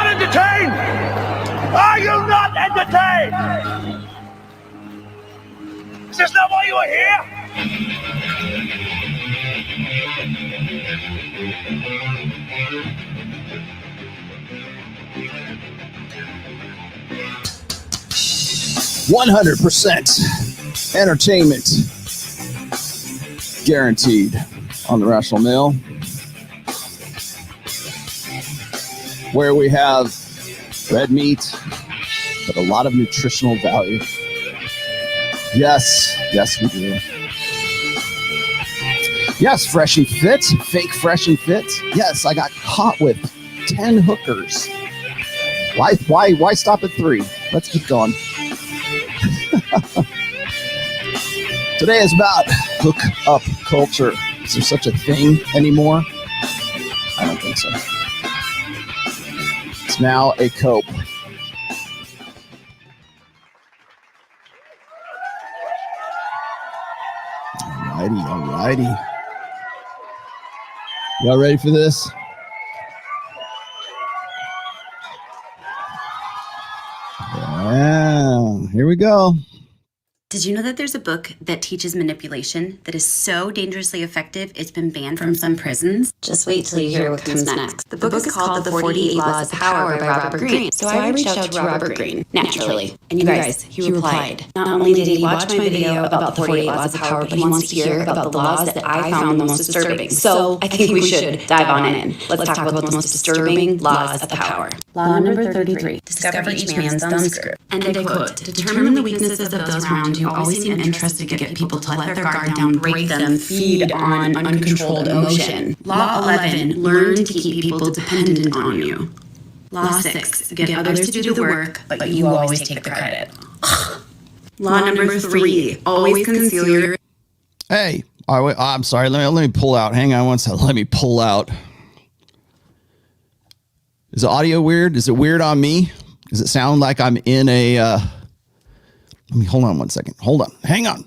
not entertained? Are you not entertained? Is this not why you are here? 100% entertainment guaranteed on the Rational Mail, where we have red meat, but a lot of nutritional value. Yes, we do. Yes, fresh and fit, fake fresh and fit. Yes, I got caught with 10 hookers. Why stop at 3? Let's keep going. Today is about hookup culture. Is there such a thing anymore? I don't think so. It's now a cope. Alrighty. Y'all ready for this? Yeah, here we go. Did you know that there's a book that teaches manipulation that is so dangerously effective it's been banned from some prisons? Just wait till you hear what comes next. The book is called The 48 Laws of Power by Robert Greene. So I reached out to Robert Greene, naturally. And you guys, he replied. Not only did he watch my video about the 48 Laws of Power, but he wants to hear about the laws that I found the most disturbing. So I think we should dive on in. Let's talk about the most disturbing laws of power. Law number 33. Discover each man's thumbscrew. And I quote, determine the weaknesses of those around you. Always seem interested to get people to let their guard down, break them, feed on uncontrolled emotion. Law 11. Learn to keep people dependent on you. Law 6. Get others to do the work, but you always take the credit. Law number 3. Always conceal your... Hey, I'm sorry. Let me pull out. Hang on one second. Let me pull out. Is the audio weird? Is it weird on me? Does it sound like I'm in a... Let me hold on one second. Hold on. Hang on.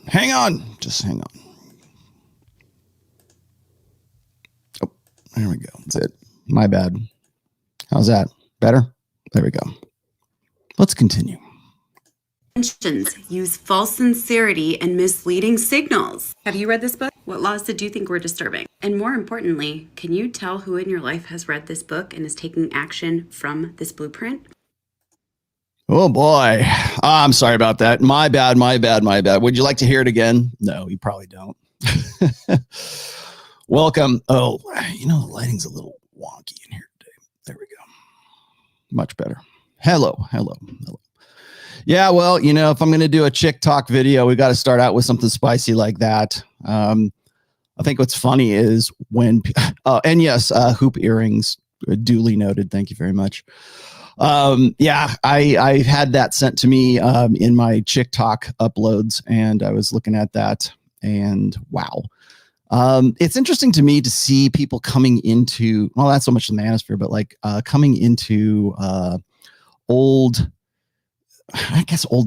Just hang on. Oh, there we go. That's it. My bad. How's that? Better? There we go. Let's continue. Use false sincerity and misleading signals. Have you read this book? What laws did you think were disturbing? And more importantly, can you tell who in your life has read this book and is taking action from this blueprint? Oh boy. I'm sorry about that. My bad. Would you like to hear it again? No, you probably don't. Welcome. Oh, the lighting's a little wonky in here today. There we go. Much better. Hello. Yeah, well, if I'm going to do a Chik Tok video, we got to start out with something spicy like that. I think what's funny is when, and yes, hoop earrings, duly noted. Thank you very much. I had that sent to me in my Chik Tok uploads, and I was looking at that, and wow. It's interesting to me to see people coming into, well, not so much the manosphere, but like coming into old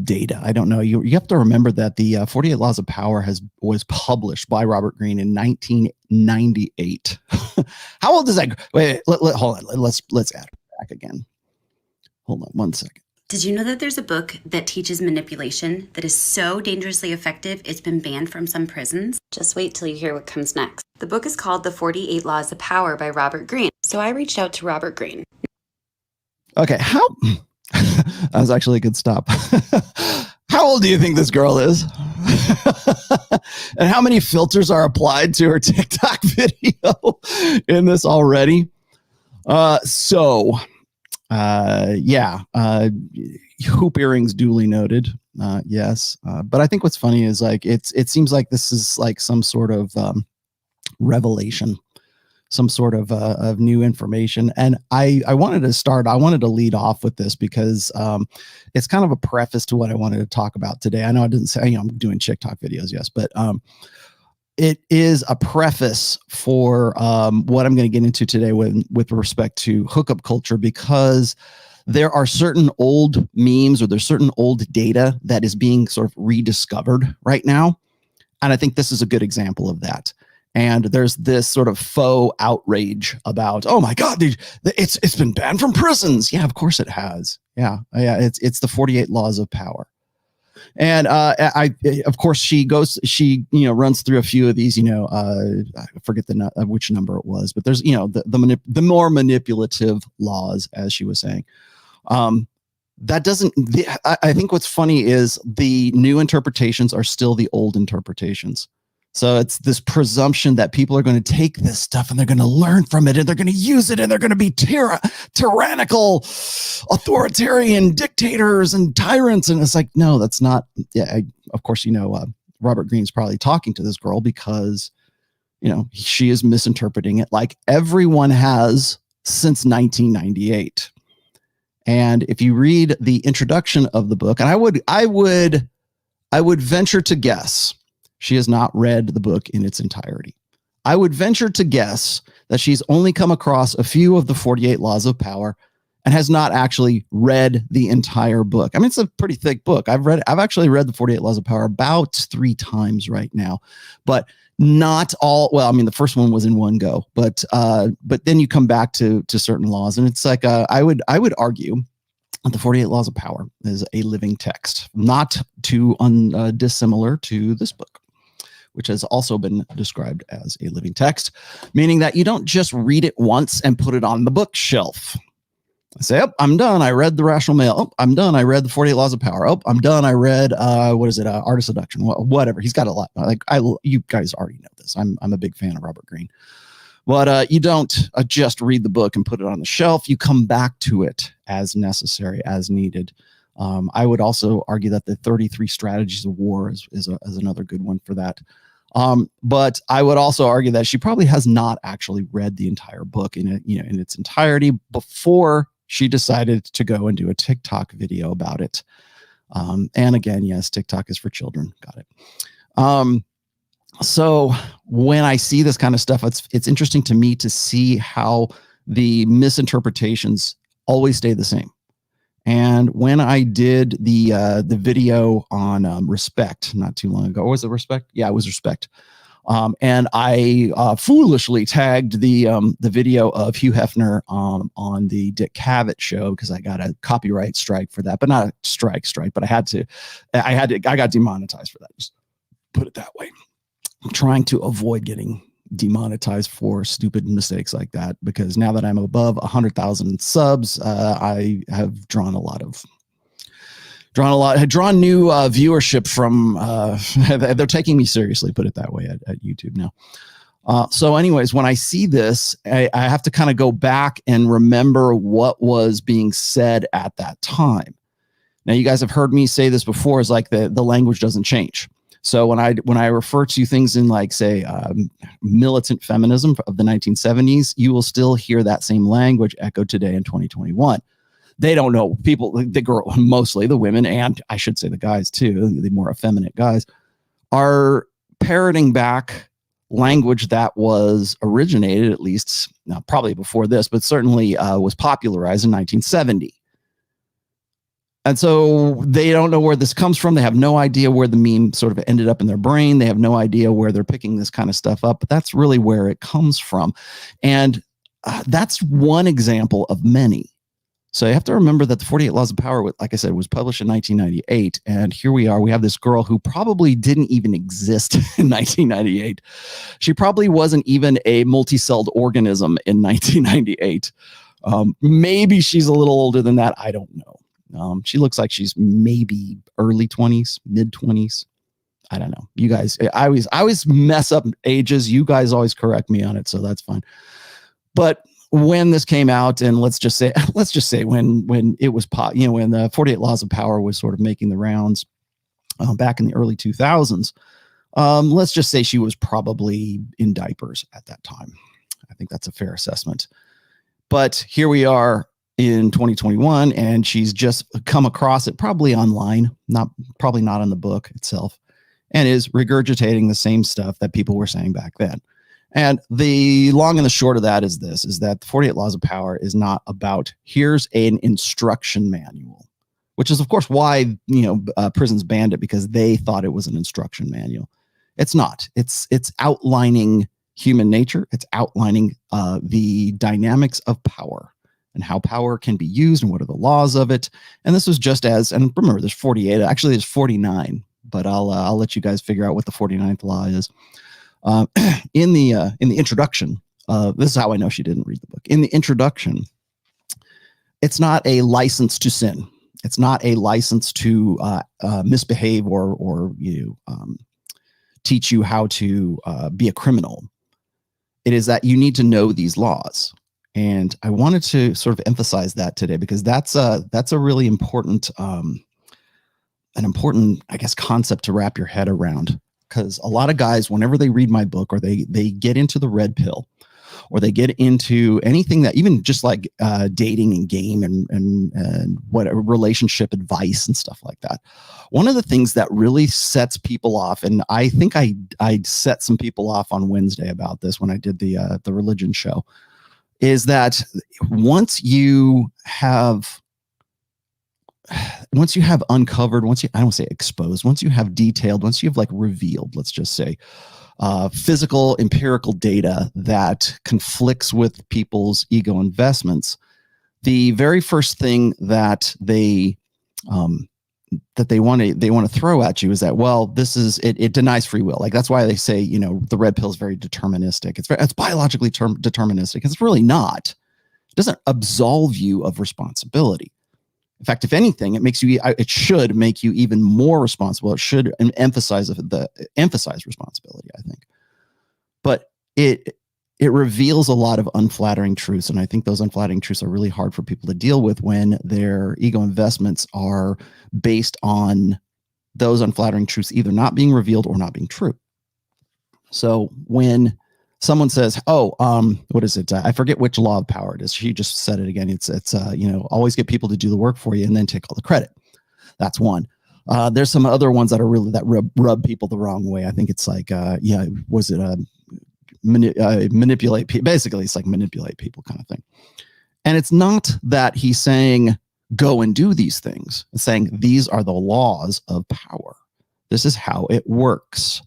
data. I don't know. You have to remember that the 48 Laws of Power was published by Robert Greene in 1998. How old is that? Wait, hold on. Let's add it back again. Hold on one second. Did you know that there's a book that teaches manipulation that is so dangerously effective it's been banned from some prisons? Just wait till you hear what comes next. The book is called The 48 Laws of Power by Robert Greene. So I reached out to Robert Greene. Okay, that was actually a good stop. How old do you think this girl is? And how many filters are applied to her TikTok video in this already? Hoop earrings duly noted. Yes. But I think what's funny is like, it seems like this is like some sort of revelation, some sort of new information. And I wanted to lead off with this because it's kind of a preface to what I wanted to talk about today. I know I didn't say, I'm doing Chik Tok videos. Yes. But it is a preface for what I'm going to get into today with respect to hookup culture, because there are certain old memes or there's certain old data that is being sort of rediscovered right now. And I think this is a good example of that. And there's this sort of faux outrage about, oh my God, it's been banned from prisons. Yeah, of course it has. Yeah. It's the 48 laws of power. And of course, she runs through a few of these, I forget which number it was, but there's, the more manipulative laws, as she was saying. That doesn't, I think what's funny is the new interpretations are still the old interpretations. So it's this presumption that people are going to take this stuff and they're going to learn from it and they're going to use it and they're going to be tyrannical, authoritarian dictators and tyrants. And it's like, no, that's not. Yeah, of course, Robert Greene's probably talking to this girl because, she is misinterpreting it like everyone has since 1998. And if you read the introduction of the book, and I would venture to guess she has not read the book in its entirety. I would venture to guess that she's only come across a few of the 48 laws of power and has not actually read the entire book. I mean, it's a pretty thick book. I've actually read the 48 laws of power about 3 times right now, but not all. Well, I mean, the first one was in one go, but then you come back to certain laws, and it's like I would argue that the 48 laws of power is a living text, not too dissimilar to this book, which has also been described as a living text, meaning that you don't just read it once and put it on the bookshelf. I say, oh, I'm done. I read The Rational Male. Oh, I'm done. I read the 48 Laws of Power. Oh, I'm done. I read, Art of Seduction. Whatever. He's got a lot. You guys already know this. I'm a big fan of Robert Greene. But you don't just read the book and put it on the shelf. You come back to it as necessary, as needed. I would also argue that the 33 Strategies of War is another good one for that. But I would also argue that she probably has not actually read the entire book in its entirety before she decided to go and do a TikTok video about it. And again, yes, TikTok is for children. Got it. So when I see this kind of stuff, it's interesting to me to see how the misinterpretations always stay the same. And when I did the video on respect not too long ago, was it respect? Yeah, it was respect. And I foolishly tagged the video of Hugh Hefner on the Dick Cavett show because I got a copyright strike for that, but not a strike, but I got demonetized for that. Just put it that way. I'm trying to avoid getting demonetized for stupid mistakes like that, because now that I'm above 100,000 subs, I have drawn new viewership from they're taking me seriously, put it that way, at YouTube now. So anyways, when I see this, I have to kind of go back and remember what was being said at that time. Now, you guys have heard me say this before, is like the language doesn't change. So when I refer to things in, like, say, militant feminism of the 1970s, you will still hear that same language echoed today in 2021. They don't know. People, the girl, mostly the women, and I should say the guys too, the more effeminate guys, are parroting back language that was originated, at least probably before this, but certainly was popularized in 1970. And so they don't know where this comes from. They have no idea where the meme sort of ended up in their brain. They have no idea where they're picking this kind of stuff up, but that's really where it comes from. And that's one example of many. So you have to remember that the 48 Laws of Power, like I said, was published in 1998. And here we are. We have this girl who probably didn't even exist in 1998. She probably wasn't even a multi-celled organism in 1998. Maybe she's a little older than that. I don't know. She looks like she's maybe early 20s, mid 20s. I don't know. You guys, I always mess up ages. You guys always correct me on it, so that's fine. But when this came out, and let's just say when it was when the 48 Laws of Power was sort of making the rounds back in the early 2000s, let's just say she was probably in diapers at that time. I think that's a fair assessment. But here we are in 2021, and she's just come across it probably online, probably not in the book itself, and is regurgitating the same stuff that people were saying back then. And the long and the short of that is that the 48 Laws of Power is not about, here's an instruction manual, which is of course why prisons banned it, because they thought it was an instruction manual. It's not. It's outlining human nature. It's outlining the dynamics of power and how power can be used and what are the laws of it. And this was just as, and remember, there's 48. Actually, there's 49, but I'll let you guys figure out what the 49th law is. In the introduction, this is how I know she didn't read the book. In the introduction, it's not a license to sin. It's not a license to misbehave or teach you how to be a criminal. It is that you need to know these laws. And I wanted to sort of emphasize that today, because that's a really important, I guess, concept to wrap your head around. Because a lot of guys, whenever they read my book, or they get into the red pill, or they get into anything that, even just like dating and game and what relationship advice and stuff like that. One of the things that really sets people off, and I think I set some people off on Wednesday about this when I did the religion show, is that once you have uncovered, I don't say exposed, once you have detailed, once you have like revealed, let's just say, physical empirical data that conflicts with people's ego investments, the very first thing that they want to throw at you is that, well, this is it denies free will. Like, that's why they say, the red pill is very deterministic. It's biologically deterministic. It's really not. It doesn't absolve you of responsibility. In fact, if anything, it should make you even more responsible. It should emphasize responsibility, I think. But it reveals a lot of unflattering truths, and I think those unflattering truths are really hard for people to deal with when their ego investments are based on those unflattering truths either not being revealed or not being true. So when someone says, what is it? I forget which law of power it is. She just said it again. It's always get people to do the work for you and then take all the credit. That's one. There's some other ones that are really, that rub people the wrong way. I think it's like, manipulate people. Basically, it's like manipulate people kind of thing. And it's not that he's saying, go and do these things. It's saying these are the laws of power. This is how it works.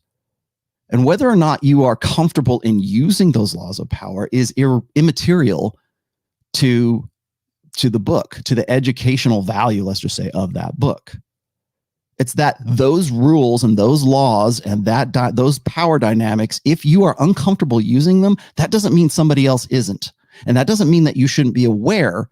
And whether or not you are comfortable in using those laws of power is immaterial to the book, to the educational value, let's just say, of that book. It's that those rules and those laws and those power dynamics, if you are uncomfortable using them, that doesn't mean somebody else isn't. And that doesn't mean that you shouldn't be aware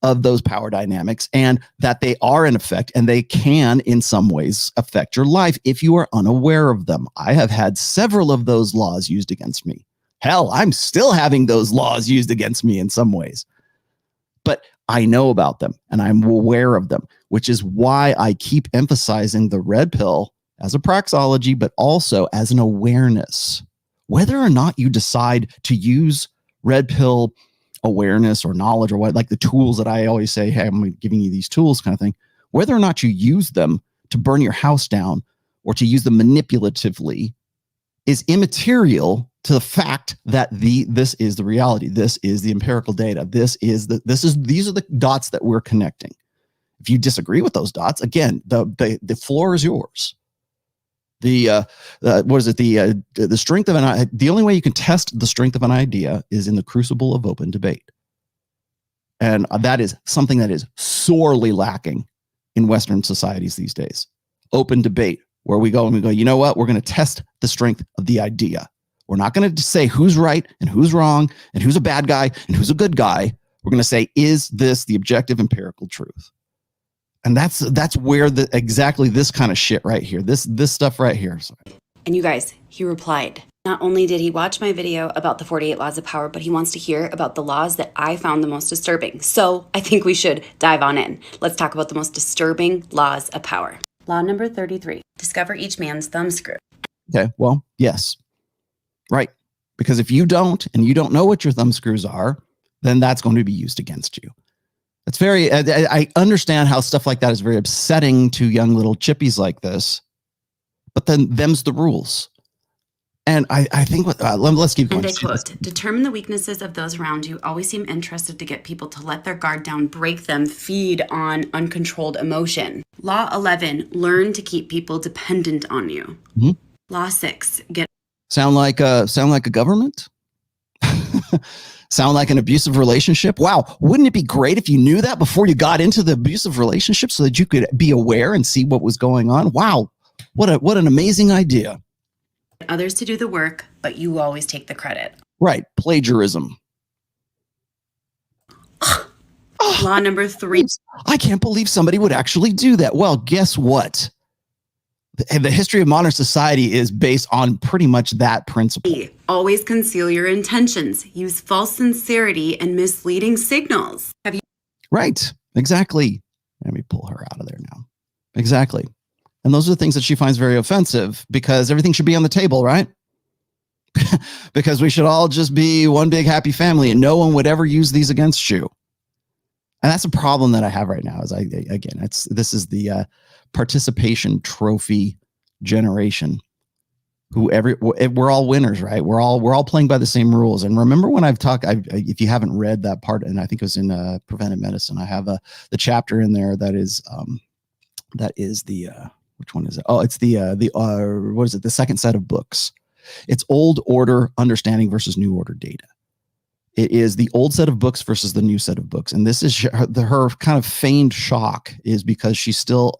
of those power dynamics and that they are in effect, and they can in some ways affect your life if you are unaware of them. I have had several of those laws used against me. Hell, I'm still having those laws used against me in some ways. But I know about them and I'm aware of them, which is why I keep emphasizing the red pill as a praxeology, but also as an awareness. Whether or not you decide to use red pill awareness or knowledge or what, like the tools that I always say, hey, I'm giving you these tools kind of thing, whether or not you use them to burn your house down or to use them manipulatively is immaterial to the fact that this is the reality. This is the empirical data. These are the dots that we're connecting. If you disagree with those dots, again, the floor is yours. The strength of the only way you can test the strength of an idea is in the crucible of open debate. And that is something that is sorely lacking in Western societies these days. Open debate, where we go and we go, you know what? We're going to test the strength of the idea. We're not going to say who's right and who's wrong and who's a bad guy and who's a good guy. We're going to say, is this the objective empirical truth? And that's where exactly this kind of shit right here, this stuff right here. And you guys, he replied. Not only did he watch my video about the 48 laws of power, but he wants to hear about the laws that I found the most disturbing. So I think we should dive on in. Let's talk about the most disturbing laws of power. Law number 33. Discover each man's thumbscrew. Okay, well, yes. Right. Because if you don't, and you don't know what your thumbscrews are, then that's going to be used against you. It's I understand how stuff like that is very upsetting to young little chippies like this, but then them's the rules. And I think let's keep going. And I quote, determine the weaknesses of those around you. Always seem interested to get people to let their guard down, break them, feed on uncontrolled emotion. Law 11, learn to keep people dependent on you. Mm-hmm. Law 6, get. Sound like a government? Sound like an abusive relationship? Wow. Wouldn't it be great if you knew that before you got into the abusive relationship so that you could be aware and see what was going on? Wow. What an amazing idea. Others to do the work, but you always take the credit. Right. Plagiarism. Law number 3. I can't believe somebody would actually do that. Well, guess what? The history of modern society is based on pretty much that principle. Always conceal your intentions. Use false sincerity and misleading signals. Have you? Right. Exactly. Let me pull her out of there now. Exactly. And those are the things that she finds very offensive because everything should be on the table, right? Because we should all just be one big happy family and no one would ever use these against you. And that's a problem that I have right now. This is the participation trophy generation. We're all winners, right? We're all playing by the same rules. And remember when I've talked, if you haven't read that part, and I think it was in Preventive Medicine, I have the chapter in there that is the which one is it? Oh, it's what is it? The second set of books. It's Old Order Understanding versus New Order Data. It is the old set of books versus the new set of books. And this is her kind of feigned shock is because she's still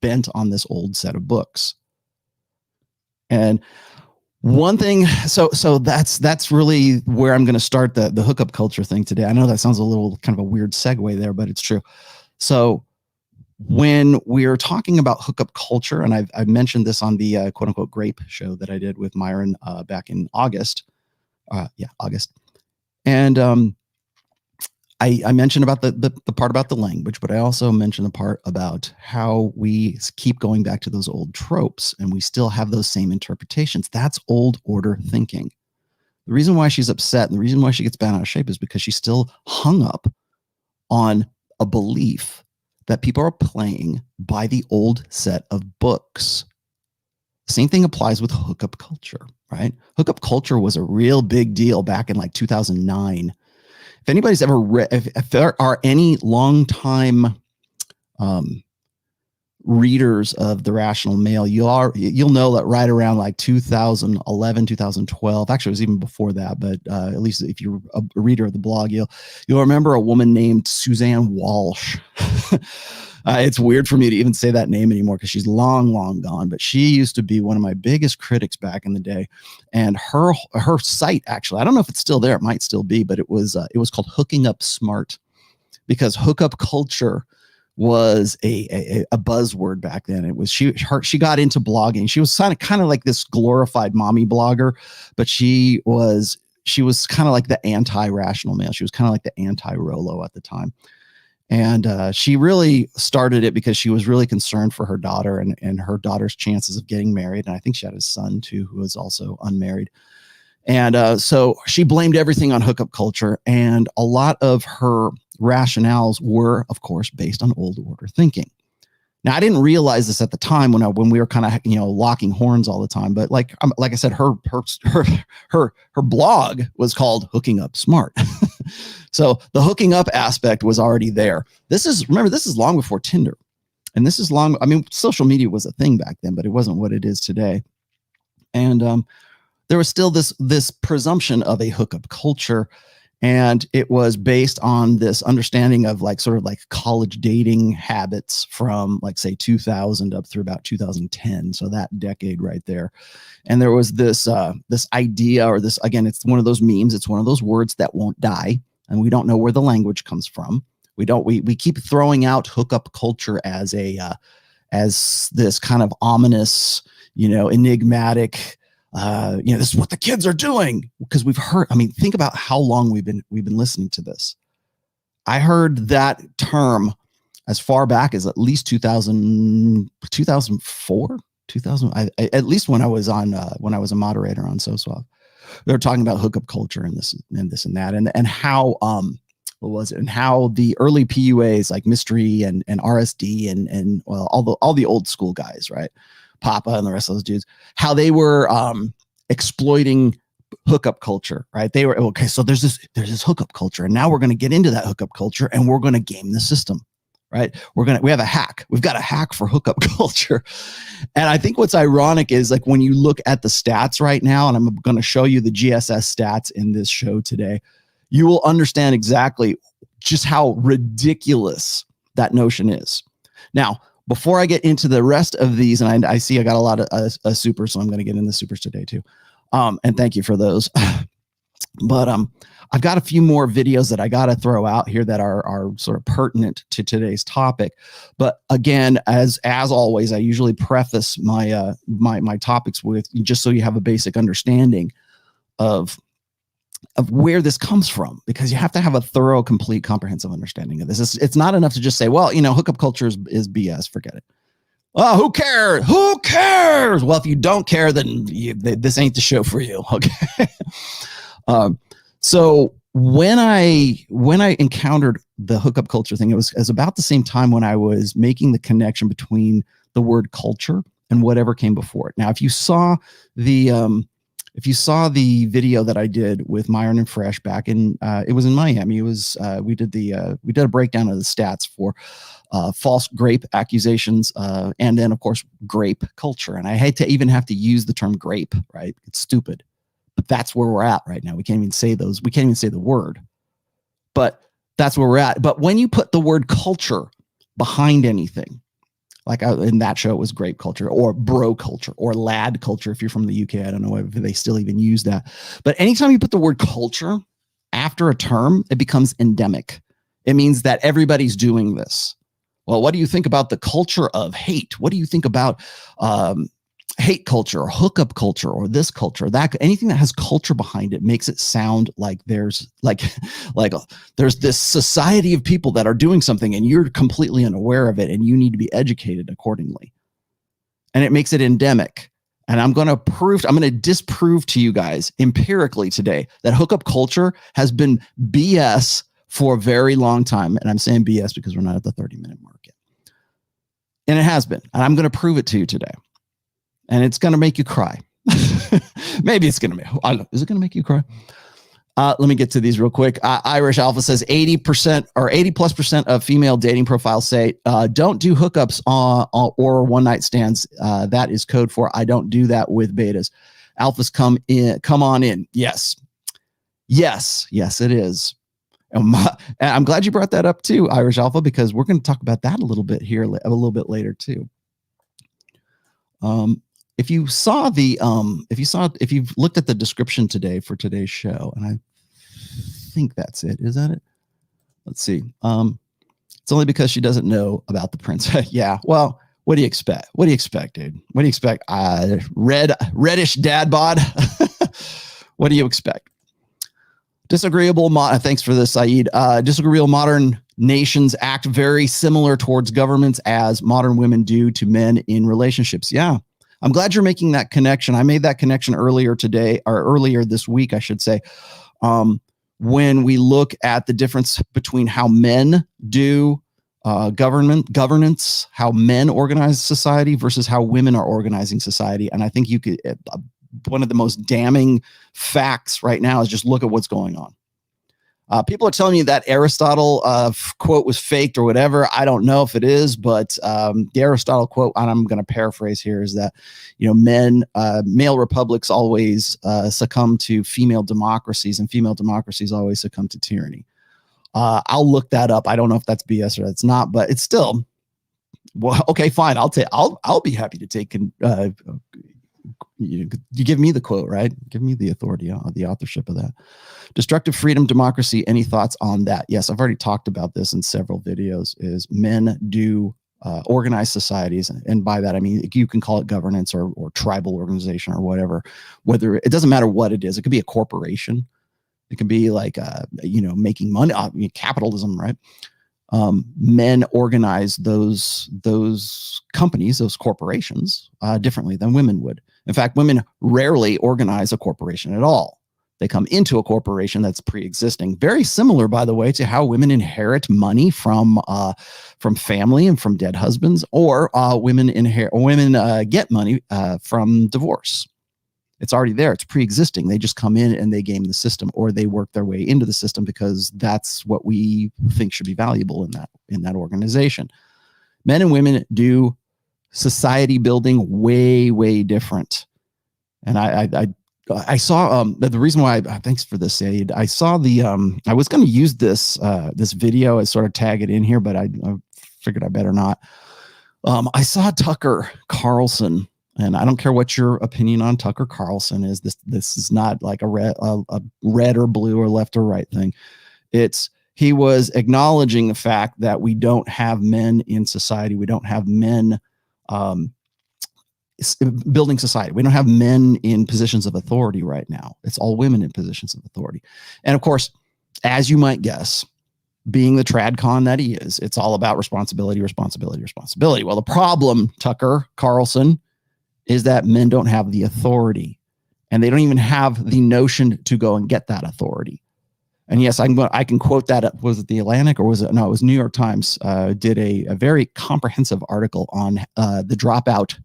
bent on this old set of books. And one thing, so that's really where I'm going to start the hookup culture thing today. I know that sounds a little kind of a weird segue there, but it's true. So when we're talking about hookup culture, and I've mentioned this on the quote unquote grape show that I did with Myron back in August. August. And I mentioned about the part about the language, but I also mentioned the part about how we keep going back to those old tropes and we still have those same interpretations. That's old order thinking. The reason why she's upset and the reason why she gets bent out of shape is because she's still hung up on a belief that people are playing by the old set of books. Same thing applies with hookup culture, right? Hookup culture was a real big deal back in like 2009. If anybody's ever read, if there are any longtime readers of The Rational Male, you'll know that right around like 2011, 2012, actually it was even before that, but at least if you're a reader of the blog, you'll remember a woman named Suzanne Walsh. It's weird for me to even say that name anymore because she's long gone, but she used to be one of my biggest critics back in the day. And her site, actually, I don't know if it's still there. It might still be, but it was called Hooking Up Smart, because hookup culture was a buzzword back then. It was she got into blogging. She was kind of like this glorified mommy blogger, but she was kind of like the anti-rational male. She was kind of like the anti-ROLLO at the time. And she really started it because she was really concerned for her daughter and her daughter's chances of getting married. And I think she had a son too, who was also unmarried. And so she blamed everything on hookup culture. And a lot of her rationales were, of course, based on old order thinking. Now, I didn't realize this at the time when we were kind of, locking horns all the time. But like I said, her blog was called Hooking Up Smart. So the hooking up aspect was already there. This is long before Tinder. And this is social media was a thing back then, but it wasn't what it is today. And there was still this presumption of a hookup culture. And it was based on this understanding of sort of college dating habits from say 2000 up through about 2010. So that decade right there. And there was this idea, or this, again, it's one of those memes. It's one of those words that won't die. And we don't know where the language comes from. We keep throwing out hookup culture as this kind of ominous, enigmatic, this is what the kids are doing, because we've heard, think about how long we've been listening to this. I heard that term as far back as at least 2004, 2000, at least when I was a moderator on SoSwap. They were talking about hookup culture and this and that, and how what was it, and how the early PUAs like Mystery and RSD and all the old school guys, right, Papa and the rest of those dudes, how they were exploiting hookup culture, right? They were, okay, so there's this hookup culture, and now we're going to get into that hookup culture and we're going to game the system. right? We have a hack. We've got a hack for hookup culture. And I think what's ironic is like when you look at the stats right now, and I'm going to show you the GSS stats in this show today, you will understand exactly just how ridiculous that notion is. Now, before I get into the rest of these, and I see I got a lot of supers, so I'm going to get into supers today too. And thank you for those. But I've got a few more videos that I got to throw out here that are sort of pertinent to today's topic. But again, as always, I usually preface my my topics with just so you have a basic understanding of where this comes from, because you have to have a thorough, complete, comprehensive understanding of this. It's not enough to just say, well, hookup culture is BS. Forget it. Oh, who cares? Who cares? Well, if you don't care, then this ain't the show for you. Okay. So when I encountered the hookup culture thing, it was about the same time when I was making the connection between the word culture and whatever came before it. Now, if you saw the video that I did with Myron and Fresh back in, it was in Miami. It was we did a breakdown of the stats for false grape accusations, and then of course grape culture. And I hate to even have to use the term grape, right? It's stupid. But that's where we're at right now. We can't even say those. We can't even say the word, but that's where we're at. But when you put the word culture behind anything, like in that show, it was grape culture or bro culture or lad culture. If you're from the UK, I don't know if they still even use that. But anytime you put the word culture after a term, it becomes endemic. It means that everybody's doing this. Well, what do you think about the culture of hate? What do you think about hate culture or hookup culture or this culture, that anything that has culture behind it makes it sound like there's there's this society of people that are doing something and you're completely unaware of it and you need to be educated accordingly. And it makes it endemic. And I'm going to disprove to you guys empirically today that hookup culture has been BS for a very long time. And I'm saying BS because we're not at the 30-minute mark yet. And it has been. And I'm going to prove it to you today. And it's going to make you cry. Maybe it's going to make, is it going to make you cry? Let me get to these real quick. Irish Alpha says 80% or 80+% of female dating profiles say, don't do hookups or one night stands. That is code for, I don't do that with betas. Alphas come on in. Yes, it is. And I'm glad you brought that up too, Irish Alpha, because we're going to talk about that a little bit here, a little bit later too. If you saw if you've looked at the description today for today's show, and I think that's it. Is that it? Let's see. It's only because she doesn't know about the prince. Yeah. Well, what do you expect? What do you expect, dude? What do you expect? Reddish dad bod. What do you expect? Disagreeable. Thanks for this, Saeed. Disagreeable modern nations act very similar towards governments as modern women do to men in relationships. Yeah. I'm glad you're making that connection. I made that connection earlier today, or earlier this week, I should say, when we look at the difference between how men do governance, how men organize society versus how women are organizing society. And I think you could, one of the most damning facts right now is just look at what's going on. People are telling me that Aristotle quote was faked or whatever. I don't know if it is, but the Aristotle quote, and I'm going to paraphrase here, is that, male republics always succumb to female democracies, and female democracies always succumb to tyranny. I'll look that up. I don't know if that's BS or that's not, but it's still, well, okay, fine. I'll be happy to take. You give me the quote, right? Give me the authority, the authorship of that. Destructive freedom, democracy. Any thoughts on that? Yes, I've already talked about this in several videos. Is men do organize societies, and by that I mean you can call it governance or tribal organization or whatever. Whether it doesn't matter what it is, it could be a corporation, it could be like making money, capitalism, right? Men organize those companies, those corporations, differently than women would. In fact, women rarely organize a corporation at all. They come into a corporation that's pre-existing. Very similar, by the way, to how women inherit money from family and from dead husbands, or women get money from divorce. It's already there. It's pre-existing. They just come in and they game the system, or they work their way into the system because that's what we think should be valuable in that organization. Men and women do society building way, way different. And I saw the reason why thanks for this, Aid. I saw I was going to use this video as sort of tag it in here, but I figured I better not. I saw Tucker Carlson, and I don't care what your opinion on Tucker Carlson is. This is not like a red or blue or left or right thing. He was acknowledging the fact that we don't have men in society. We don't have men building society. We don't have men in positions of authority right now. It's all women in positions of authority. And of course, as you might guess, being the tradcon that he is, it's all about responsibility, responsibility, responsibility. Well, the problem, Tucker Carlson, is that men don't have the authority, and they don't even have the notion to go and get that authority. And yes, I can quote that. Was it the Atlantic, or was it? No, it was New York Times. Did a very comprehensive article on the dropout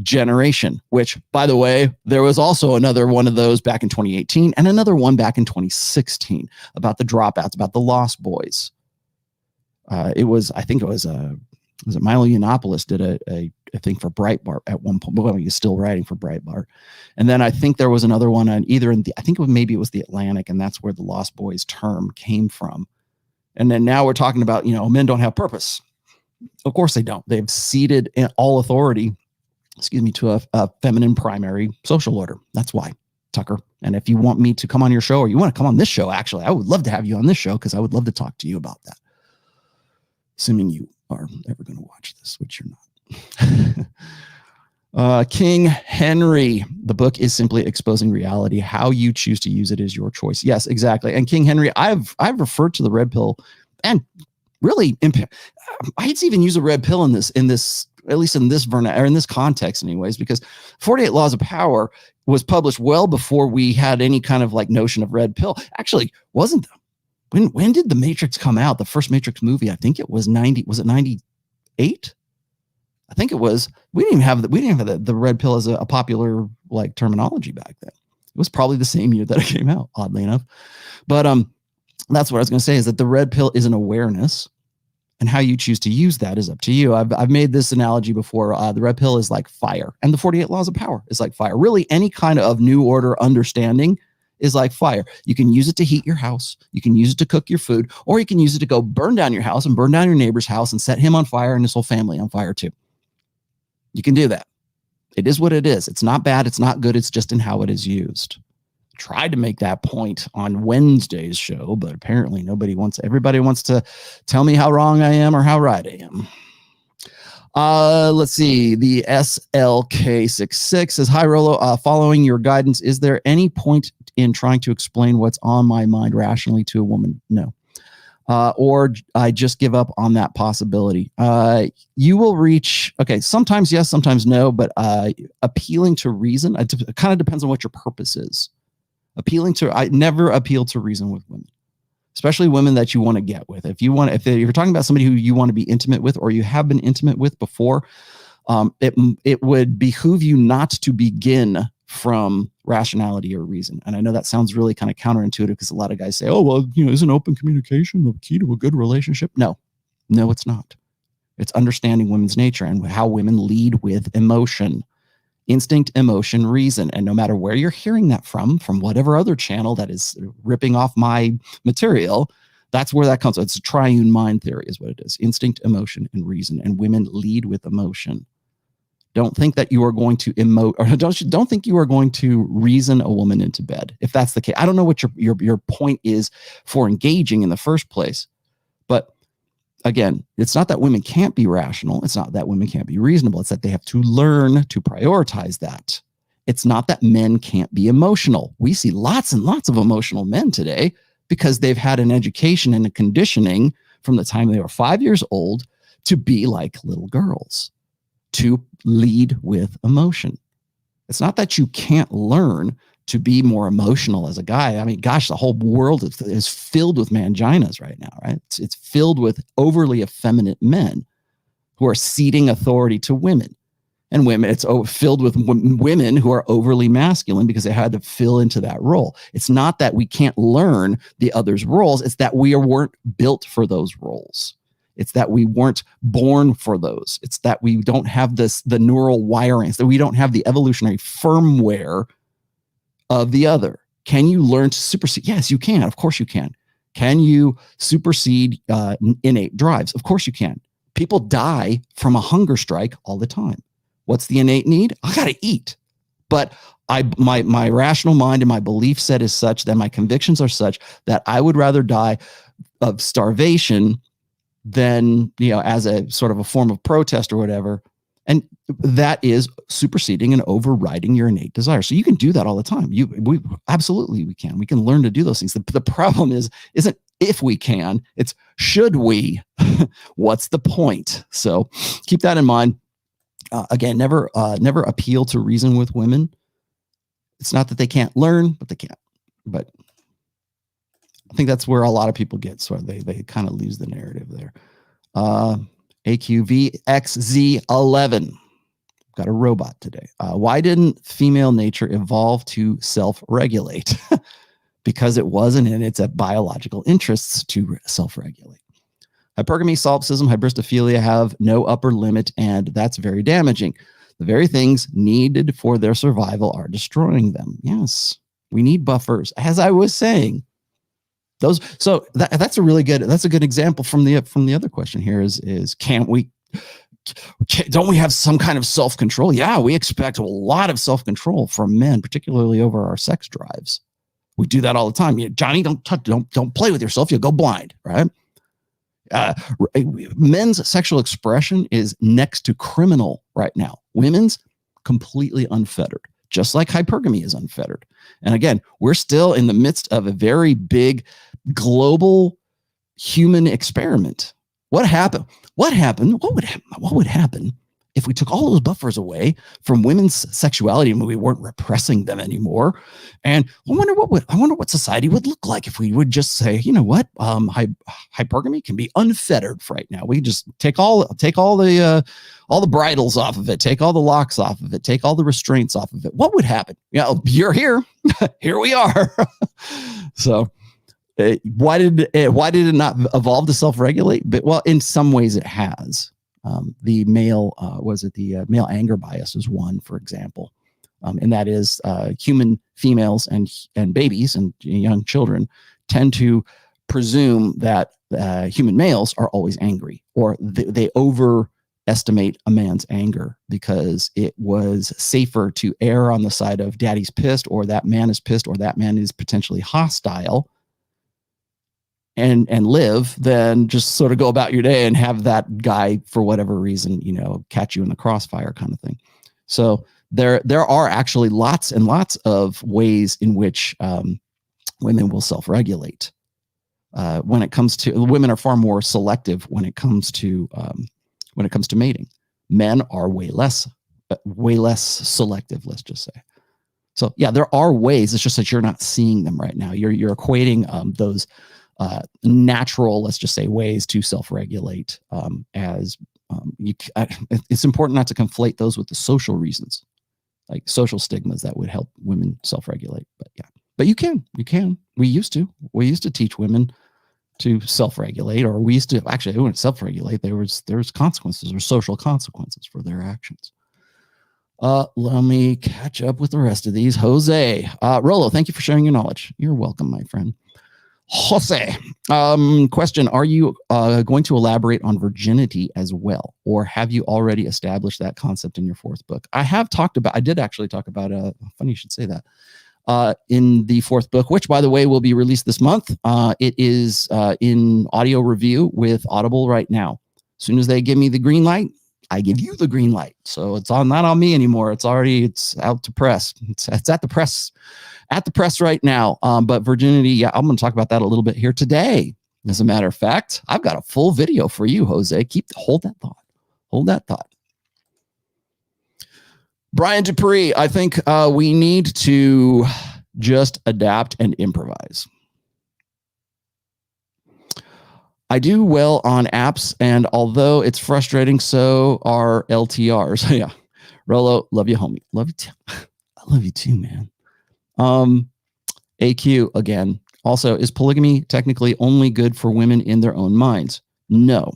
generation, which, by the way, there was also another one of those back in 2018 and another one back in 2016 about the dropouts, about the lost boys. I think it was Milo Yiannopoulos did a thing for Breitbart at one point. Well, he's still writing for Breitbart. And then I think there was another one on maybe it was the Atlantic, and that's where the lost boys term came from. And then now we're talking about, men don't have purpose. Of course they don't. They've ceded all authority, to a feminine primary social order. That's why, Tucker. And if you want me to come on your show, or you want to come on this show, actually, I would love to have you on this show, because I would love to talk to you about that. Assuming you are ever going to watch this, which you're not. King Henry, the book is simply exposing reality. How you choose to use it is your choice. Yes, exactly. And King Henry, I've referred to the red pill, and really, I'd even use a red pill in this, at least in this or in this context, anyways, because 48 Laws of Power was published well before we had any kind of like notion of red pill. Actually, wasn't them. When did The Matrix come out? The first Matrix movie, I think it was 90. Was it 98? I think it was. We didn't have the red pill as a popular like terminology back then. It was probably the same year that it came out, oddly enough. But that's what I was going to say, is that the red pill is an awareness, and how you choose to use that is up to you. I've made this analogy before. The red pill is like fire, and the 48 Laws of Power is like fire. Really, any kind of new order understanding is like fire. You can use it to heat your house. You can use it to cook your food, or you can use it to go burn down your house and burn down your neighbor's house and set him on fire and his whole family on fire too. You can do that. It is what it is. It's not bad. It's not good. It's just in how it is used. Tried to make that point on Wednesday's show, but apparently everybody wants to tell me how wrong I am or how right I am. Let's see. The SLK66 says, hi, Rollo. Following your guidance, is there any point in trying to explain what's on my mind rationally to a woman? No. Or I just give up on that possibility. You will reach, sometimes yes, sometimes no, but appealing to reason, it kind of depends on what your purpose is. I never appeal to reason with women, especially women that you want to get with. If you're talking about somebody who you want to be intimate with, or you have been intimate with before, it would behoove you not to begin from rationality or reason. And I know that sounds really kind of counterintuitive, because a lot of guys say, oh, well, isn't open communication the key to a good relationship? No, it's not. It's understanding women's nature and how women lead with emotion. Instinct, emotion, reason. And no matter where you're hearing that from whatever other channel that is ripping off my material, that's where that comes from. It's a triune mind theory is what it is. Instinct, emotion, and reason. And women lead with emotion. Don't think that you are going to emote, or don't think you are going to reason a woman into bed. If that's the case, I don't know what your point is for engaging in the first place. But again, it's not that women can't be rational. It's not that women can't be reasonable. It's that they have to learn to prioritize that. It's not that men can't be emotional. We see lots and lots of emotional men today because they've had an education and a conditioning from the time they were 5 years old to be like little girls, to lead with emotion. It's not that you can't learn to be more emotional as a guy. I mean, gosh, the whole world is filled with manginas right now, right? It's filled with overly effeminate men who are ceding authority to women. And women, it's filled with women who are overly masculine because they had to fill into that role. It's not that we can't learn the other's roles. It's that we weren't built for those roles. It's that we weren't born for those. It's that we don't have the neural wirings, that we don't have the evolutionary firmware of the other. Can you learn to supersede? Yes, you can. Of course you can. Can you supersede innate drives? Of course you can. People die from a hunger strike all the time. What's the innate need? I got to eat. But my rational mind and my belief set is such that my convictions are such that I would rather die of starvation than, as a sort of a form of protest or whatever. And that is superseding and overriding your innate desire. So you can do that all the time. We absolutely we can. We can learn to do those things. The problem isn't if we can, it's should we? What's the point? So keep that in mind. Again, never appeal to reason with women. It's not that they can't learn, but they can't. But I think that's where a lot of people get sort of they kind of lose the narrative there. AQVXZ11. Got a robot today. Why didn't female nature evolve to self-regulate? Because it wasn't in its biological interests to self-regulate. Hypergamy, solipsism, hybristophilia have no upper limit, and that's very damaging. The very things needed for their survival are destroying them. Yes, we need buffers, as I was saying. That's a good example from the other question here is don't we have some kind of self-control? Yeah, we expect a lot of self-control from men, particularly over our sex drives. We do that all the time. Johnny, don't play with yourself. You'll go blind, right? Men's sexual expression is next to criminal right now. Women's completely unfettered, just like hypergamy is unfettered. And again, we're still in the midst of a very big global human experiment. What happened? What would happen if we took all those buffers away from women's sexuality and we weren't repressing them anymore? And I wonder what society would look like if we would just say, you know what, hypergamy can be unfettered for right now. We just take all the bridles off of it, take all the locks off of it, take all the restraints off of it. What would happen? You're here. Here we are. So why did it not evolve to self-regulate? But well, in some ways it has. The male male anger bias is one, for example, and that is human females and babies and young children tend to presume that human males are always angry, or they overestimate a man's anger because it was safer to err on the side of daddy's pissed, or that man is pissed, or that man is potentially hostile, and live than just sort of go about your day and have that guy, for whatever reason, catch you in the crossfire kind of thing. So there are actually lots and lots of ways in which women will self-regulate. When it comes to women, are far more selective when it comes to mating. Men are way less selective, let's just say. So yeah, there are ways. It's just that you're not seeing them right now. You're equating those natural, let's just say, ways to self-regulate it's important not to conflate those with the social reasons, like social stigmas that would help women self-regulate. But you can. We used to teach women to self-regulate, or we used to actually, they wouldn't self-regulate. There's consequences or social consequences for their actions. Let me catch up with the rest of these. Jose, Rollo, thank you for sharing your knowledge. You're welcome, my friend. Jose, question, are you going to elaborate on virginity as well, or have you already established that concept in your fourth book? I did actually talk about, funny you should say that, in the fourth book, which, by the way, will be released this month. It is in audio review with Audible right now. As soon as they give me the green light, I give you the green light. So it's not on me anymore. It's out to press. It's at the press. At the press right now. But virginity, yeah, I'm going to talk about that a little bit here today. As a matter of fact, I've got a full video for you, Jose. Hold that thought. Brian Dupree, I think we need to just adapt and improvise. I do well on apps, and although it's frustrating, so are LTRs. Yeah. Rollo, love you, homie. Love you too. I love you too, man. AQ again. Also, is polygamy technically only good for women in their own minds? No.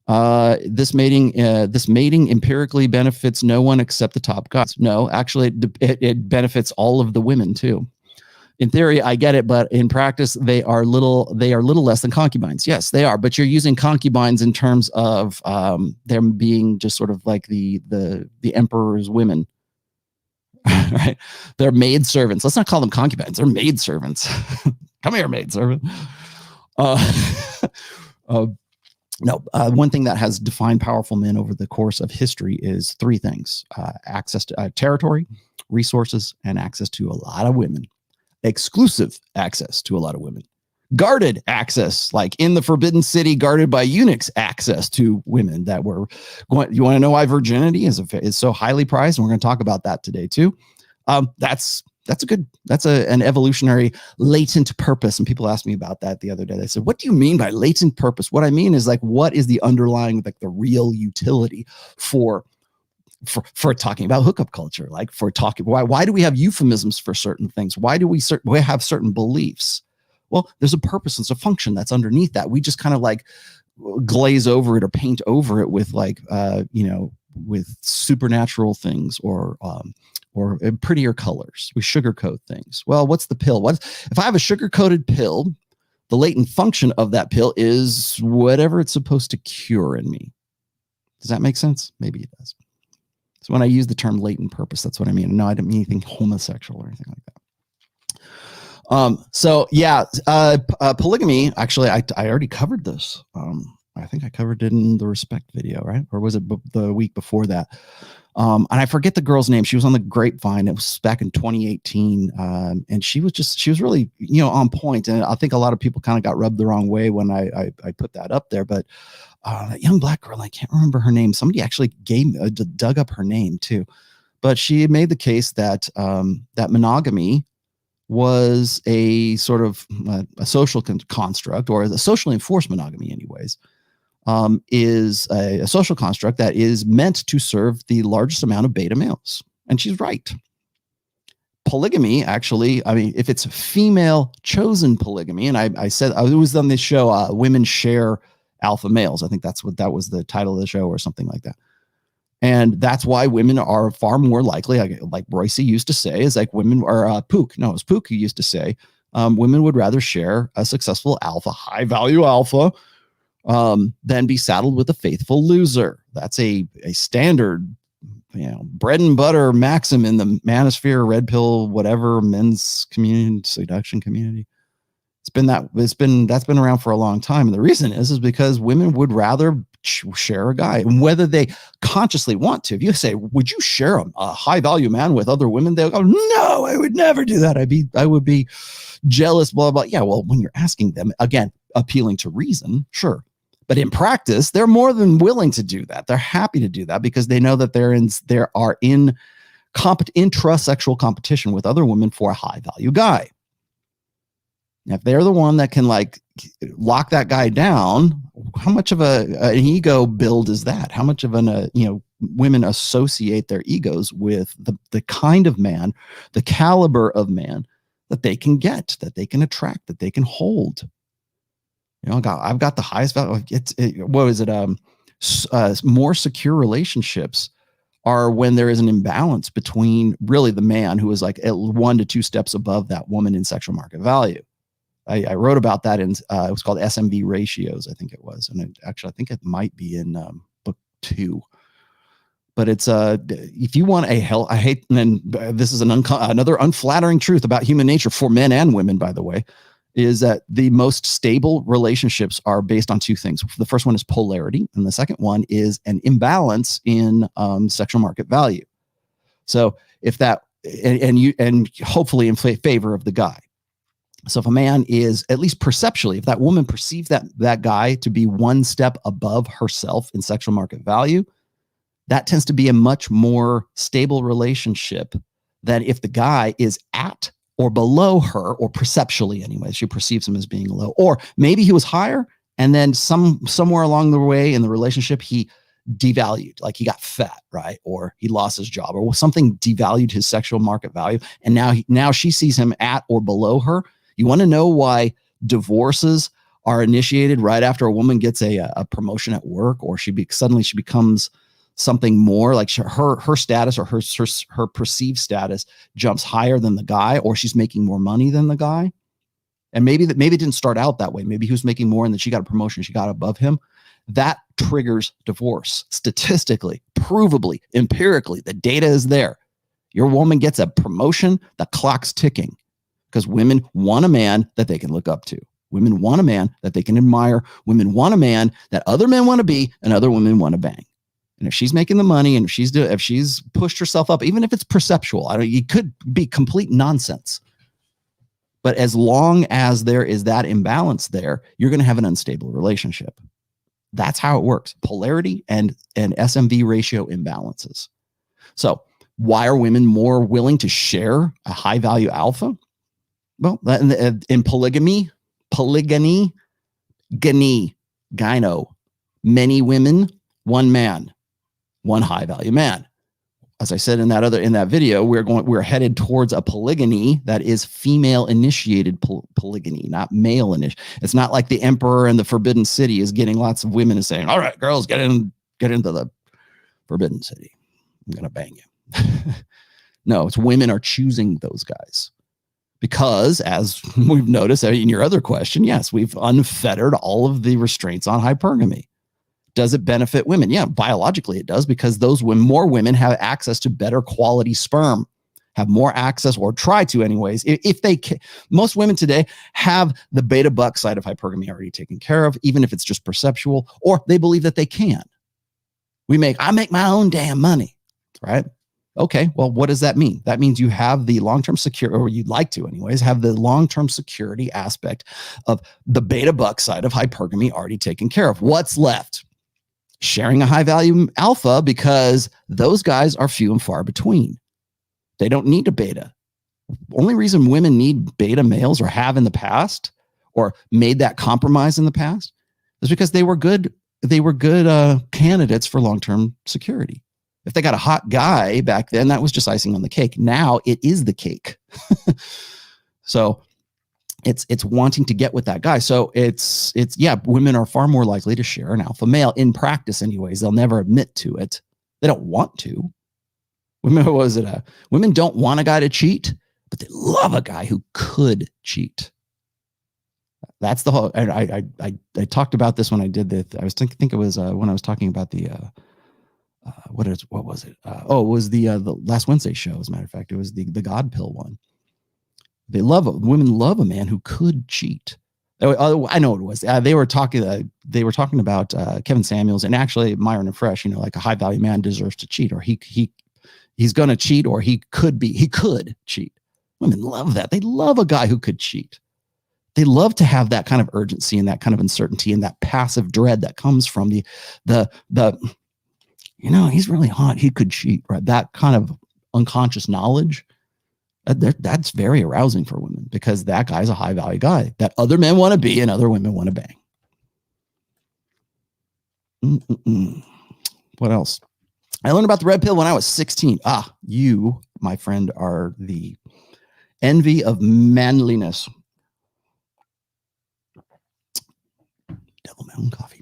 This mating empirically benefits no one except the top guys. No, actually, it benefits all of the women too. In theory, I get it, but in practice, they are little less than concubines. Yes, they are, but you're using concubines in terms of them being just sort of like the emperor's women, right? They're maid servants. Let's not call them concubines. They're maid servants. Come here, maid servant. No, one thing that has defined powerful men over the course of history is three things: access to territory, resources, and access to a lot of women. Exclusive access to a lot of women. Guarded access, like in the Forbidden City, guarded by eunuchs, access to women that were going. You want to know why virginity is so highly prized? And we're going to talk about that today too. That's an evolutionary latent purpose. And people asked me about that the other day. They said, what do you mean by latent purpose? What I mean is, like, what is the underlying, like, the real utility for talking about hookup culture? Like, for talking, why do we have euphemisms for certain things? Why do we have certain beliefs? Well, there's a purpose and it's a function that's underneath that. We just kind of like glaze over it or paint over it with like, with supernatural things or prettier colors. We sugarcoat things. Well, what's the pill? If I have a sugar-coated pill, the latent function of that pill is whatever it's supposed to cure in me. Does that make sense? Maybe it does. So when I use the term latent purpose, that's what I mean. No, I don't mean anything homosexual or anything like that. Polygamy, actually, I already covered this. I think I covered it in the respect video, right? Or was it the week before that? And I forget the girl's name. She was on the Grapevine. It was back in 2018. And she was really, on point. And I think a lot of people kind of got rubbed the wrong way when I put that up there. But that young black girl, I can't remember her name. Somebody actually dug up her name too. But she made the case that that monogamy was a sort of a social construct, or the socially enforced monogamy anyways, is a social construct that is meant to serve the largest amount of beta males. And she's right. Polygamy, actually, I mean, if it's female chosen polygamy, and I said, it was on this show, Women Share Alpha Males. I think that was the title of the show or something like that. And that's why women are far more likely, like Royce used to say, is like women are Pook. No, it was Pook who used to say, women would rather share a successful alpha, high value alpha, than be saddled with a faithful loser. That's a standard, bread and butter maxim in the manosphere, red pill, whatever, men's community, seduction community. That's been around for a long time. And the reason is because women would rather share a guy, and whether they consciously want to. If you say, would you share a high value man with other women? They'll go, no, I would never do that. I would be jealous, blah, blah. Yeah. Well, when you're asking them, again, appealing to reason, sure. But in practice, they're more than willing to do that. They're happy to do that because they know that they're in intrasexual competition with other women for a high value guy. If they're the one that can like lock that guy down, how much of an ego build is that? How much of women associate their egos with the kind of man, the caliber of man that they can get, that they can attract, that they can hold. I've got the highest value. More secure relationships are when there is an imbalance between really the man who is like 1 to 2 steps above that woman in sexual market value. I wrote about that in, it was called SMV ratios, I think it was. And I think it might be in book 2. But it's, if you want and then this is another unflattering truth about human nature for men and women, by the way, is that the most stable relationships are based on 2 things. The first one is polarity. And the second one is an imbalance in sexual market value. So if that, and hopefully in favor of the guy. So if a man is, at least perceptually, if that woman perceives that guy to be 1 step above herself in sexual market value, that tends to be a much more stable relationship than if the guy is at or below her, or perceptually anyway, she perceives him as being low. Or maybe he was higher, and then somewhere along the way in the relationship, he devalued, like he got fat, right? Or he lost his job, or something devalued his sexual market value. And now she sees him at or below her. You want to know why divorces are initiated right after a woman gets a promotion at work, or suddenly she becomes something more, like her status or her perceived status jumps higher than the guy, or she's making more money than the guy. And maybe it didn't start out that way. Maybe he was making more and then she got a promotion, she got above him. That triggers divorce. Statistically, provably, empirically, the data is there. Your woman gets a promotion, the clock's ticking, because women want a man that they can look up to. Women want a man that they can admire. Women want a man that other men want to be and other women want to bang. And if she's making the money and if she's pushed herself up, even if it's perceptual, it could be complete nonsense. But as long as there is that imbalance there, you're going to have an unstable relationship. That's how it works. Polarity and SMV ratio imbalances. So why are women more willing to share a high value alpha? Well, in polygamy, gyno, many women, one man, one high value man. As I said in that video, we're headed towards a polygyny that is female initiated polygyny, not male initiated. It's not like the emperor in the Forbidden City is getting lots of women and saying, "All right, girls, get into the Forbidden City. I'm gonna bang you." No, it's women are choosing those guys. Because, as we've noticed in your other question, yes, we've unfettered all of the restraints on hypergamy. Does it benefit women? Yeah, biologically it does, because more women have access to better quality sperm, have more access, or try to anyways. If they can. Most women today have the beta buck side of hypergamy already taken care of, even if it's just perceptual, or they believe that they can. I make my own damn money, right? Okay, well, what does that mean? That means you have the long-term security, or you'd like to anyways, have the long-term security aspect of the beta buck side of hypergamy already taken care of. What's left? Sharing a high-value alpha, because those guys are few and far between. They don't need a beta. Only reason women need beta males, or have in the past, or made that compromise in the past, is because they were good candidates for long-term security. If they got a hot guy back then, that was just icing on the cake. Now it is the cake. So it's wanting to get with that guy. So it's women are far more likely to share an alpha male in practice anyways. They'll never admit to it. They don't want to. Women don't want a guy to cheat, but they love a guy who could cheat. That's the whole, I talked about this when I did the, I think it was when I was talking about the, what was it? It was the last Wednesday show. As a matter of fact, it was the God pill one. Women love a man who could cheat. I know it was. They were talking about Kevin Samuels, and actually Myron and Fresh. Like a high value man deserves to cheat, or he's going to cheat, or he could cheat. Women love that. They love a guy who could cheat. They love to have that kind of urgency and that kind of uncertainty and that passive dread that comes from the he's really hot, he could cheat, right? That kind of unconscious knowledge, that's very arousing for women, because that guy's a high value guy that other men want to be and other women want to bang. What else? I learned about the red pill when I was 16. You, my friend, are the envy of manliness. Devil Mountain Coffee.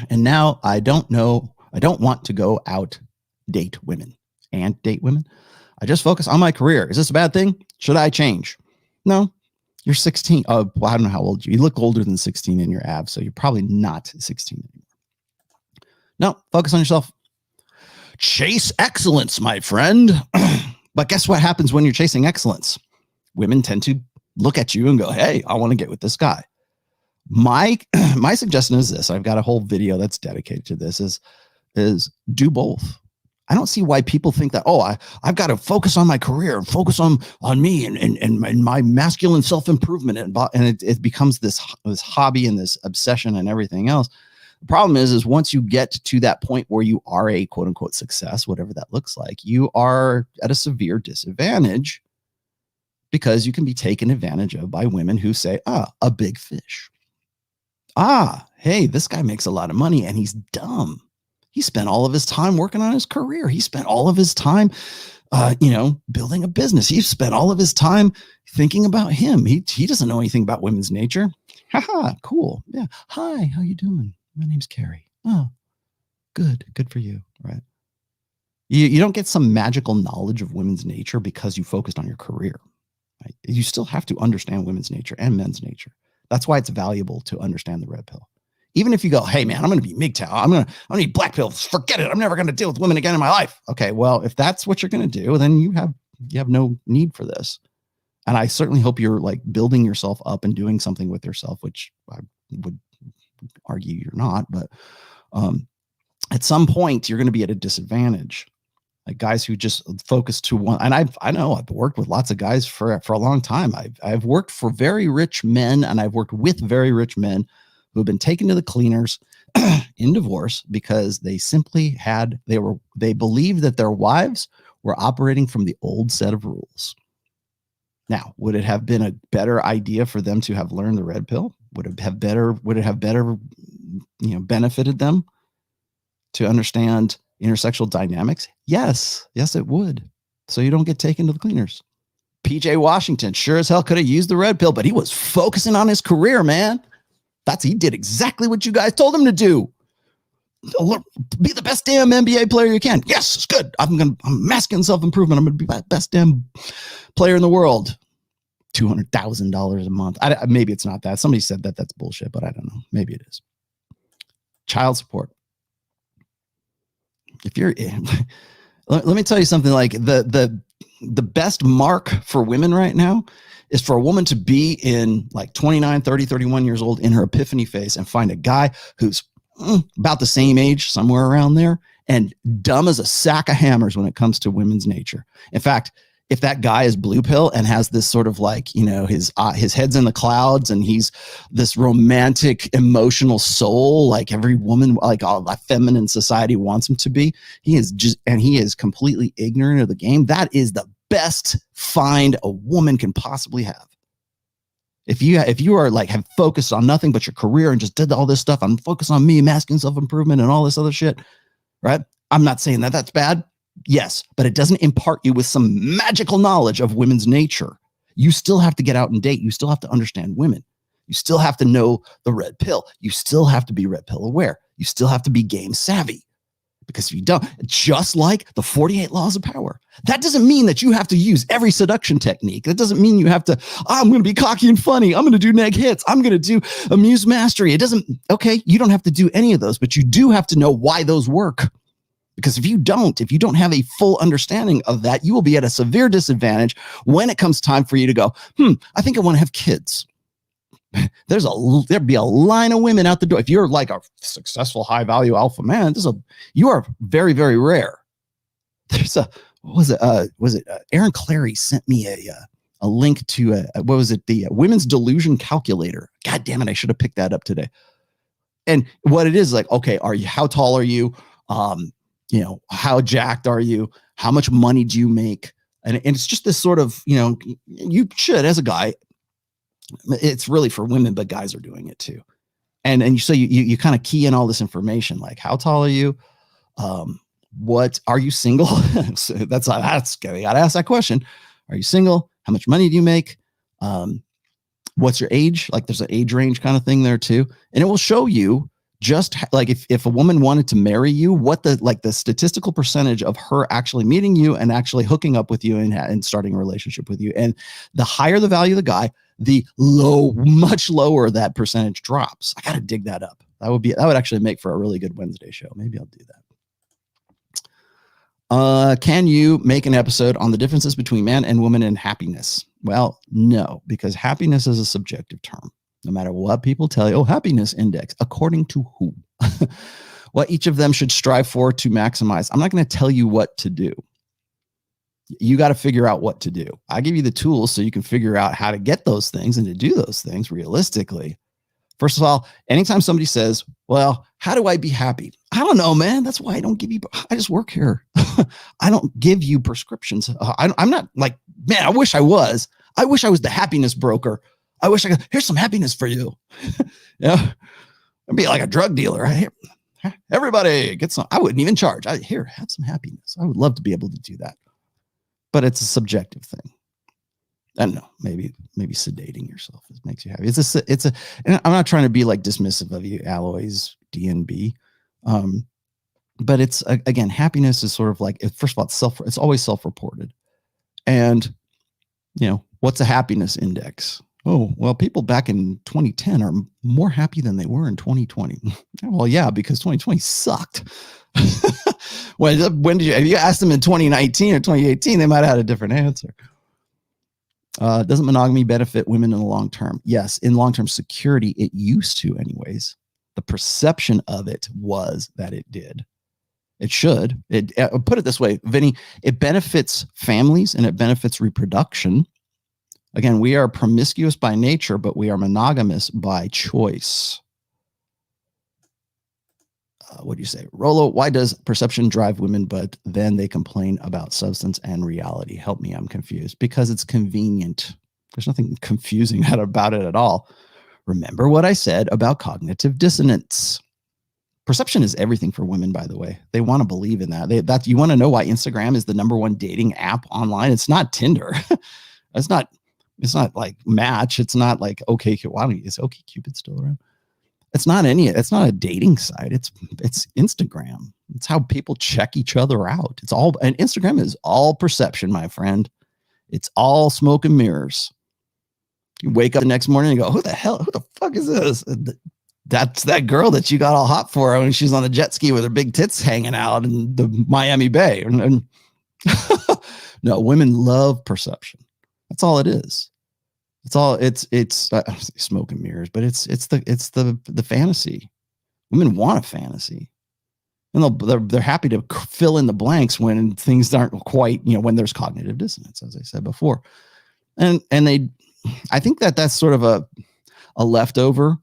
And now I don't want to go out date women. I just focus on my career. Is this a bad thing? Should I change? No, you're 16. Well, I don't know how old you look older than 16 in your abs, so you're probably not 16 anymore. No, focus on yourself. Chase excellence, my friend. But guess what happens when you're chasing excellence? Women tend to look at you and go, hey, I want to get with this guy. My suggestion is this. I've got a whole video that's dedicated to this, is do both. I don't see why people think that, I've got to focus on my career and focus on me and my masculine self-improvement. And it becomes this hobby and this obsession and everything else. The problem is once you get to that point where you are a quote unquote success, whatever that looks like, you are at a severe disadvantage, because you can be taken advantage of by women who say, a big fish. Hey, this guy makes a lot of money and he's dumb. He spent all of his time working on his career. He spent all of his time, building a business. He spent all of his time thinking about him. He doesn't know anything about women's nature. Haha, cool. Yeah. Hi, how you doing? My name's Carrie. Oh, good for you. Right. You don't get some magical knowledge of women's nature because you focused on your career. Right? You still have to understand women's nature and men's nature. That's why it's valuable to understand the red pill. Even if you go, hey man, I'm going to be MGTOW. I'm going to eat black pills. Forget it. I'm never going to deal with women again in my life. Okay. Well, if that's what you're going to do, then you have no need for this. And I certainly hope you're like building yourself up and doing something with yourself, which I would argue you're not, but at some point you're going to be at a disadvantage. Like guys who just focus to one, and I know I've worked with lots of guys for a long time. I've worked for very rich men, and I've worked with very rich men who have been taken to the cleaners in divorce because they simply they believed that their wives were operating from the old set of rules. Now, would it have been a better idea for them to have learned the red pill? Would it have better, benefited them to understand intersexual dynamics? Yes, it would. So you don't get taken to the cleaners. PJ Washington sure as hell could have used the red pill, but he was focusing on his career, man. He did exactly what you guys told him to do. Be the best damn NBA player you can. Yes, it's good. I'm masking self-improvement. I'm going to be the best damn player in the world. $200,000 a month. Maybe it's not that. Somebody said that's bullshit, but I don't know. Maybe it is. Child support. If you're, let me tell you something. Like the best mark for women right now is for a woman to be in like 29, 30, 31 years old in her epiphany phase and find a guy who's about the same age, somewhere around there, and dumb as a sack of hammers when it comes to women's nature. In fact, if that guy is blue pill and has this sort of like, his head's in the clouds and he's this romantic, emotional soul, like every woman, like all that feminine society wants him to be, he is completely ignorant of the game. That is the best find a woman can possibly have. If you are like have focused on nothing but your career and just did all this stuff, I'm focused on me, masking self-improvement and all this other shit, right? I'm not saying that that's bad. Yes, but it doesn't impart you with some magical knowledge of women's nature. You still have to get out and date. You still have to understand women. You still have to know the red pill. You still have to be red pill aware. You still have to be game savvy. Because if you don't, just like the 48 laws of power, that doesn't mean that you have to use every seduction technique. That doesn't mean you have to, I'm going to be cocky and funny. I'm going to do neg hits. I'm going to do amuse mastery. It doesn't, okay, you don't have to do any of those, but you do have to know why those work. Because if you don't have a full understanding of that, you will be at a severe disadvantage when it comes time for you to go, I think I want to have kids. There'd be a line of women out the door. If you're like a successful, high value alpha man, you are very, very rare. There's Aaron Clary sent me a link to the women's delusion calculator. God damn it. I should have picked that up today. And what it is like, okay, how tall are you? How jacked are you? How much money do you make? And it's just this sort of, you should, as a guy, it's really for women, but guys are doing it too. And so you kind of key in all this information, like how tall are you? What are you single? So that's you gotta ask that question. Are you single? How much money do you make? What's your age? Like there's an age range kind of thing there too. And it will show you just like if a woman wanted to marry you, what the statistical percentage of her actually meeting you and actually hooking up with you and starting a relationship with you. And the higher the value of the guy, the much lower that percentage drops. I got to dig that up. That would actually make for a really good Wednesday show. Maybe I'll do that. Can you make an episode on the differences between man and woman in happiness? Well, no, because happiness is a subjective term. No matter what people tell you, happiness index, according to who? What each of them should strive for to maximize. I'm not going to tell you what to do. You got to figure out what to do. I give you the tools so you can figure out how to get those things and to do those things realistically. First of all, anytime somebody says, well, how do I be happy? I don't know, man. That's why I don't give you, I just work here. I don't give you prescriptions. I'm not like, man, I wish I was. I wish I was the happiness broker. I wish I could, here's some happiness for you. Yeah. I'd be like a drug dealer, right? Everybody get some. I wouldn't even charge. Here, have some happiness. I would love to be able to do that. But it's a subjective thing. I don't know. Maybe sedating yourself makes you happy. And I'm not trying to be like dismissive of you, Alloys, DNB. But it's, again, happiness is sort of like, first of all, it's always self-reported. And, what's a happiness index? Oh, well, people back in 2010 are more happy than they were in 2020. Well, yeah, because 2020 sucked. When did you, if you asked them in 2019 or 2018, they might have had a different answer. Doesn't monogamy benefit women in the long term? Yes, in long-term security, it used to anyways. The perception of it was that it did. It should. Put it this way, Vinny, it benefits families and it benefits reproduction. Again, we are promiscuous by nature, but we are monogamous by choice. What do you say? Rollo, why does perception drive women, but then they complain about substance and reality? Help me, I'm confused. Because it's convenient. There's nothing confusing about it at all. Remember what I said about cognitive dissonance. Perception is everything for women, by the way. They want to believe in that. You want to know why Instagram is the #1 dating app online? It's not Tinder. It's not like Match. It's not like OkCupid. Is OkCupid still around? It's not a dating site. It's Instagram. It's how people check each other out. And Instagram is all perception, my friend. It's all smoke and mirrors. You wake up the next morning and go, who the fuck is this? That's that girl that you got all hot for when she's on the jet ski with her big tits hanging out in the Miami Bay. And no, women love perception. That's all it is. It's smoke and mirrors, but it's the fantasy. Women want a fantasy, and they're happy to fill in the blanks when things aren't quite, when there's cognitive dissonance, as I said before. And I think that's sort of a leftover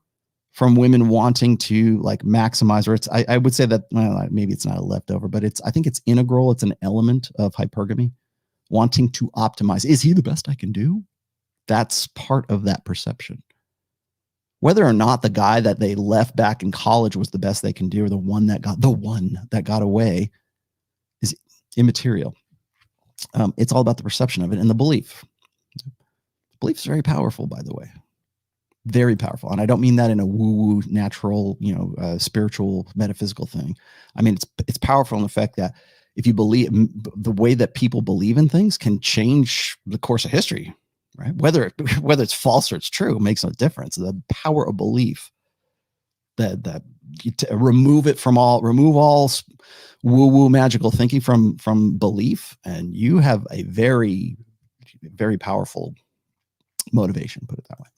from women wanting to like maximize, or I would say that, well, maybe it's not a leftover, but I think it's integral. It's an element of hypergamy, wanting to optimize. Is he the best I can do? That's part of that perception. Whether or not the guy that they left back in college was the best they can do, or the one that got away, is immaterial. It's all about the perception of it and the belief. Belief is very powerful, by the way. Very powerful. And I don't mean that in a woo-woo, natural, spiritual, metaphysical thing. I mean, it's powerful in the fact that if you believe, the way that people believe in things can change the course of history. Right? Whether it's false or it's true makes no difference. The power of belief, that you remove all woo-woo magical thinking from belief, and you have a very, very powerful motivation, put it that way.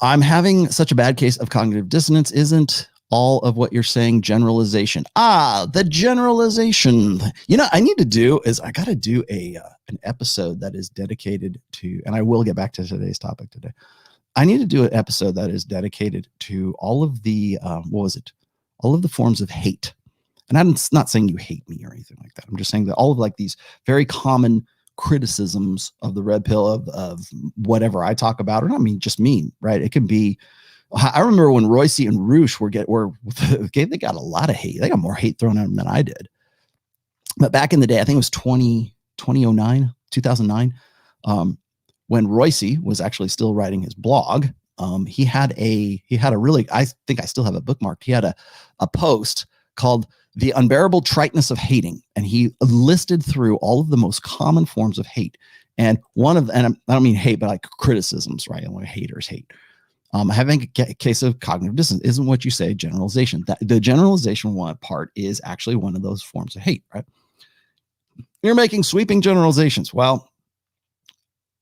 I'm having such a bad case of cognitive dissonance. Isn't all of what you're saying generalization? The generalization. I need to do is I got to do an episode that is dedicated to, and I will get back to today's topic today. I need to do an episode that is dedicated to all of the, all of the forms of hate. And I'm not saying you hate me or anything like that. I'm just saying that all of like these very common criticisms of the red pill of whatever I talk about, or not just me, right? It can be, I remember when Royce and Roosh they got a lot of hate. They got more hate thrown at them than I did. But back in the day, I think it was 2009, when Royce was actually still writing his blog, he had a really, I think I still have it bookmarked. He had a post called "The Unbearable Triteness of Hating," and he listed through all of the most common forms of hate. And I don't mean hate, but like criticisms, right? When haters hate. Having a case of cognitive dissonance isn't what you say generalization. That the generalization one part is actually one of those forms of hate, right? You're making sweeping generalizations. Well,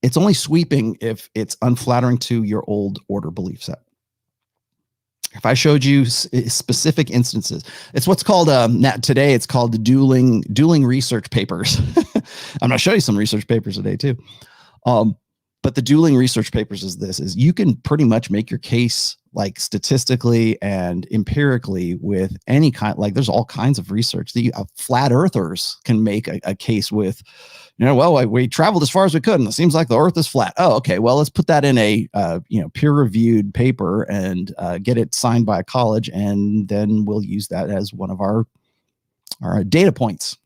it's only sweeping if it's unflattering to your old order belief set. If I showed you specific instances, it's what's called today. It's called the dueling research papers. I'm going to show you some research papers today too. But the dueling research papers is you can pretty much make your case like statistically and empirically with any kind, like there's all kinds of research. The flat earthers can make a case with, well, we traveled as far as we could and it seems like the earth is flat. Oh, okay. Well, let's put that in a, peer-reviewed paper and get it signed by a college. And then we'll use that as one of our data points.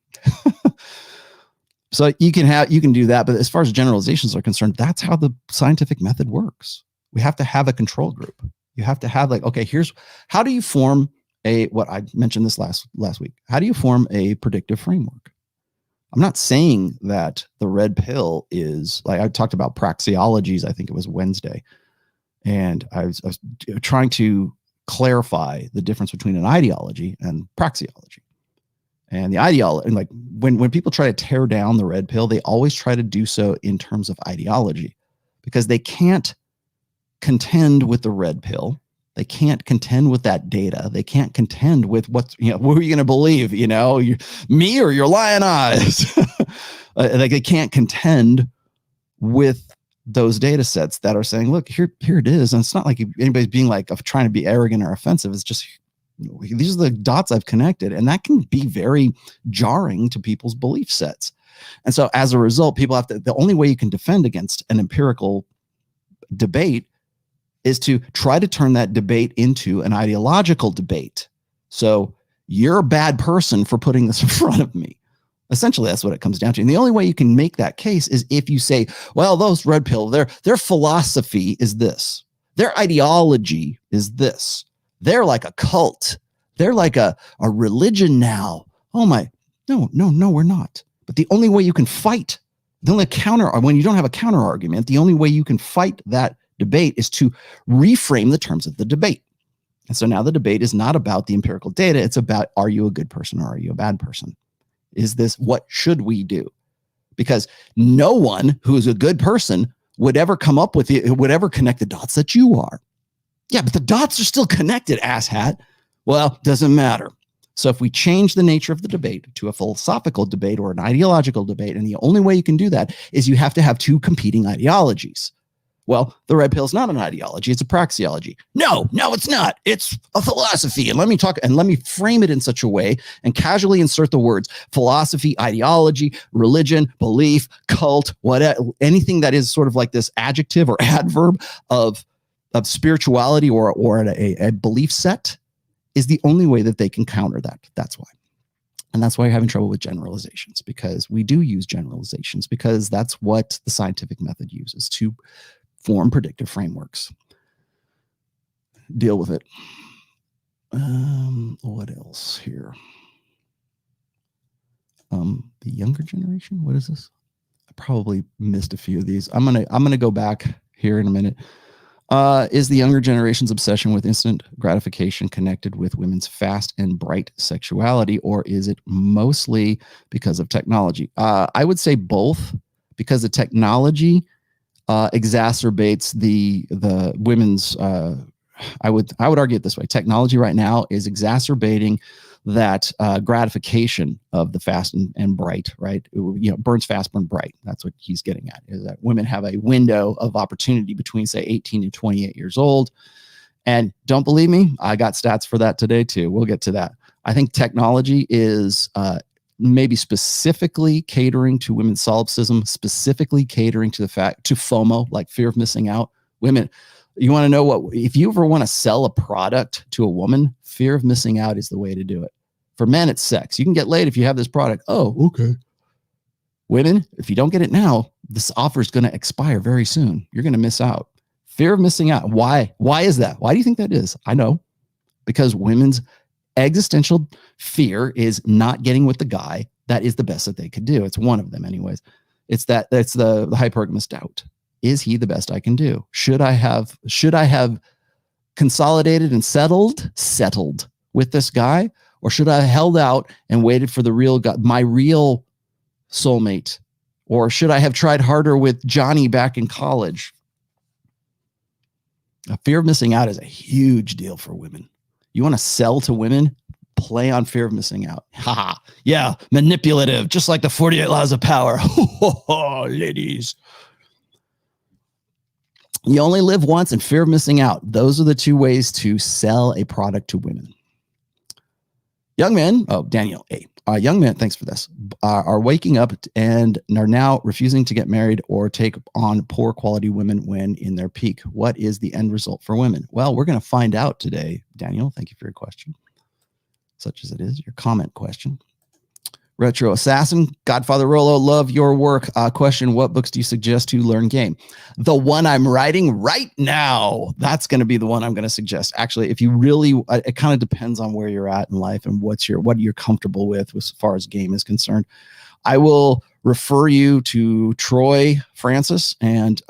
So you can do that. But as far as generalizations are concerned, that's how the scientific method works. We have to have a control group. You have to have okay, how do you form what I mentioned this last week? How do you form a predictive framework? I'm not saying that the red pill is like, I talked about praxeologies. I think it was Wednesday. And I was trying to clarify the difference between an ideology and praxeology. And the ideology, and like when people try to tear down the red pill, they always try to do so in terms of ideology because they can't contend with the red pill. They can't contend with that data. They can't contend with what are you going to believe? Me or your lying eyes? Like they can't contend with those data sets that are saying, look, here it is. And it's not like anybody's being like trying to be arrogant or offensive. It's just, these are the dots I've connected, and that can be very jarring to people's belief sets. And so as a result, people the only way you can defend against an empirical debate is to try to turn that debate into an ideological debate. So you're a bad person for putting this in front of me. Essentially, that's what it comes down to. And the only way you can make that case is if you say, well, those red pill, their philosophy is this. Their ideology is this. They're like a cult. They're like a religion now. Oh my, no, we're not. But the only way you can fight, when you don't have a counter argument, the only way you can fight that debate is to reframe the terms of the debate. And so now the debate is not about the empirical data. It's about, are you a good person or are you a bad person? What should we do? Because no one who is a good person would ever come up with would ever connect the dots that you are. Yeah, but the dots are still connected, asshat. Well, doesn't matter. So if we change the nature of the debate to a philosophical debate or an ideological debate, and the only way you can do that is you have to have two competing ideologies. Well, the red pill is not an ideology. It's a praxeology. No, it's not. It's a philosophy. And let me frame it in such a way and casually insert the words philosophy, ideology, religion, belief, cult, whatever, anything that is sort of like this adjective or adverb of spirituality or a belief set is the only way that they can counter that. That's why. And that's why you're having trouble with generalizations, because we do use generalizations because that's what the scientific method uses to form predictive frameworks. Deal with it. What else here? The younger generation. What is this? I probably missed a few of these. I'm gonna go back here in a minute. Is the younger generation's obsession with instant gratification connected with women's fast and bright sexuality, or is it mostly because of technology? I would say both, because the technology exacerbates the women's. I would argue it this way: technology right now is exacerbating that gratification of the fast and bright, right? Burns fast, burn bright. That's what he's getting at, is that women have a window of opportunity between, say, 18 and 28 years old. And don't believe me, I got stats for that today too. We'll get to that. I think technology is maybe specifically catering to women's solipsism, specifically catering to to FOMO, like fear of missing out. Women, you want to know if you ever want to sell a product to a woman, fear of missing out is the way to do it. For men, it's sex. You can get laid if you have this product. Oh, okay. Women, if you don't get it now, this offer is going to expire very soon. You're going to miss out. Fear of missing out. Why? Why is that? Why do you think that is? I know. Because women's existential fear is not getting with the guy that is the best that they could do. It's one of them anyways. That's the hypergamous doubt. Is he the best I can do? Should I have consolidated and settled with this guy? Or should I have held out and waited for the real guy, my real soulmate? Or should I have tried harder with Johnny back in college? A fear of missing out is a huge deal for women. You want to sell to women? Play on fear of missing out. Ha! Yeah, manipulative, just like the 48 laws of power. Ladies. You only live once and fear of missing out. Those are the two ways to sell a product to women. Young men, Daniel A. Young men, thanks for this, are waking up and are now refusing to get married or take on poor quality women when in their peak. What is the end result for women? Well, we're going to find out today. Daniel, thank you for your question. Such as it is, your comment question. Retro Assassin, Godfather Rollo, love your work. Question, what books do you suggest to learn game? The one I'm writing right now. That's going to be the one I'm going to suggest. Actually, if you really, it kind of depends on where you're at in life and what you're comfortable with as far as game is concerned. I will refer you to Troy Francis and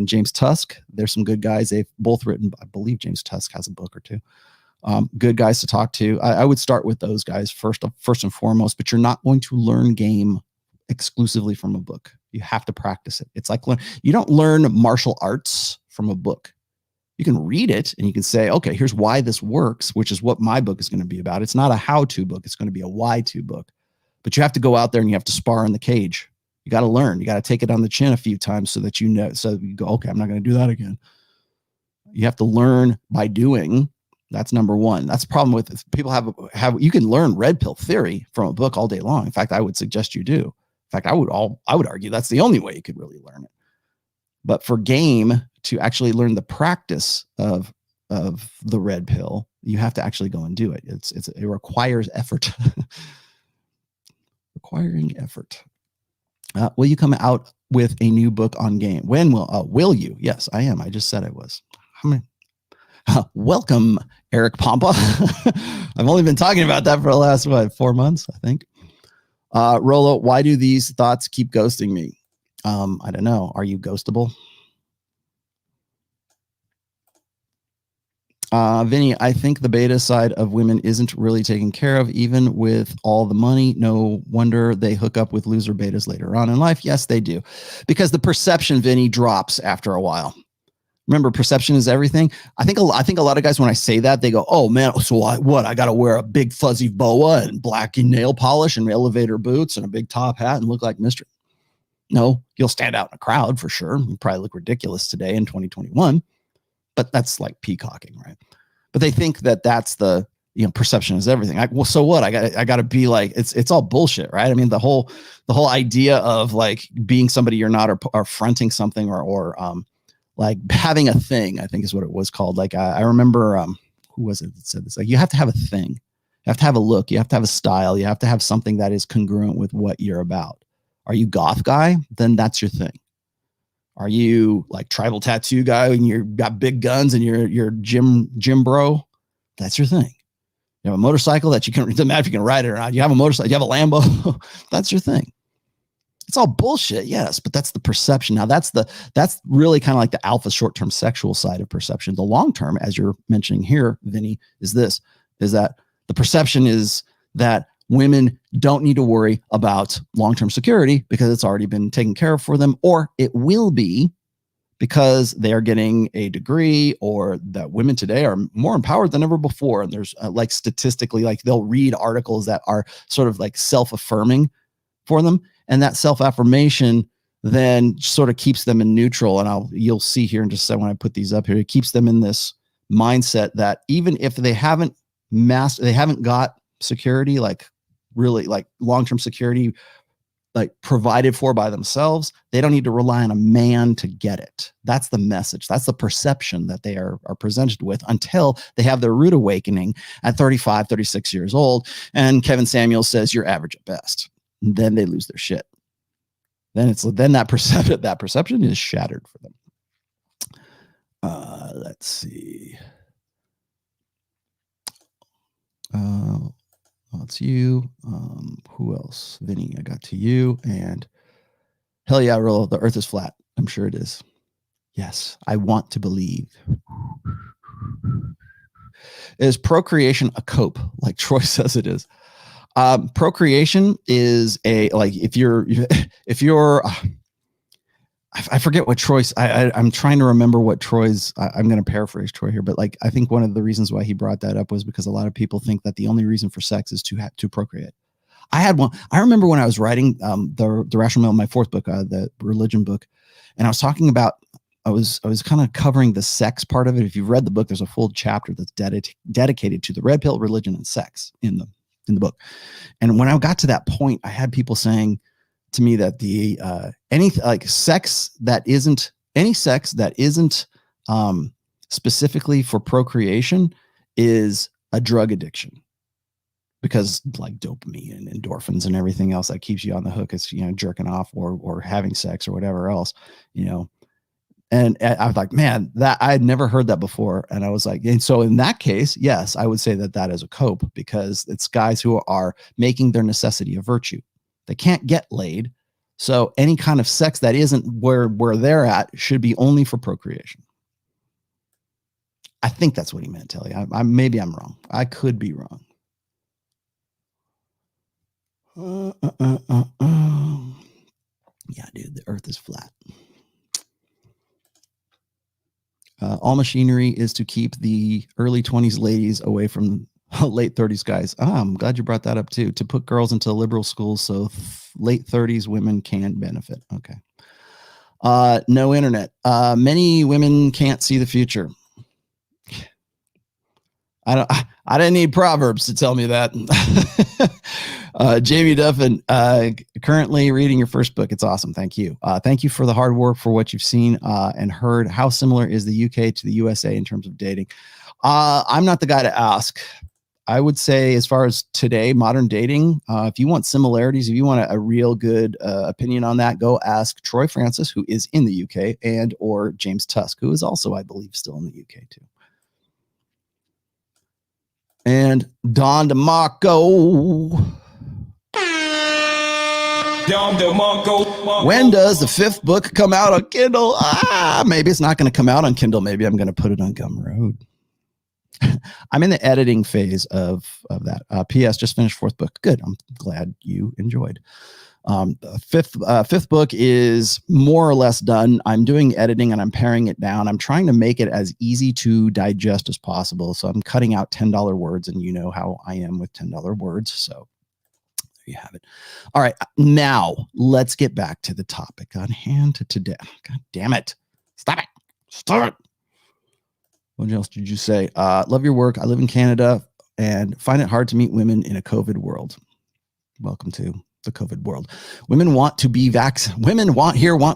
James Tusk. There's some good guys. They've both written, I believe James Tusk has a book or two. Good guys to talk to. I would start with those guys first and foremost, but you're not going to learn game exclusively from a book. You have to practice it. It's like you don't learn martial arts from a book. You can read it and you can say, okay, here's why this works, which is what my book is going to be about. It's not a how-to book. It's going to be a why-to book, but you have to go out there and you have to spar in the cage. You got to learn. You got to take it on the chin a few times so that so you go, okay, I'm not going to do that again. You have to learn by doing. That's number one. That's the problem with people have you can learn red pill theory from a book all day long. In fact, I would suggest you do. In fact, I would argue that's the only way you could really learn it. But for game to actually learn the practice of the red pill, you have to actually go and do it. It requires effort. Requiring effort. Will you come out with a new book on game? When will you? Yes, I am. I just said I was. How many? Welcome, Eric Pompa. I've only been talking about that for the last, 4 months, I think. Rollo, why do these thoughts keep ghosting me? I don't know. Are you ghostable? Vinny, I think the beta side of women isn't really taken care of, even with all the money. No wonder they hook up with loser betas later on in life. Yes, they do. Because the perception, Vinny, drops after a while. Remember, perception is everything. I think a lot of guys, when I say that, they go, oh man, so what? I got to wear a big fuzzy boa and black nail polish and elevator boots and a big top hat and look like Mr. No, you'll stand out in a crowd for sure. You probably look ridiculous today in 2021, but that's like peacocking, right? But they think that that's the, perception is everything. Well, so what? I got to be like, it's all bullshit, right? I mean, the whole idea of like being somebody you're not or fronting something or like having a thing, I think is what it was called. Like I remember, who was it that said this? Like you have to have a thing, you have to have a look, you have to have a style, you have to have something that is congruent with what you're about. Are you goth guy? Then that's your thing. Are you like tribal tattoo guy and you've got big guns and you're gym bro? That's your thing. You have a motorcycle that you can, it doesn't matter if you can ride it or not. You have a motorcycle, you have a Lambo. That's your thing. It's all bullshit, yes, but that's the perception. Now that's really kind of like the alpha short-term sexual side of perception. The long-term, as you're mentioning here, Vinny, is that the perception is that women don't need to worry about long-term security because it's already been taken care of for them, or it will be because they are getting a degree, or that women today are more empowered than ever before. And there's like statistically, like they'll read articles that are sort of like self-affirming for them. And that self-affirmation then sort of keeps them in neutral. And you'll see here in just a second when I put these up here, it keeps them in this mindset that even if they haven't got security, like really like long-term security, like provided for by themselves, they don't need to rely on a man to get it. That's the message. That's the perception that they are presented with until they have their rude awakening at 35, 36 years old. And Kevin Samuels says, you're average at best. And then they lose their shit. Then that perception is shattered for them. Let's see. It's you. Who else? Vinny, I got to you. And hell yeah, Rollo, the earth is flat. I'm sure it is. Yes, I want to believe. Is procreation a cope, like Troy says it is? Procreation is if you're I forget what Troy's, I'm trying to remember what Troy's, I'm going to paraphrase Troy here, but like, I think one of the reasons why he brought that up was because a lot of people think that the only reason for sex is to procreate. I remember when I was writing the Rational Male, my fourth book, the religion book, and I was talking about was kind of covering the sex part of it. If you've read the book, there's a full chapter that's dedicated to the red pill, religion, and sex in the book. And when I got to that point, I had people saying to me that any sex that isn't specifically for procreation is a drug addiction, because like dopamine and endorphins and everything else that keeps you on the hook is, jerking off or having sex or whatever else, And I was like, man, that I had never heard that before. And I was like, and so in that case, yes, I would say that is a cope, because it's guys who are making their necessity a virtue. They can't get laid. So any kind of sex that isn't where they're at should be only for procreation. I think that's what he meant, Telly. Maybe I'm wrong. I could be wrong. Yeah, dude, the earth is flat. All machinery is to keep the early 20s ladies away from late 30s guys. I'm glad you brought that up too. To put girls into liberal schools so late 30s women can benefit. Okay. No internet. Many women can't see the future. I didn't need Proverbs to tell me that. Jamie Duffin, currently reading your first book. It's awesome. Thank you. Thank you for the hard work, for what you've seen and heard. How similar is the UK to the USA in terms of dating? I'm not the guy to ask. I would say, as far as today, modern dating, if you want similarities, if you want a real good opinion on that, go ask Troy Francis, who is in the UK, and or James Tusk, who is also, I believe, still in the UK too. And Don DeMarco. When does the 5th book come out on Kindle? Maybe it's not going to come out on Kindle. Maybe I'm going to put it on Gumroad. I'm in the editing phase of that. P.S. Just finished 4th book. Good. I'm glad you enjoyed. Fifth book is more or less done. I'm doing editing and I'm paring it down. I'm trying to make it as easy to digest as possible. So I'm cutting out $10 words, and you know how I am with $10 words. So there you have it. All right. Now let's get back to the topic on hand today. God damn it. Stop it. Stop it. What else did you say? Love your work. I live in Canada and find it hard to meet women in a COVID world. Welcome to the COVID world. Women want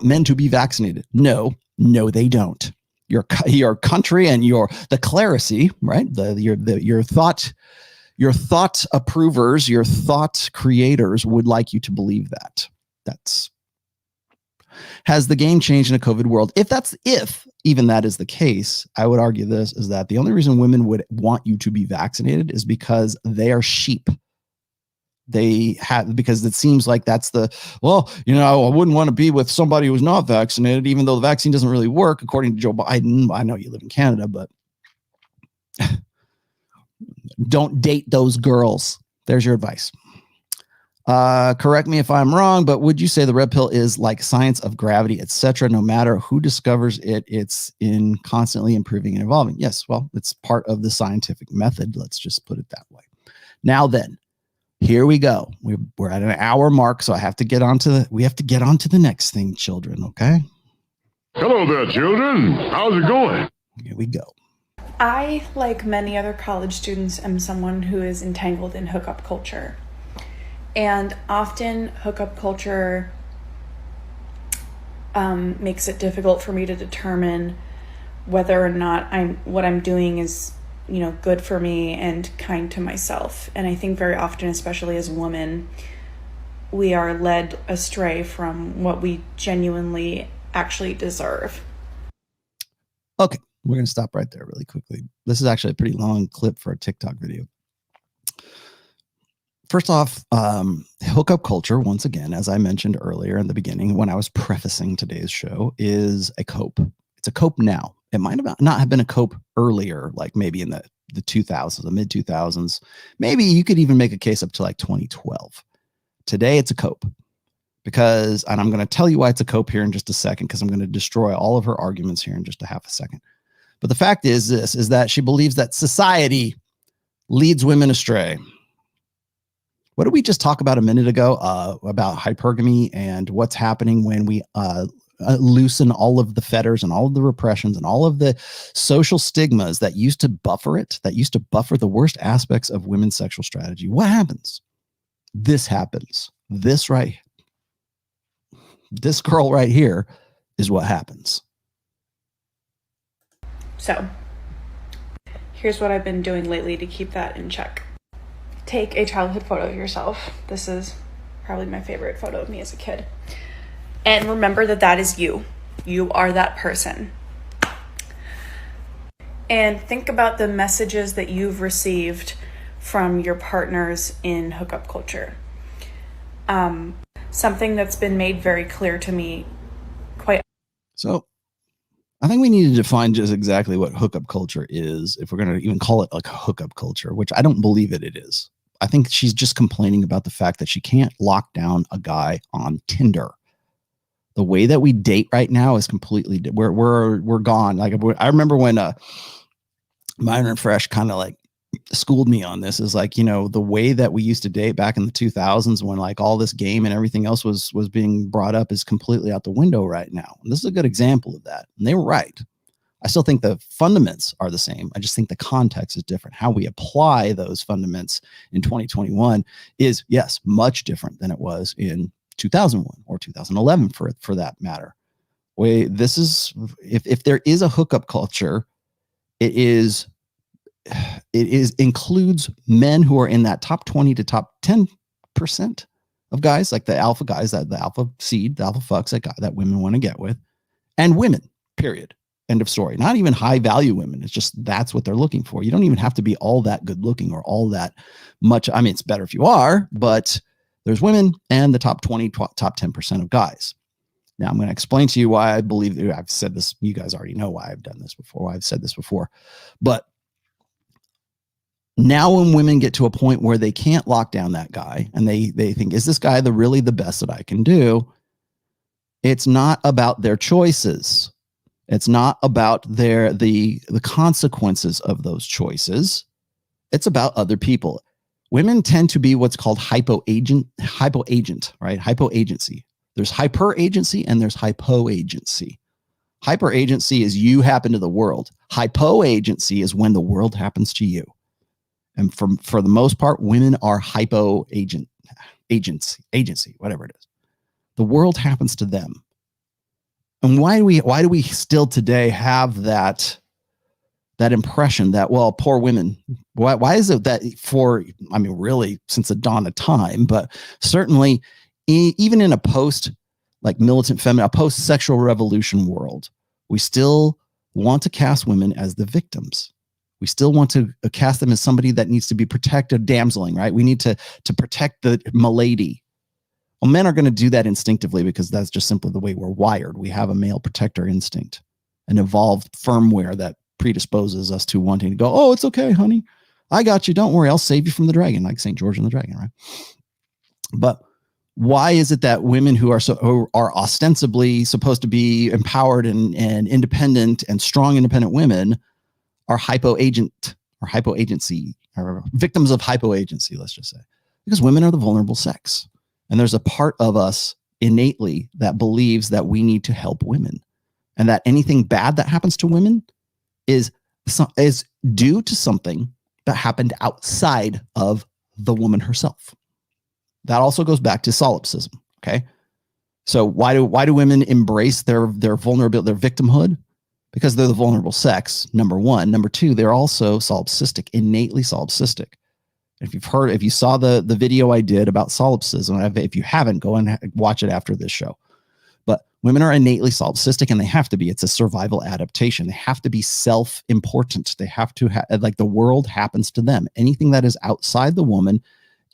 men to be vaccinated. No, they don't. Your country and the clerisy, right? Your thought approvers, your thought creators would like you to believe that. Has the game changed in a COVID world? If even that is the case, I would argue this is that the only reason women would want you to be vaccinated is because they are sheep. Because it seems like that's I wouldn't want to be with somebody who's not vaccinated, even though the vaccine doesn't really work, according to Joe Biden. I know you live in Canada, but don't date those girls. There's your advice. Correct me if I'm wrong, but would you say the red pill is like science of gravity, etc.? No matter who discovers it, it's in constantly improving and evolving. Yes, well, it's part of the scientific method. Let's just put it that way. Now then, here we go. We're at an hour mark, so we have to get on to the next thing, children, okay? Hello there, children. How's it going? Here we go. I, like many other college students, am someone who is entangled in hookup culture. And often hookup culture makes it difficult for me to determine whether or not what I'm doing is good for me and kind to myself. And I think very often, especially as women, we are led astray from what we genuinely actually deserve. Okay, we're going to stop right there really quickly. This is actually a pretty long clip for a TikTok video. First off, hookup culture, once again, as I mentioned earlier in the beginning, when I was prefacing today's show, is a cope. It's a cope now. It might not have been a cope earlier, like maybe in the 2000s, the mid 2000s. Maybe you could even make a case up to like 2012. Today, it's a cope and I'm going to tell you why it's a cope here in just a second, because I'm going to destroy all of her arguments here in just a half a second. But the fact is that she believes that society leads women astray. What did we just talk about a minute ago about hypergamy and what's happening when we loosen all of the fetters and all of the repressions and all of the social stigmas that used to buffer it, that used to buffer the worst aspects of women's sexual strategy, what happens? This happens. This girl right here is what happens. So here's what I've been doing lately to keep that in check. Take a childhood photo of yourself. This is probably my favorite photo of me as a kid. And remember that that is you. You are that person. And think about the messages that you've received from your partners in hookup culture. Something that's been made very clear to me So I think we need to define just exactly what hookup culture is, if we're going to even call it like a hookup culture, which I don't believe it is. I think she's just complaining about the fact that she can't lock down a guy on Tinder. The way that we date right now is completely, we're gone. Like I remember when Minor and Fresh kind of like schooled me on this, is like, the way that we used to date back in the 2000s, when like all this game and everything else was being brought up, is completely out the window right now. And this is a good example of that. And they were right. I still think the fundaments are the same. I just think the context is different. How we apply those fundaments in 2021 is, yes, much different than it was in 2001 or 2011 for that matter. This is, if there is a hookup culture, it includes men who are in that top 20 to top 10% of guys, like the alpha guys, that the alpha seed, the alpha fucks that women want to get with, and women, period. End of story. Not even high value women. It's just, that's what they're looking for. You don't even have to be all that good looking or all that much. I mean, it's better if you are, but there's women and the top 20, top 10% of guys. Now I'm going to explain to you why I believe that. I've said this. You guys already know why I've done this before. Why I've said this before, but now when women get to a point where they can't lock down that guy and they think, is this guy really the best that I can do? It's not about their choices. It's not about the consequences of those choices. It's about other people. Women tend to be what's called hypoagent, right? Hypoagency. There's hyperagency and there's hypoagency. Hyperagency is you happen to the world. Hypoagency is when the world happens to you. And for the most part, women are agency, whatever it is. The world happens to them. And why do we still today have that impression that, well, poor women? Why is it that really since the dawn of time, but certainly even in a post like militant feminine, a post sexual revolution world, we still want to cast women as the victims. We still want to cast them as somebody that needs to be protected, damseling, right? We need to protect the milady. Well, men are going to do that instinctively because that's just simply the way we're wired. We have a male protector instinct, an evolved firmware that predisposes us to wanting to go, oh, it's okay, honey. I got you. Don't worry. I'll save you from the dragon, like St. George and the Dragon, right? But why is it that women who are ostensibly supposed to be empowered and independent and strong, independent women are hypoagency or victims of hypoagency, let's just say? Because women are the vulnerable sex. And there's a part of us innately that believes that we need to help women, and that anything bad that happens to women is due to something that happened outside of the woman herself. That also goes back to solipsism. Okay. So why do women embrace their vulnerability, their victimhood? Because they're the vulnerable sex, number one. Number two, they're also solipsistic, innately solipsistic. If you saw the video I did about solipsism, if you haven't, go and watch it after this show. But women are innately solipsistic, and they have to be. It's a survival adaptation. They have to be self-important. They have to like the world happens to them. Anything that is outside the woman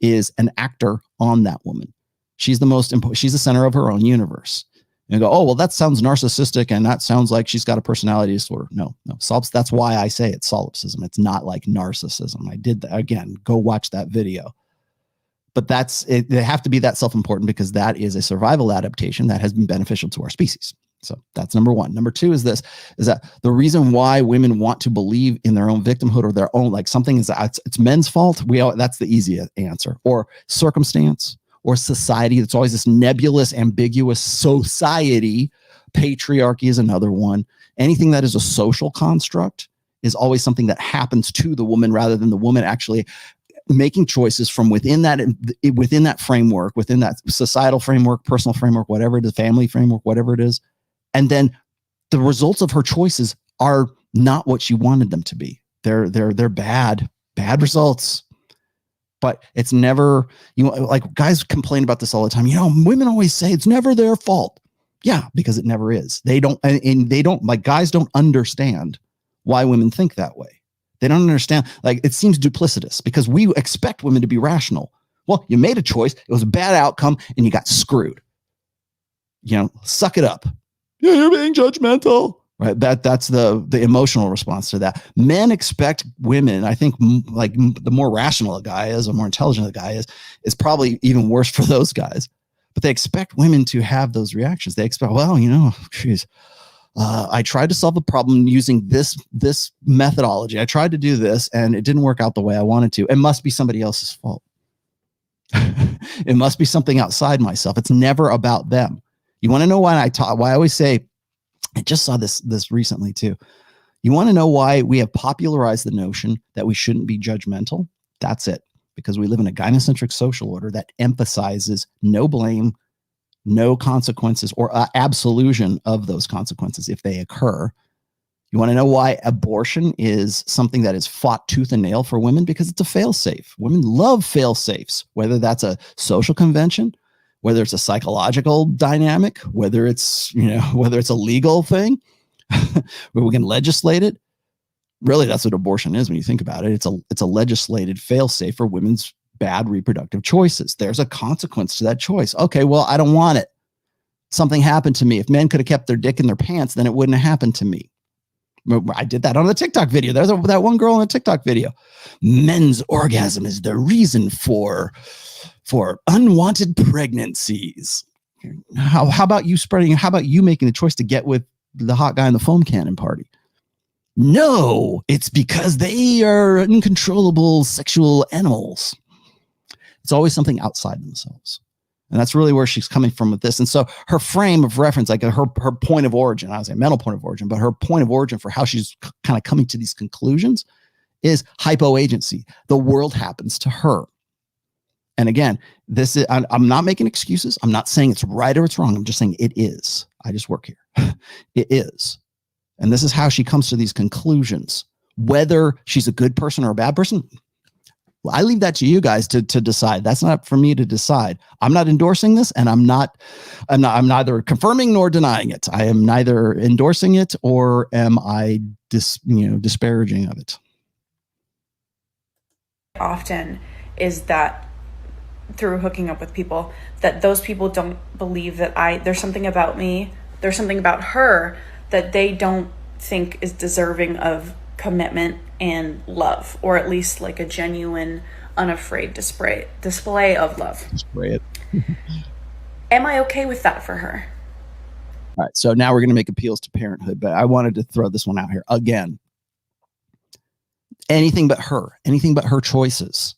is an actor on that woman. She's the most important. She's the center of her own universe. And you go, oh, well, that sounds narcissistic, and that sounds like she's got a personality disorder. No. That's why I say it's solipsism. It's not like narcissism. I did that again. Go watch that video. But that's it. They have to be that self-important because that is a survival adaptation that has been beneficial to our species. So that's number one. Number two is that the reason why women want to believe in their own victimhood or their own, like something is it's men's fault. That's the easy answer, or circumstance, or society. It's always this nebulous, ambiguous society, Patriarchy is another one. Anything that is a social construct is always something that happens to the woman rather than the woman actually making choices from within that framework, within that societal framework, personal framework, whatever it is, family framework, whatever it is. And then the results of her choices are not what she wanted them to be. They're bad results. But it's never, like guys complain about this all the time. Women always say it's never their fault. Yeah, because it never is. They don't, and they don't, like, guys don't understand why women think that way. They don't understand. Like, it seems duplicitous because we expect women to be rational. Well, you made a choice. It was a bad outcome and you got screwed. Suck it up. Yeah, you're being judgmental. Right. That's the emotional response to that. Men expect women, I think, like the more rational a guy is, the more intelligent the guy is probably even worse for those guys. But they expect women to have those reactions. They expect, geez, I tried to solve a problem using this methodology. I tried to do this and it didn't work out the way I wanted to. It must be somebody else's fault. It must be something outside myself. It's never about them. You want to know why I always say, I just saw this recently too. You want to know why we have popularized the notion that we shouldn't be judgmental? That's it. Because we live in a gynocentric social order that emphasizes no blame, no consequences, or absolution of those consequences if they occur. You want to know why abortion is something that is fought tooth and nail for women? Because it's a fail-safe. Women love fail-safes, whether that's a social convention, whether it's a psychological dynamic, whether it's a legal thing where we can legislate it. Really, that's what abortion is when you think about it. It's a legislated fail-safe for women's bad reproductive choices. There's a consequence to that choice. Okay, well, I don't want it. Something happened to me. If men could have kept their dick in their pants, then it wouldn't have happened to me. I did that on the TikTok video. There's that one girl in the TikTok video. Men's orgasm is the reason for unwanted pregnancies. How about you making the choice to get with the hot guy in the foam cannon party? No, it's because they are uncontrollable sexual animals. It's always something outside themselves. And that's really where she's coming from with this. And so her frame of reference, like her point of origin, I would say mental point of origin, but her point of origin for how she's kind of coming to these conclusions is hypoagency. The world happens to her. And again, I'm not making excuses. I'm not saying it's right or it's wrong. I'm just saying it is. I just work here. It is. And this is how she comes to these conclusions. Whether she's a good person or a bad person, I leave that to you guys to decide. That's not for me to decide. I'm not endorsing this, and I'm neither confirming nor denying it. I am neither endorsing it or am I disparaging of it. Often is that through hooking up with people, that those people don't believe that there's something about me, there's something about her that they don't think is deserving of commitment and love, or at least like a genuine, unafraid display of love. Spray it. Am I okay with that for her? All right, so now we're going to make appeals to parenthood, but I wanted to throw this one out here again. Anything but her choices.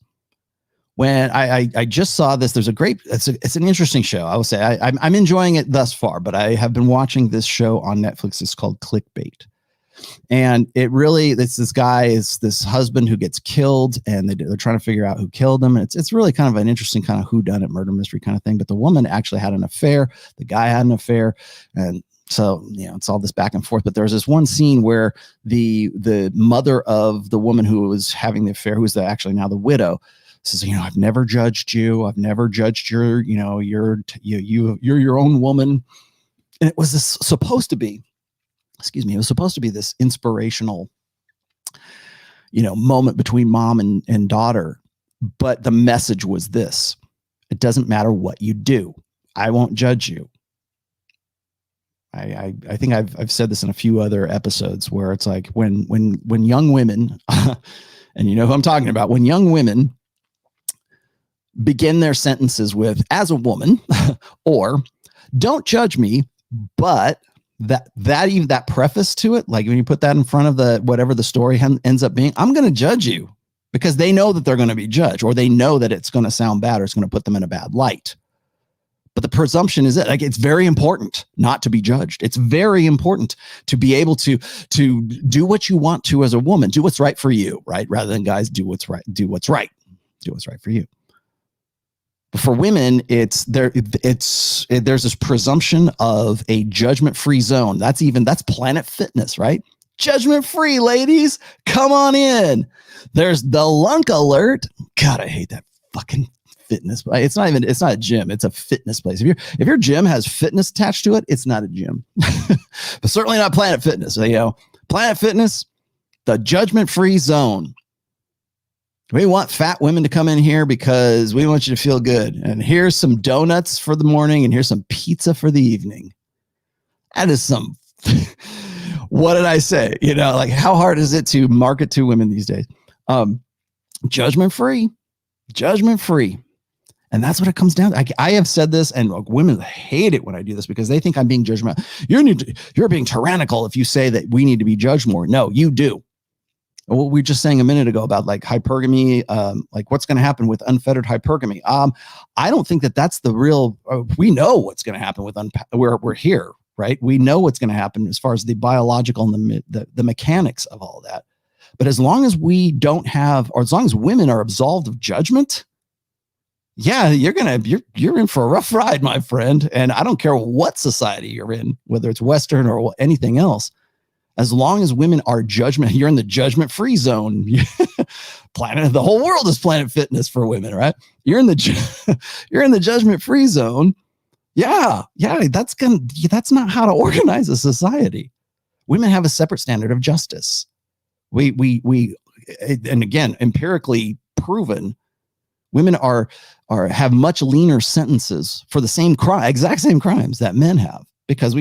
When I just saw this, there's it's an interesting show. I will say I'm enjoying it thus far, but I have been watching this show on Netflix. It's called Clickbait. And it's this husband who gets killed, and they're trying to figure out who killed him. And it's really kind of an interesting kind of whodunit murder mystery kind of thing. But the woman actually had an affair. The guy had an affair. And so, it's all this back and forth. But there's this one scene where the mother of the woman who was having the affair, who is actually now the widow, says, I've never judged you. I've never judged you're your own woman. And it was supposed to be this inspirational, moment between mom and daughter. But the message was this: it doesn't matter what you do. I won't judge you. I think I've said this in a few other episodes where it's like when young women, and you know who I'm talking about, when young women begin their sentences with "as a woman" or "don't judge me," but that preface to it, like when you put that in front of whatever the story ends up being, I'm going to judge you, because they know that they're going to be judged, or they know that it's going to sound bad, or it's going to put them in a bad light. But the presumption is that like it's very important not to be judged. It's very important to be able to do what you want to as a woman, do what's right for you, right? Rather than guys do what's right for you. But for women, there's this presumption of a judgment-free zone. That's Planet Fitness, right? Judgment-free, ladies, come on in. There's the lunk alert. God, I hate that fucking fitness. It's not a gym. It's a fitness place. If your gym has fitness attached to it, it's not a gym. But certainly not Planet Fitness. Planet Fitness, the judgment-free zone. We want fat women to come in here because we want you to feel good. And here's some donuts for the morning and here's some pizza for the evening. That is some, what did I say? Like how hard is it to market to women these days? Judgment-free. And that's what it comes down to. I have said this, and women hate it when I do this because they think I'm being judgmental. You're being tyrannical if you say that we need to be judged more. No, you do. What we were just saying a minute ago about like hypergamy, like what's going to happen with unfettered hypergamy. I don't think that's the real. We know what's going to happen with we're here, right? We know what's going to happen as far as the biological and the mechanics of all that. But as long as we don't have, or as long as women are absolved of judgment, yeah, you're in for a rough ride, my friend. And I don't care what society you're in, whether it's Western or anything else. As long as women are you're in the judgment-free zone. The whole world is Planet Fitness for women, right? You're in the judgment-free zone. Yeah, that's not how to organize a society. Women have a separate standard of justice. We and again, empirically proven, women have much leaner sentences for the same exact same crimes that men have. Because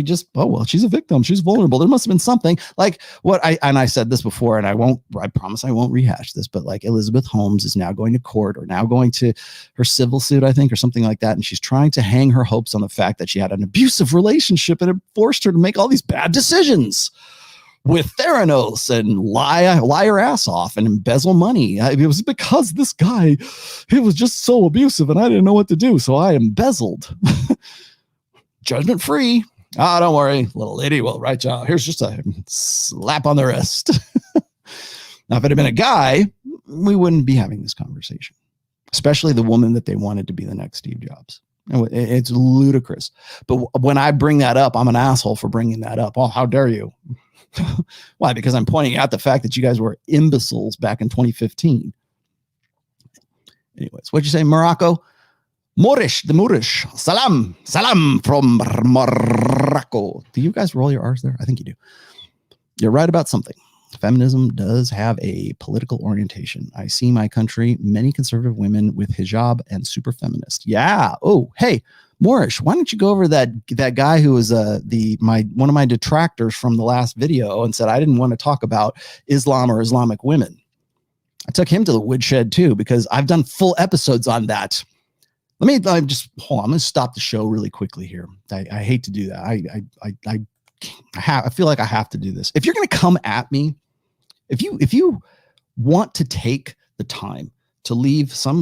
she's a victim. She's vulnerable. There must have been something like I said this before, and I promise I won't rehash this, but like Elizabeth Holmes is now going to court or now going to her civil suit, I think, or something like that. And she's trying to hang her hopes on the fact that she had an abusive relationship and it forced her to make all these bad decisions with Theranos and lie her ass off and embezzle money. It was because this guy, he was just so abusive and I didn't know what to do. So I embezzled. Judgment free. Don't worry, little lady. Well, right, John. Here's just a slap on the wrist. Now, if it had been a guy, we wouldn't be having this conversation, especially the woman that they wanted to be the next Steve Jobs. It's ludicrous. But when I bring that up, I'm an asshole for bringing that up. Oh, how dare you? Why? Because I'm pointing out the fact that you guys were imbeciles back in 2015. Anyways, what'd you say, Morocco? Moorish, salam from Morocco. Do you guys roll your R's there? I think you do. You're right about something. Feminism does have a political orientation. I see my country, many conservative women with hijab and super feminist. Yeah. Oh, hey, Moorish, why don't you go over that guy who was one of my detractors from the last video and said I didn't want to talk about Islam or Islamic women. I took him to the woodshed too because I've done full episodes on that. Let me just hold on. I'm going to stop the show really quickly here. I hate to do that. I feel like I have to do this. If you're going to come at me, if you want to take the time to leave a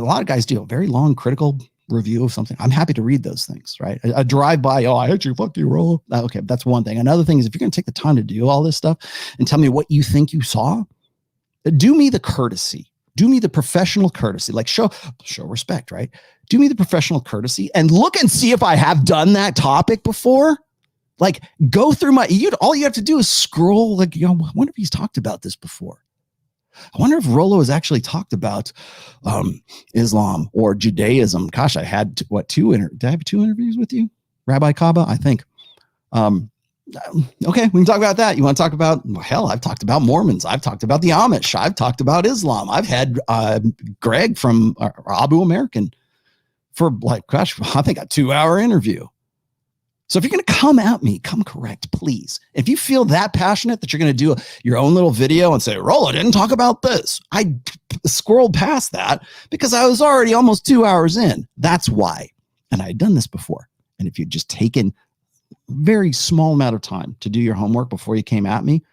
lot of guys do a very long critical review of something. I'm happy to read those things, right? A drive-by, I hate you, fuck you, Rollo. Okay, that's one thing. Another thing is if you're going to take the time to do all this stuff and tell me what you think you saw, do me the courtesy. Do me the professional courtesy, like show respect, right? Do me the professional courtesy and look and see if I have done that topic before. Like go through all you have to do is scroll. I wonder if he's talked about this before. I wonder if Rollo has actually talked about Islam or Judaism. Gosh, I had did I have 2 interviews with you? Rabbi Kaba, I think. Okay, we can talk about that. You want to talk about, I've talked about Mormons. I've talked about the Amish. I've talked about Islam. I've had Greg from Abu American for I think a 2-hour interview. So if you're going to come at me, come correct, please. If you feel that passionate that you're going to do your own little video and say, Rollo didn't talk about this. I scrolled past that because I was already almost 2 hours in. That's why. And I had done this before. And if you'd just taken very small amount of time to do your homework before you came at me,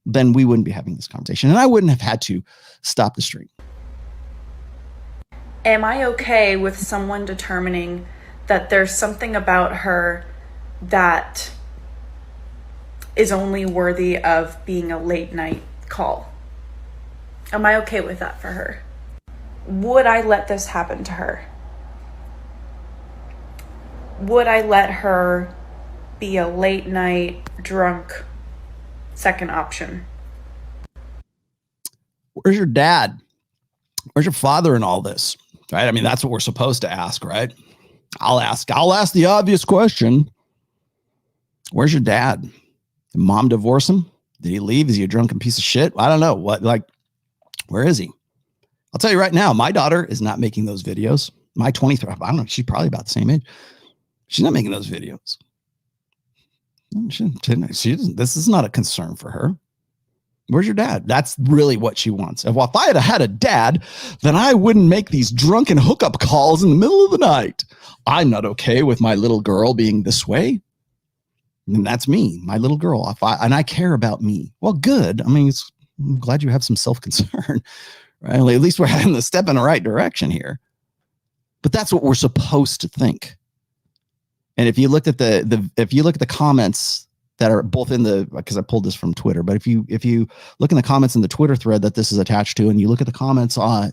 then we wouldn't be having this conversation and I wouldn't have had to stop the stream. Am I okay with someone determining that there's something about her that is only worthy of being a late night call. Am I okay with that for her? Would I let this happen to her? Would I let her be a late night drunk second option? Where's your dad? Where's your father in all this? Right? I mean, that's what we're supposed to ask, right? I'll ask the obvious question. Where's your dad? Did mom divorce him? Did he leave? Is he a drunken piece of shit? I don't know. Where is he? I'll tell you right now, my daughter is not making those videos. My 23, I don't know, she's probably about the same age. She's not making those videos. She doesn't, this is not a concern for her. Where's your dad? That's really what she wants. If I had a dad, then I wouldn't make these drunken hookup calls in the middle of the night. I'm not okay with my little girl being this way. And that's me, my little girl. And I care about me. Well, good. I mean, I'm glad you have some self-concern, right? At least we're having the step in the right direction here. But that's what we're supposed to think. And if you look at the comments that are both in the, because I pulled this from Twitter, but if you look in the comments in the Twitter thread that this is attached to, and you look at the comments on,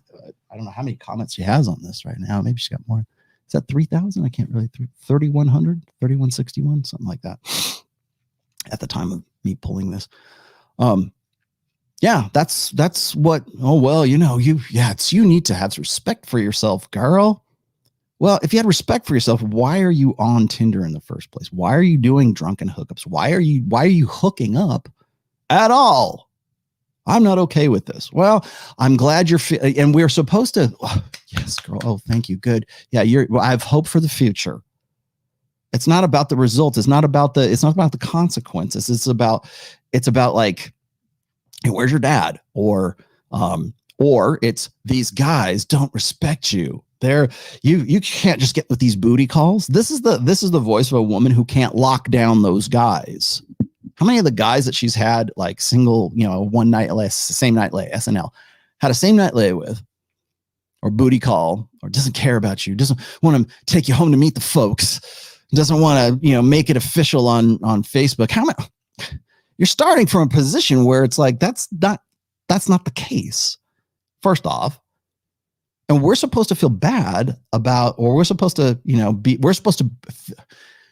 I don't know how many comments she has on this right now. Maybe she's got more. Is that 3,000? I can't really, 3,100, 3,161, something like that at the time of me pulling this. Yeah, that's what, oh, well, you need to have respect for yourself, girl. Well, if you had respect for yourself, why are you on Tinder in the first place? Why are you doing drunken hookups? Why are you hooking up at all? I'm not okay with this. Well, I'm glad and we're supposed to, oh, yes, girl. Oh, thank you. Good. Yeah. I have hope for the future. It's not about the results. It's not about the consequences. It's about like, hey, where's your dad? Or it's these guys don't respect you. You can't just get with these booty calls. This is the voice of a woman who can't lock down those guys. How many of the guys that she's had like single, one night lay, same night lay, SNL, had a same night lay with, or booty call, or doesn't care about you, doesn't want to take you home to meet the folks, doesn't want to, make it official on Facebook. You're starting from a position where it's like, that's not the case. First off. And we're supposed to feel bad about, or we're supposed to,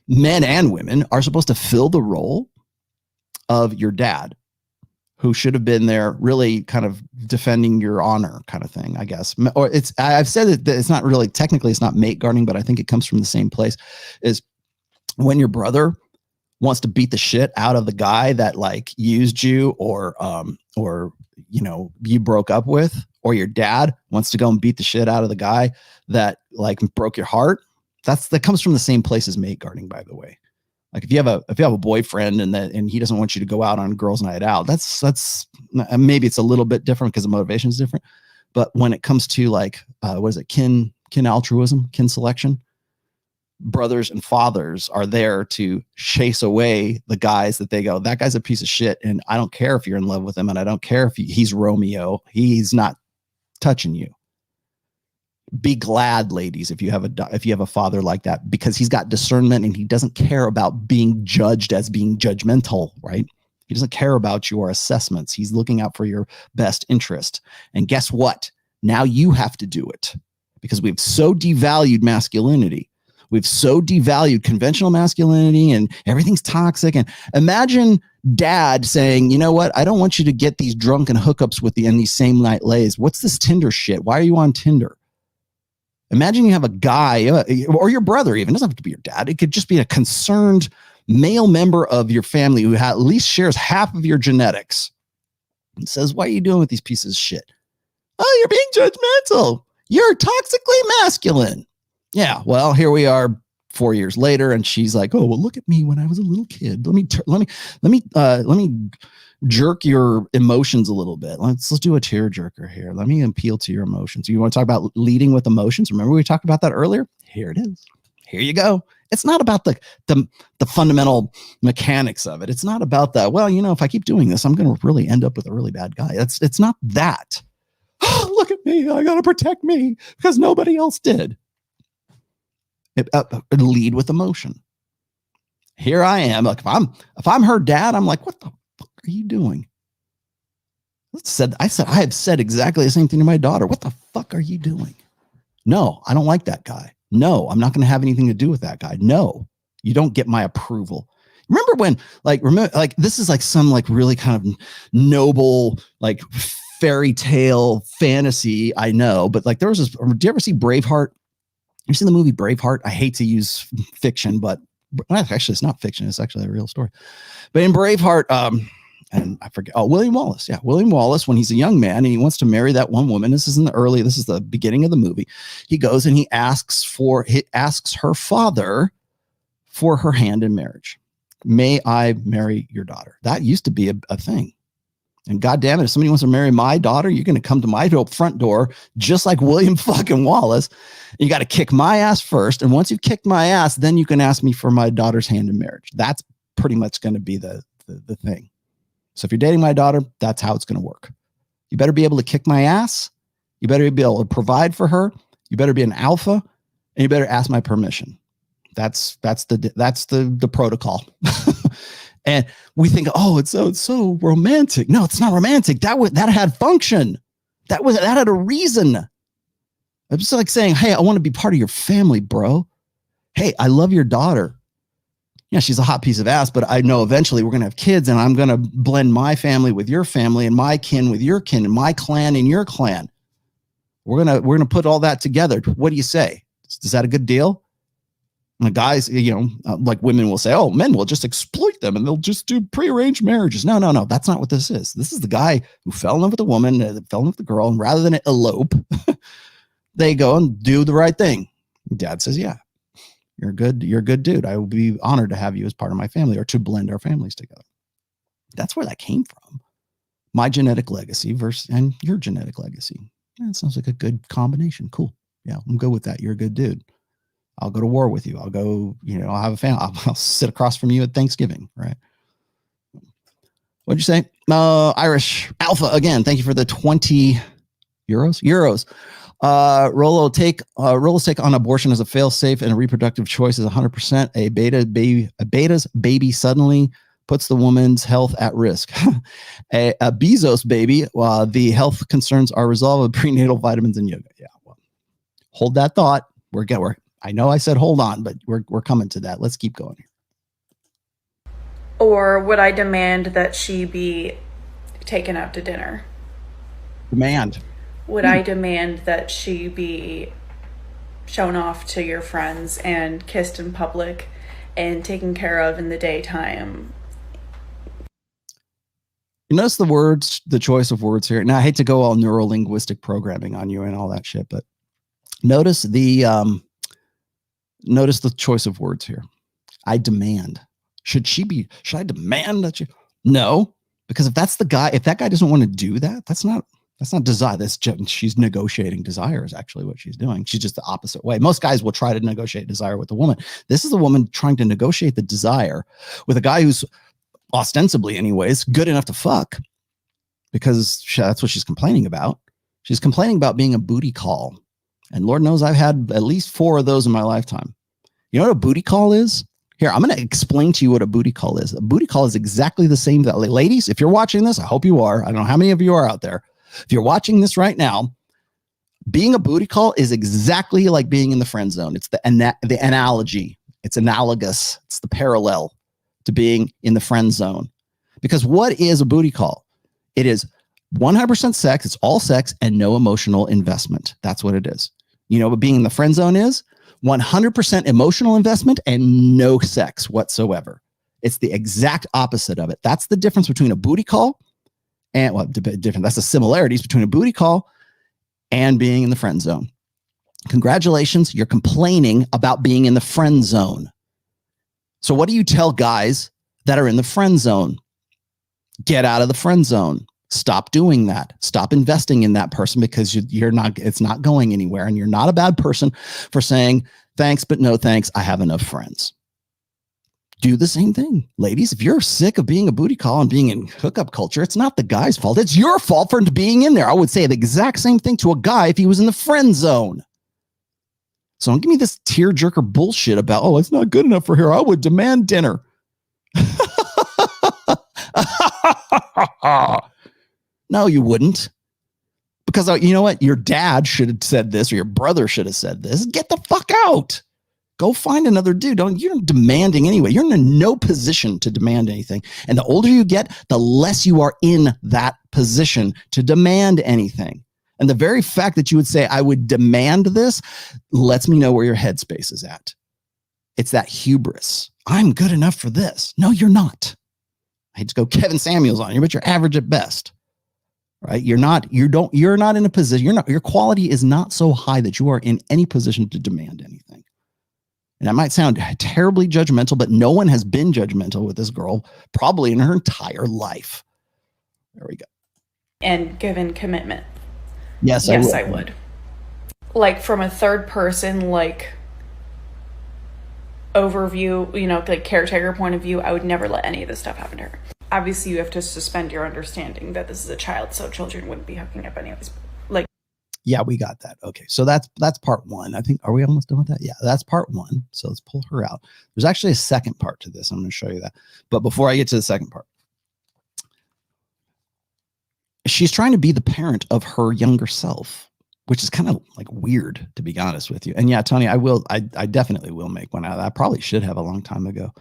men and women are supposed to fill the role of your dad, who should have been there really kind of defending your honor kind of thing, I guess. Or I've said that it's not really, technically it's not mate guarding, but I think it comes from the same place, is when your brother wants to beat the shit out of the guy that like used you or you broke up with, or your dad wants to go and beat the shit out of the guy that like broke your heart. That comes from the same place as mate guarding, by the way. Like if you have a boyfriend and he doesn't want you to go out on girls' night out, that's maybe it's a little bit different because the motivation is different. But when it comes to like, what is it? Kin altruism, kin selection, brothers and fathers are there to chase away the guys that they go, that guy's a piece of shit. And I don't care if you're in love with him. And I don't care if he's Romeo. He's not touching you. Be glad, ladies, if you have a father like that, because he's got discernment and he doesn't care about being judged as being judgmental, right? He doesn't care about your assessments. He's looking out for your best interest. And guess what? Now you have to do it, because we've so devalued masculinity. We've so devalued conventional masculinity and everything's toxic. And imagine dad saying, you know what? I don't want you to get these drunken hookups with in these same night lays. What's this Tinder shit? Why are you on Tinder? Imagine you have a guy or your brother, even. It doesn't have to be your dad. It could just be a concerned male member of your family who at least shares half of your genetics and says, what are you doing with these pieces of shit? Oh, you're being judgmental. You're toxically masculine. Yeah, well, here we are 4 years later, and she's like, "Oh, well, look at me when I was a little kid. Let me jerk your emotions a little bit. Let's do a tear jerker here. Let me appeal to your emotions. You want to talk about leading with emotions? Remember we talked about that earlier? Here it is. Here you go. It's not about the fundamental mechanics of it. It's not about that. Well, if I keep doing this, I'm going to really end up with a really bad guy. It's not that. Oh, look at me. I got to protect me because nobody else did. Lead with emotion. Here I am. Like if I'm her dad, I'm like, what the fuck are you doing? I have said exactly the same thing to my daughter. What the fuck are you doing? No, I don't like that guy. No, I'm not going to have anything to do with that guy. No, you don't get my approval. Remember when, this is like some like really kind of noble, like fairy tale fantasy. I know, but like there was this, do you ever see Braveheart? You seen the movie Braveheart? I hate to use fiction, but actually it's not fiction. It's actually a real story. But in Braveheart, and I forget, William Wallace. Yeah. William Wallace, when he's a young man and he wants to marry that one woman, this is the beginning of the movie. He goes and he asks her father for her hand in marriage. May I marry your daughter? That used to be a thing. And God damn it, if somebody wants to marry my daughter, you're going to come to my front door, just like William fucking Wallace. You got to kick my ass first. And once you've kicked my ass, then you can ask me for my daughter's hand in marriage. That's pretty much going to be the thing. So if you're dating my daughter, that's how it's going to work. You better be able to kick my ass. You better be able to provide for her. You better be an alpha, and you better ask my permission. That's the protocol. And we think, it's so romantic. No, it's not romantic. That had function. That had a reason. It's like saying, hey, I want to be part of your family, bro. Hey, I love your daughter. Yeah, she's a hot piece of ass, but I know eventually we're going to have kids, and I'm going to blend my family with your family and my kin with your kin and my clan and your clan. We're going to put all that together. What do you say? Is that a good deal? And the guys, like women will say, oh, men will just exploit them and they'll just do prearranged marriages. No. That's not what this is. This is the guy who fell in love with a woman, fell in love with the girl, and rather than elope, they go and do the right thing. Dad says, yeah, you're a good dude. I will be honored to have you as part of my family, or to blend our families together. That's where that came from. My genetic legacy and your genetic legacy. Yeah, it sounds like a good combination. Cool. Yeah, I'm good with that. You're a good dude. I'll go to war with you. I'll go, I'll have a family. I'll sit across from you at Thanksgiving, right? What'd you say? Irish Alpha, again, thank you for the 20 euros. Rollo's take on abortion as a fail-safe and a reproductive choice is 100%. A beta's baby suddenly puts the woman's health at risk. a Bezos baby, the health concerns are resolved with prenatal vitamins and yoga. Yeah, well, hold that thought. I know I said hold on, but we're coming to that. Let's keep going here. Or would I demand that she be taken out to dinner? Demand. Would I demand that she be shown off to your friends and kissed in public and taken care of in the daytime? You notice the choice of words here. Now, I hate to go all neuro-linguistic programming on you and all that shit, but notice the choice of words here. I demand. Should I demand that you? No, because if that guy doesn't want to do that, that's not desire. She's negotiating desire is actually what she's doing. She's just the opposite way. Most guys will try to negotiate desire with a woman. This is a woman trying to negotiate the desire with a guy who's ostensibly anyways good enough to fuck, because that's what she's complaining about. She's complaining about being a booty call. And Lord knows I've had at least 4 of those in my lifetime. You know what a booty call is? Here, I'm going to explain to you what a booty call is. A booty call is exactly the same. Ladies, if you're watching this, I hope you are. I don't know how many of you are out there. If you're watching this right now, being a booty call is exactly like being in the friend zone. It's the analogy. It's analogous. It's the parallel to being in the friend zone. Because what is a booty call? It is 100% sex. It's all sex and no emotional investment. That's what it is. What being in the friend zone is? 100% emotional investment and no sex whatsoever. It's the exact opposite of it. That's the difference between a booty call and, that's the similarities between a booty call and being in the friend zone. Congratulations, you're complaining about being in the friend zone. So what do you tell guys that are in the friend zone? Get out of the friend zone. Stop doing that. Stop investing in that person, because it's not going anywhere. And you're not a bad person for saying, thanks, but no thanks. I have enough friends. Do the same thing. Ladies, if you're sick of being a booty call and being in hookup culture, it's not the guy's fault. It's your fault for being in there. I would say the exact same thing to a guy if he was in the friend zone. So don't give me this tearjerker bullshit about, oh, it's not good enough for her. I would demand dinner. No, you wouldn't. Because you know what? Your dad should have said this, or your brother should have said this. Get the fuck out. Go find another dude. You're not demanding anyway. You're in no position to demand anything. And the older you get, the less you are in that position to demand anything. And the very fact that you would say, I would demand this, lets me know where your headspace is at. It's that hubris. I'm good enough for this. No, you're not. I hate to go Kevin Samuels on you, but you're average at best. Right? You're not in a position, your quality is not so high that you are in any position to demand anything. And that might sound terribly judgmental, but no one has been judgmental with this girl probably in her entire life. There we go. And given commitment. Yes, I would. Like from a third person, like overview, like caretaker point of view, I would never let any of this stuff happen to her. Obviously, you have to suspend your understanding that this is a child, so children wouldn't be hooking up anyways. Like, yeah, we got that. Okay, so that's part one. I think, are we almost done with that? Yeah, that's part one. So let's pull her out. There's actually a second part to this. I'm going to show you that. But before I get to the second part, she's trying to be the parent of her younger self, which is kind of like weird, to be honest with you. And yeah, Tony, I definitely will make one out of that. I probably should have a long time ago.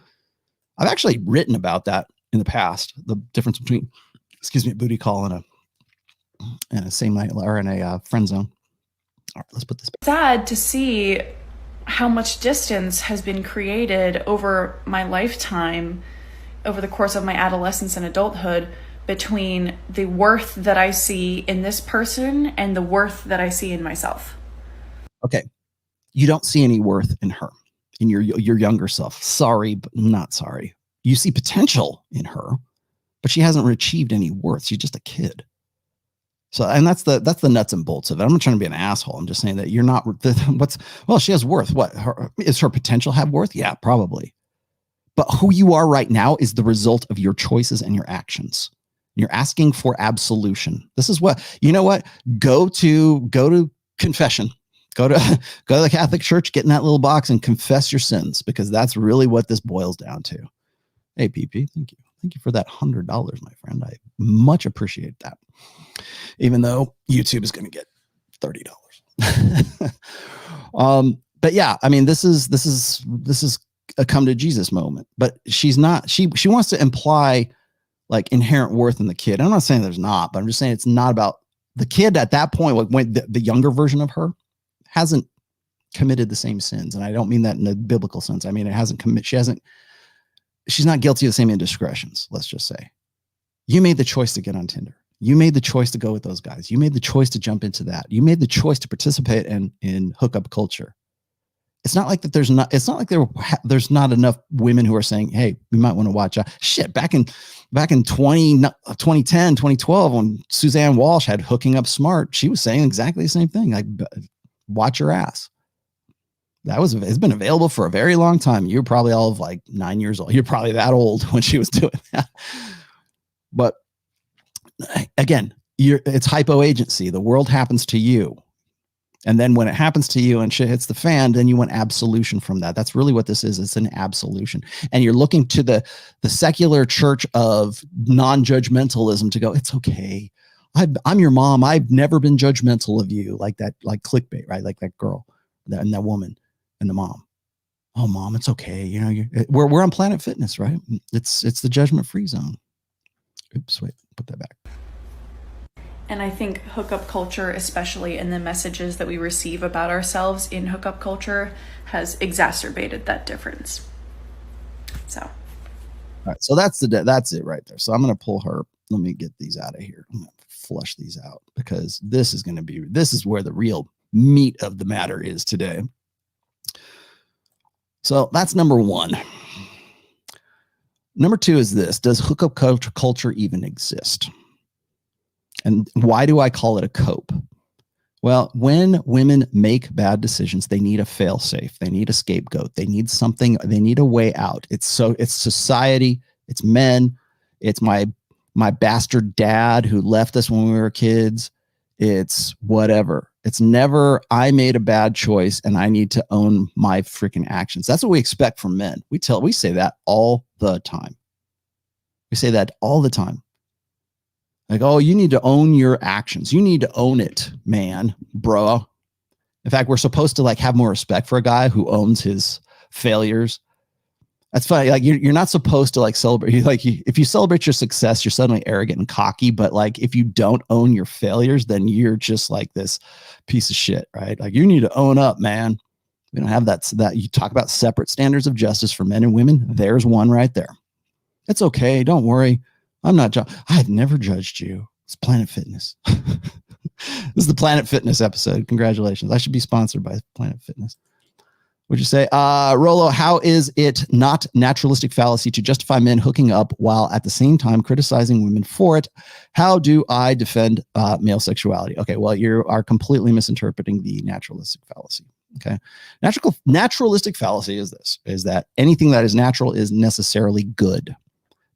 I've actually written about that in the past, the difference between, a booty call and a same night or in a friend zone. All right, let's put this back. Sad to see how much distance has been created over my lifetime, over the course of my adolescence and adulthood, between the worth that I see in this person and the worth that I see in myself. Okay. You don't see any worth in her, in your younger self. Sorry, but not sorry. You see potential in her, but she hasn't achieved any worth. She's just a kid. So, and that's the nuts and bolts of it. I'm not trying to be an asshole. I'm just saying that you're not, she has worth. Is her potential have worth? Yeah, probably. But who you are right now is the result of your choices and your actions. You're asking for absolution. This is what, you know what? Go to confession. Go to the Catholic Church, get in that little box and confess your sins, because that's really what this boils down to. Hey, PP, thank you. Thank you for that $100, my friend. I much appreciate that. Even though YouTube is going to get $30. But yeah, I mean, this is a come to Jesus moment, but she's not, she wants to imply like inherent worth in the kid. I'm not saying there's not, but I'm just saying it's not about the kid at that point. Like when the younger version of her hasn't committed the same sins. And I don't mean that in a biblical sense. I mean, she's not guilty of the same indiscretions. Let's just say you made the choice to get on Tinder. You made the choice to go with those guys. You made the choice to jump into that. You made the choice to participate in hookup culture. It's not like that. There's not enough women who are saying, hey, we might want to watch out. Shit. Back in 2010, 2012, when Suzanne Walsh had Hooking Up Smart, she was saying exactly the same thing. Like, watch your ass. It's been available for a very long time. You're probably all of like 9 years old. You're probably that old when she was doing that. But again, it's hypo agency. The world happens to you. And then when it happens to you and shit hits the fan, then you want absolution from that. That's really what this is. It's an absolution. And you're looking to the secular church of non-judgmentalism to go, it's okay. I'm your mom. I've never been judgmental of you, like that, like clickbait, right? Like that girl and that woman and the mom. Oh, mom, it's okay. You know, we're on Planet Fitness, right? It's the judgment-free zone. Oops, wait, put that back. And I think hookup culture, especially in the messages that we receive about ourselves in hookup culture, has exacerbated that difference. So, all right, so that's it right there. So I'm going to pull her. Let me get these out of here. I'm going to flush these out because this is where the real meat of the matter is today. So that's number one. Number two is this: does hookup culture even exist? And why do I call it a cope? Well, when women make bad decisions, they need a fail-safe. They need a scapegoat. They need something. They need a way out. It's society. It's men. It's my bastard dad who left us when we were kids. It's whatever. It's never, I made a bad choice and I need to own my freaking actions. That's what we expect from men. We say that all the time. We say that all the time. Like, oh, you need to own your actions. You need to own it, man, bro. In fact, we're supposed to like have more respect for a guy who owns his failures. That's funny. Like you're not supposed to like celebrate. If you celebrate your success, you're suddenly arrogant and cocky. But like if you don't own your failures, then you're just like this piece of shit, right? Like you need to own up, man. We don't have that. So that you talk about separate standards of justice for men and women. There's one right there. It's okay. Don't worry. I'm not. I've never judged you. It's Planet Fitness. This is the Planet Fitness episode. Congratulations. I should be sponsored by Planet Fitness. Would you say, Rollo, how is it not naturalistic fallacy to justify men hooking up while at the same time criticizing women for it? How do I defend male sexuality? Okay, well, you are completely misinterpreting the naturalistic fallacy. Okay, naturalistic fallacy is this, is that anything that is natural is necessarily good.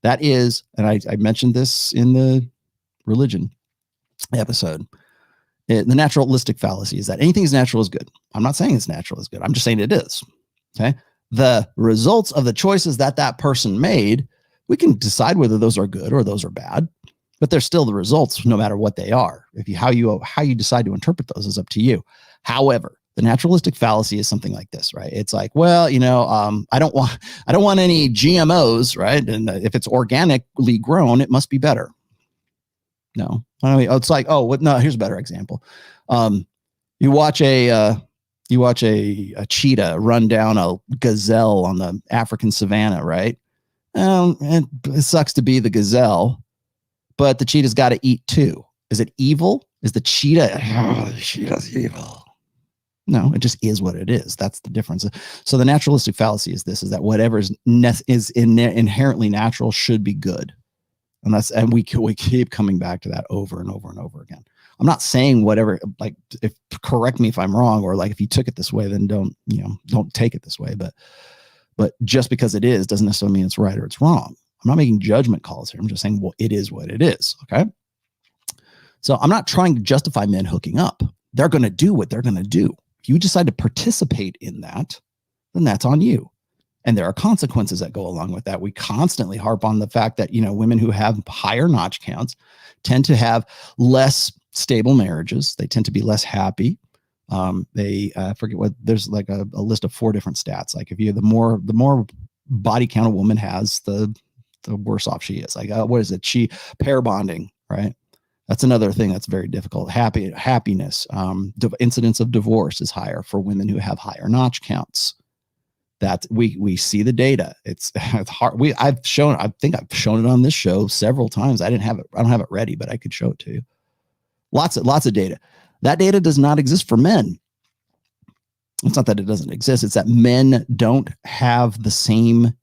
That is, and I mentioned this in the religion episode. The naturalistic fallacy is that anything is natural is good. I'm not saying it's natural is good. I'm just saying it is. Okay. The results of the choices that person made, we can decide whether those are good or those are bad, but they're still the results no matter what they are. How you decide to interpret those is up to you. However, the naturalistic fallacy is something like this, right? It's like, well, I don't want any GMOs, right? And if it's organically grown, it must be better. No, I mean, it's like, no, here's a better example. You watch a cheetah run down a gazelle on the African savannah, right? And it sucks to be the gazelle, but the cheetah's got to eat too. Is it evil? Is the cheetah? Oh, the cheetah's evil. No, it just is what it is. That's the difference. So the naturalistic fallacy is this: is that whatever is inherently natural should be good. And we keep coming back to that over and over and over again. I'm not saying whatever, like, correct me if I'm wrong, or like if you took it this way, then don't take it this way. But just because it is doesn't necessarily mean it's right or it's wrong. I'm not making judgment calls here. I'm just saying, well, it is what it is. Okay. So I'm not trying to justify men hooking up. They're going to do what they're going to do. If you decide to participate in that, then that's on you. And there are consequences that go along with that. We constantly harp on the fact that, women who have higher notch counts tend to have less stable marriages. They tend to be less happy. They forget what, there's like a list of 4 different stats. Like if you, the more body count a woman has, the worse off she is. Like, what is it? Pair bonding, right? That's another thing that's very difficult. Happiness, incidence of divorce is higher for women who have higher notch counts. That we see the data. It's hard. I think I've shown it on this show several times. I don't have it ready, but I could show it to you. Lots of data. That data does not exist for men. It's not that it doesn't exist. It's that men don't have the same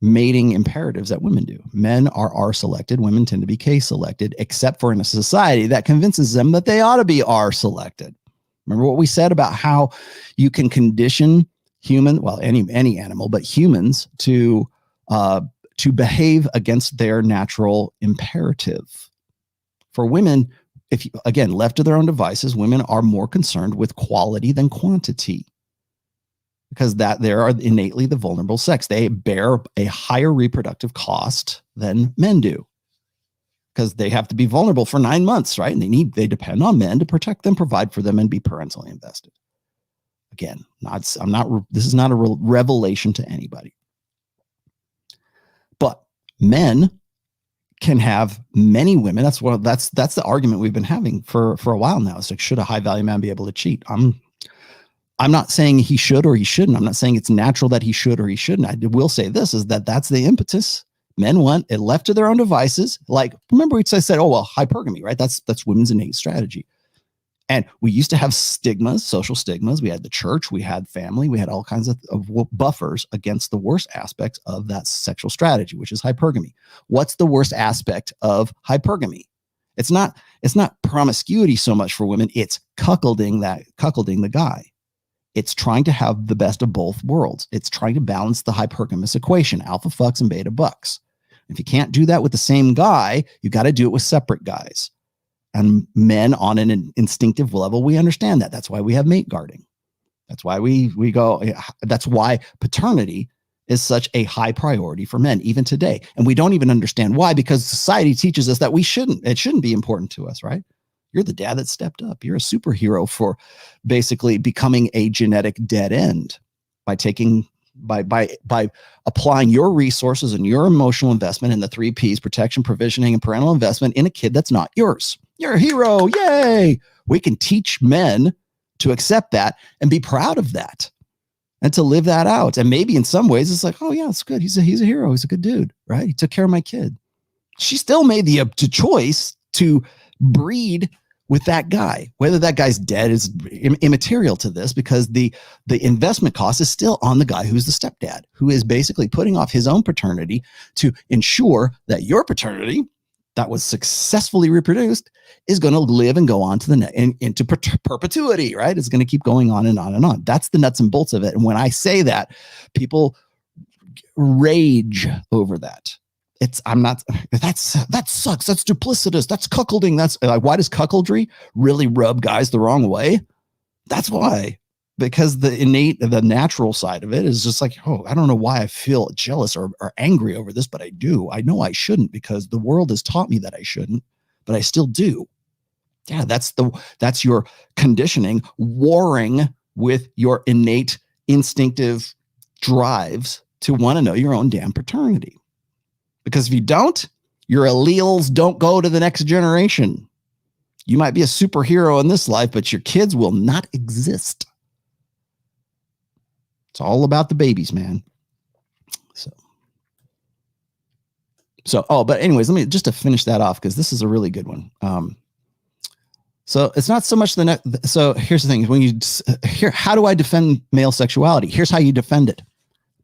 mating imperatives that women do. Men are R selected. Women tend to be K selected, except for in a society that convinces them that they ought to be R selected. Remember what we said about how you can condition any animal, but humans to behave against their natural imperative. For women, if you, again, left to their own devices, women are more concerned with quality than quantity, because that they are innately the vulnerable sex. They bear a higher reproductive cost than men do, because they have to be vulnerable for 9 months, right? And they depend on men to protect them, provide for them, and be parentally invested. Again, this is not a revelation to anybody. But men can have many women. That's the argument we've been having for a while now. It's like, should a high value man be able to cheat? I'm not saying he should or he shouldn't. I'm not saying it's natural that he should or he shouldn't. I will say this is that's the impetus. Men want it left to their own devices. Like, remember I said, hypergamy, right? That's women's innate strategy. And we used to have stigmas, social stigmas. We had the church, we had family, we had all kinds of buffers against the worst aspects of that sexual strategy, which is hypergamy. What's the worst aspect of hypergamy? It's not promiscuity so much for women. It's cuckolding the guy. It's trying to have the best of both worlds. It's trying to balance the hypergamous equation, alpha fucks and beta bucks. If you can't do that with the same guy, you got to do it with separate guys. And men on an instinctive level, we understand that. That's why we have mate guarding. That's why we go, that's why paternity is such a high priority for men, even today. And we don't even understand why, because society teaches us that it shouldn't be important to us, right? You're the dad that stepped up. You're a superhero for basically becoming a genetic dead end by applying your resources and your emotional investment in the 3 Ps, protection, provisioning, and parental investment in a kid that's not yours. You're a hero. Yay. We can teach men to accept that and be proud of that and to live that out. And maybe in some ways it's like, oh yeah, it's good. He's a hero. He's a good dude, right? He took care of my kid. She still made the choice to breed with that guy. Whether that guy's dead is immaterial to this, because the investment cost is still on the guy who's the stepdad, who is basically putting off his own paternity to ensure that your paternity that was successfully reproduced is going to live and go on to into perpetuity, right? It's going to keep going on and on and on. That's the nuts and bolts of it. And when I say that, people rage over that. That sucks. That's duplicitous. That's cuckolding. That's like, why does cuckoldry really rub guys the wrong way? That's why, because the natural side of it is just like, oh, I don't know why I feel jealous or angry over this, but I do. I know I shouldn't, because the world has taught me that I shouldn't, but I still do. Yeah, that's your conditioning warring with your innate instinctive drives to want to know your own damn paternity. Because if you don't, your alleles don't go to the next generation. You might be a superhero in this life, but your kids will not exist. It's all about the babies, man. But anyways, let me just to finish that off, because this is a really good one. So it's not so much so here's the thing. How do I defend male sexuality? Here's how you defend it.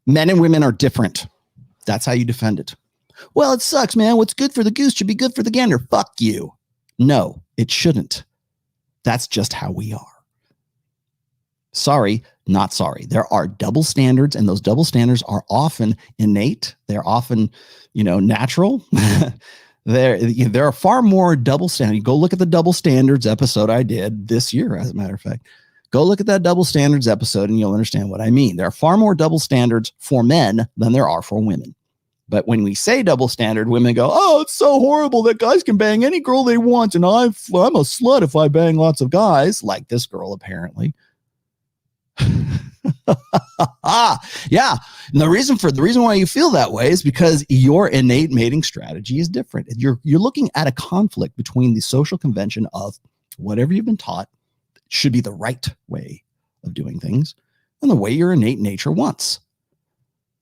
Men and women are different. That's how you defend it. Well, it sucks, man. What's good for the goose should be good for the gander. Fuck you. No, it shouldn't. That's just how we are. Sorry, not sorry. There are double standards, and those double standards are often innate. They're often, natural. There are far more double standards. Go look at the double standards episode I did this year, as a matter of fact. Go look at that double standards episode and you'll understand what I mean. There are far more double standards for men than there are for women. But when we say double standard, women go, oh, it's so horrible that guys can bang any girl they want, and I'm a slut if I bang lots of guys, like this girl apparently. Yeah. And the reason why you feel that way is because your innate mating strategy is different. You're looking at a conflict between the social convention of whatever you've been taught should be the right way of doing things and the way your innate nature wants.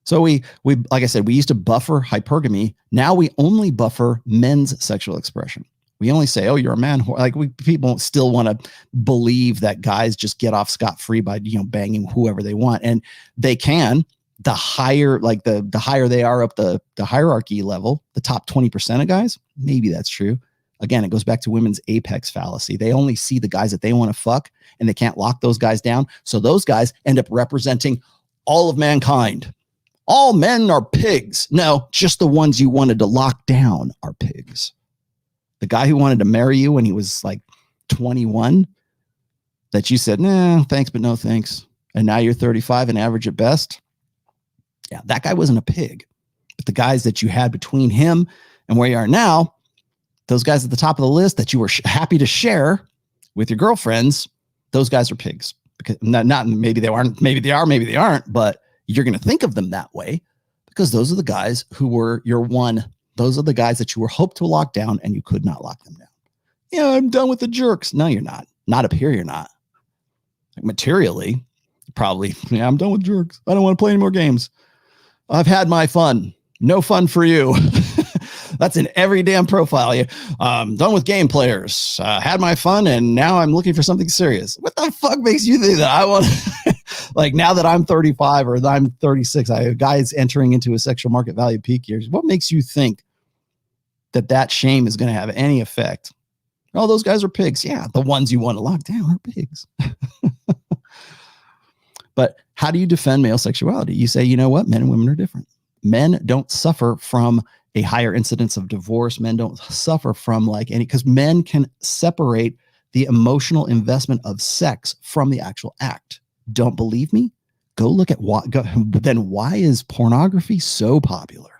So we like I said, we used to buffer hypergamy. Now we only buffer men's sexual expression. We only say, oh, you're a man. Like people still want to believe that guys just get off scot-free by, banging whoever they want. And they can. The higher, like the higher they are up the hierarchy level, the top 20% of guys, maybe that's true. Again, it goes back to women's apex fallacy. They only see the guys that they want to fuck, and they can't lock those guys down. So those guys end up representing all of mankind. All men are pigs. No, just the ones you wanted to lock down are pigs. The guy who wanted to marry you when he was like 21, that you said, nah, thanks, but no thanks. And now you're 35 and average at best. Yeah, that guy wasn't a pig. But the guys that you had between him and where you are now, those guys at the top of the list that you were happy to share with your girlfriends, those guys are pigs. Because not maybe they aren't, maybe they are, maybe they aren't, but you're going to think of them that way because those are the guys who were your one. Those are the guys that you were hoped to lock down and you could not lock them down. Yeah, I'm done with the jerks. No, you're not. Not up here, you're not. Like materially, probably, yeah, I'm done with jerks. I don't want to play any more games. I've had my fun. No fun for you. That's in every damn profile. Done with game players. Had my fun, and now I'm looking for something serious. What the fuck makes you think that I want like now that I'm 35 or that I'm 36, a guy's entering into a sexual market value peak years. What makes you think that shame is going to have any effect? Oh, those guys are pigs. Yeah, the ones you want to lock down are pigs. But how do you defend male sexuality? You say, you know what? Men and women are different. Men don't suffer from a higher incidence of divorce. Men don't suffer from like any, because men can separate the emotional investment of sex from the actual act. Don't believe me? Go look at then why is pornography so popular?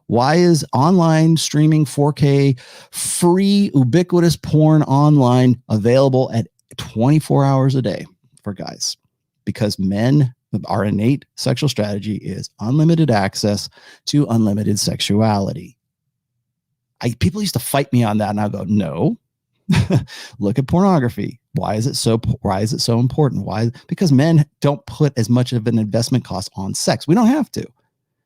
Why is online streaming 4K free ubiquitous porn online available at 24 hours a day for guys? Because men, our innate sexual strategy is unlimited access to unlimited sexuality. People used to fight me on that, and I go, no. Look at pornography. Why is it so important? Why? Because men don't put as much of an investment cost on sex. We don't have to.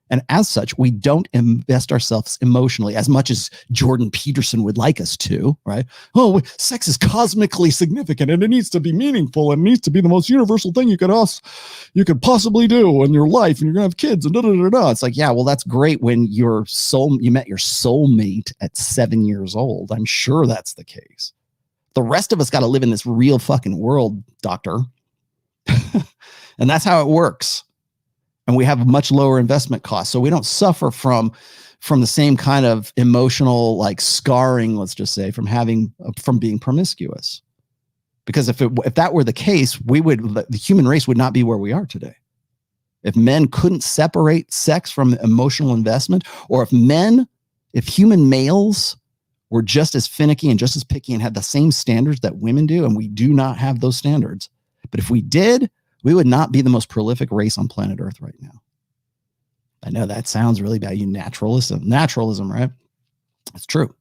And as such, we don't invest ourselves emotionally as much as Jordan Peterson would like us to, right? Oh, sex is cosmically significant and it needs to be meaningful and it needs to be the most universal thing you could possibly do in your life, and you're gonna have kids and da da da da. It's like, yeah, well, that's great when you met your soulmate at 7 years old. I'm sure that's the case. The rest of us got to live in this real fucking world, doctor. And that's how it works. And we have a much lower investment cost. So we don't suffer from the same kind of emotional like scarring, let's just say, from being promiscuous. Because if that were the case, the human race would not be where we are today. If men couldn't separate sex from emotional investment, or if human males were just as finicky and just as picky and had the same standards that women do, and we do not have those standards. But if we did, we would not be the most prolific race on planet Earth right now. I know that sounds really bad. You naturalism, right? It's true.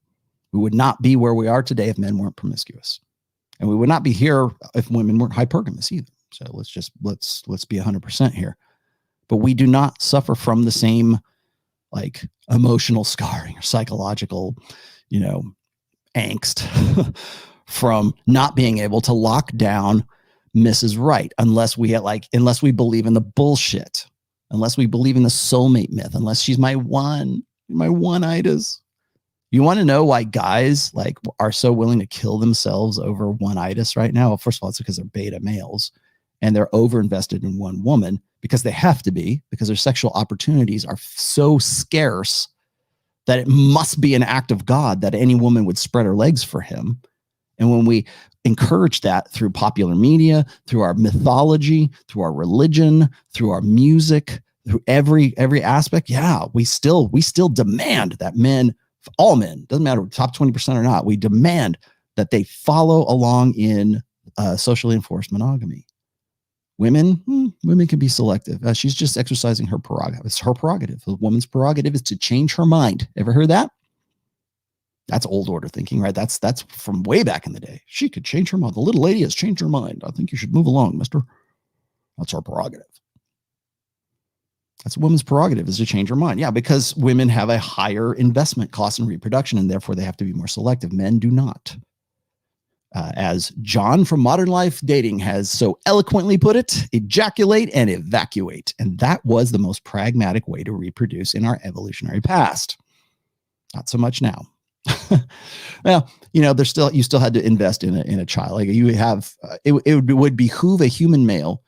We would not be where we are today if men weren't promiscuous. And we would not be here if women weren't hypergamous either. So let's be 100% here. But we do not suffer from the same like emotional scarring or psychological, angst from not being able to lock down Mrs. Right, unless we believe in the bullshit, unless we believe in the soulmate myth, unless she's my one-itis. You want to know why guys like are so willing to kill themselves over one-itis right now? Well, first of all, it's because they're beta males and they're overinvested in one woman because they have to be, because their sexual opportunities are so scarce that it must be an act of God that any woman would spread her legs for him. And when we encourage that through popular media, through our mythology, through our religion, through our music, through every aspect, yeah, we still demand that men, all men, doesn't matter top 20% or not, we demand that they follow along in socially enforced monogamy. Women can be selective. She's just exercising her prerogative. It's her prerogative. The woman's prerogative is to change her mind. Ever heard that? That's old order thinking, right? That's from way back in the day. She could change her mind. The little lady has changed her mind. I think you should move along, mister. That's her prerogative. That's a woman's prerogative, is to change her mind. Yeah, because women have a higher investment cost in reproduction, and therefore they have to be more selective. Men do not. As John from Modern Life Dating has so eloquently put it, ejaculate and evacuate. And that was the most pragmatic way to reproduce in our evolutionary past. Not so much now. Well, you still had to invest in a child. Like you have, it would behoove a human male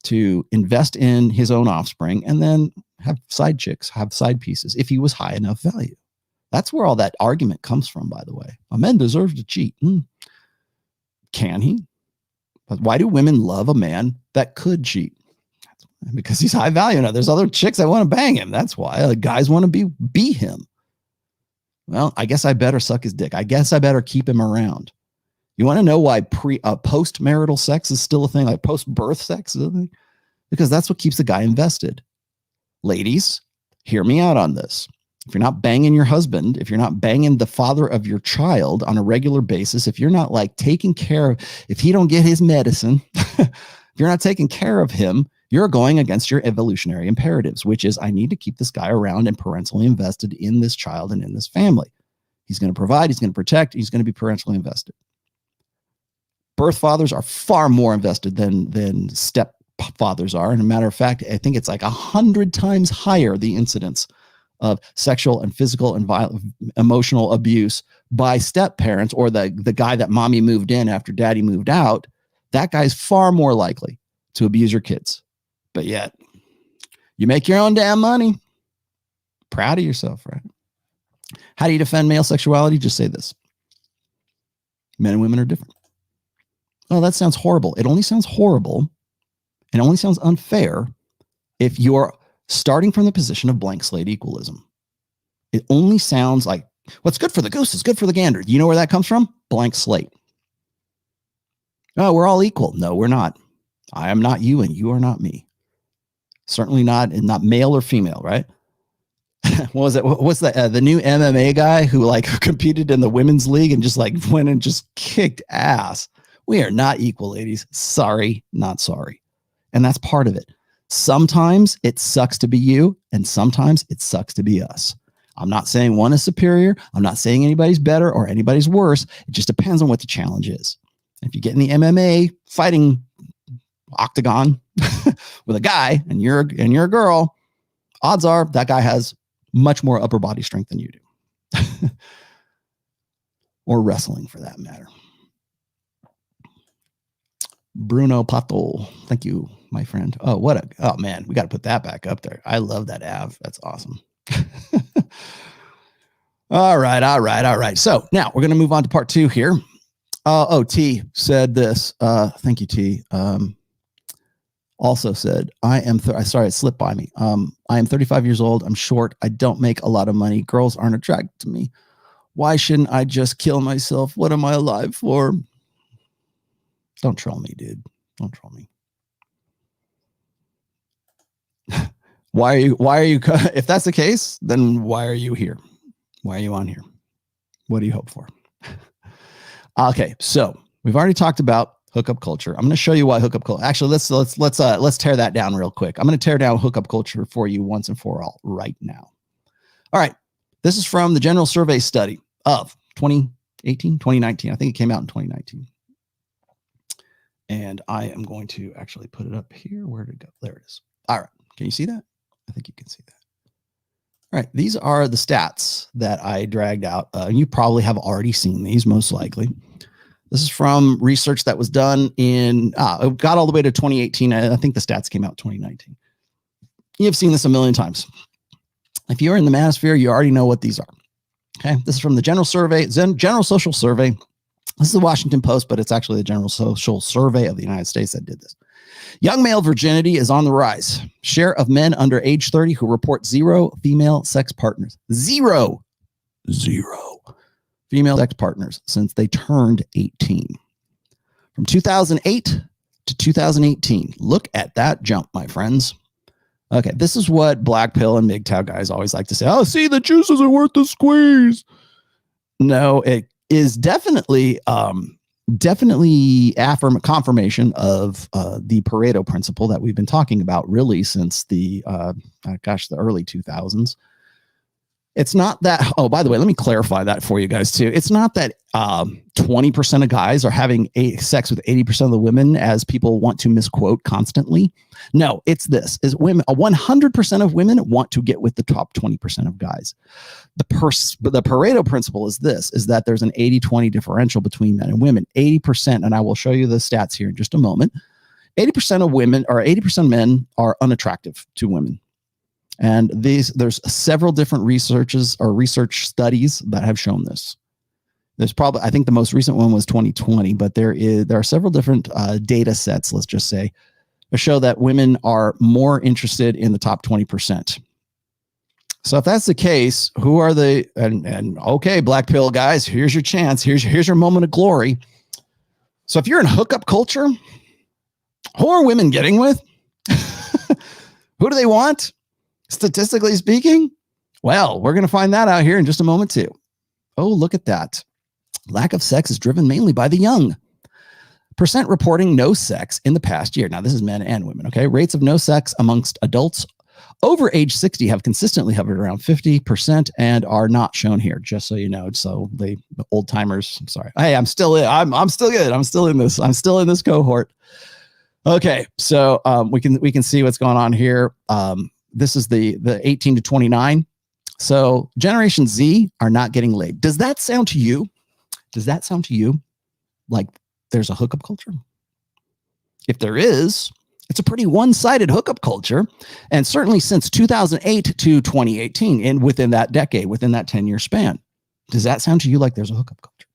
to invest in his own offspring and then have side chicks, have side pieces if he was high enough value. That's where all that argument comes from, by the way. A man deserves to cheat. Can he? But why do women love a man that could cheat? Because he's high value. Now there's other chicks that want to bang him. That's why guys want to be him. Well, I guess I better suck his dick. I guess I better keep him around. You want to know why post-marital sex is still a thing, like post-birth sex is a thing? Because that's what keeps the guy invested. Ladies, hear me out on this. If you're not banging your husband, if you're not banging the father of your child on a regular basis, if you're not like taking care of, if he don't get his medicine, if you're not taking care of him, you're going against your evolutionary imperatives, which is I need to keep this guy around and parentally invested in this child and in this family. He's going to provide, he's going to protect, he's going to be parentally invested. Birth fathers are far more invested than stepfathers are. And a matter of fact, I think it's like 100 times higher, the incidence of sexual and physical and violent, emotional abuse by step parents, or the guy that mommy moved in after daddy moved out. That guy's far more likely to abuse your kids. But yet, you make your own damn money. proud of yourself, right? How do you defend male sexuality? Just say this. Men and women are different. Oh, that sounds horrible. It only sounds horrible and only sounds unfair if you're starting from the position of blank slate equalism. It only sounds like what's good for the goose is good for the gander. You know where that comes from? Blank slate. Oh, we're all equal. No, we're not. I am not you and you are not me. Certainly not male or female, right? What was it? What's that? The new MMA guy who like competed in the women's league and just like went and just kicked ass. We are not equal, ladies. Sorry, not sorry. And that's part of it. Sometimes it sucks to be you, and sometimes it sucks to be us. I'm not saying one is superior. I'm not saying anybody's better or anybody's worse. It just depends on what the challenge is. If you get in the MMA fighting octagon with a guy and you're a girl, odds are that guy has much more upper body strength than you do. Or wrestling for that matter. Bruno Pato. Thank you, my friend. Oh, man, we got to put that back up there. I love that Av. That's awesome. All right. So now we're going to move on to part 2 here. T said this. Thank you, T. Also said, sorry, it slipped by me. I am 35 years old. I'm short. I don't make a lot of money. Girls aren't attracted to me. Why shouldn't I just kill myself? What am I alive for? Don't troll me, dude. Don't troll me. Why are you, if that's the case, then why are you here? Why are you on here? What do you hope for? Okay. So we've already talked about hookup culture. I'm going to show you why hookup culture. Actually, let's tear that down real quick. I'm going to tear down hookup culture for you once and for all right now. All right. This is from the General Survey Study of 2019. I think it came out in 2019. And I am going to actually put it up here. Where did it go? There it is. All right. Can you see that? I think you can see that. All right. These are the stats that I dragged out. You probably have already seen these, most likely. This is from research that was done it got all the way to 2018. I think the stats came out in 2019. You've seen this a million times. If you're in the manosphere, you already know what these are. Okay. This is from the General Social Survey. This is the Washington Post, but it's actually the General Social Survey of the United States that did this. Young male virginity is on the rise. Share of men under age 30 who report 0 female sex partners. Zero female sex partners since they turned 18. From 2008 to 2018. Look at that jump, my friends. Okay, this is what black pill and MGTOW guys always like to say. Oh, see, the juices are worth the squeeze. No, it is definitely confirmation of the Pareto principle that we've been talking about really since the early 2000s. It's not that, by the way, let me clarify that for you guys too. It's not that 20% of guys are having sex with 80% of the women as people want to misquote constantly. No, it's this, is women, 100% of women want to get with the top 20% of guys. The Pareto principle is this, is that there's an 80-20 differential between men and women. 80%, and I will show you the stats here in just a moment. 80% of women or 80% of men are unattractive to women. And there's several different research studies that have shown this. There's probably, I think the most recent one was 2020, but there are several different data sets, let's just say, that show that women are more interested in the top 20%. So if that's the case, who are okay, black pill guys, here's your chance. Here's your moment of glory. So if you're in hookup culture, who are women getting with? Who do they want? Statistically speaking, well, we're going to find that out here in just a moment too. Oh, look at that. Lack of sex is driven mainly by the young. Percent reporting no sex in the past year. Now, this is men and women, okay? Rates of no sex amongst adults over age 60 have consistently hovered around 50% and are not shown here, just so you know. So the old timers, I'm sorry. Hey, I'm still good. I'm still in this. I'm still in this cohort. Okay, so we can see what's going on here. This is the 18 to 29. So Generation Z are not getting laid. Does that sound to you? Does that sound to you like there's a hookup culture? If there is, It's a pretty one-sided hookup culture, and certainly since 2008 to 2018, and within that decade, within that 10-year span. Does that sound to you like there's a hookup culture?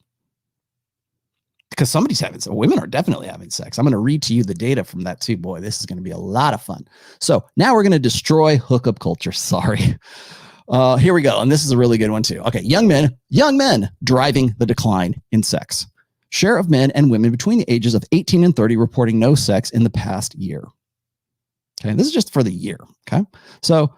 Because somebody's having sex. Women are definitely having sex. I'm going to read to you the data from that too. Boy, this is going to be a lot of fun. So now we're going to destroy hookup culture. Sorry. Here we go. And this is a really good one too. Okay. Young men driving the decline in sex. Share of men and women between the ages of 18 and 30 reporting no sex in the past year. Okay. This is just for the year. Okay. So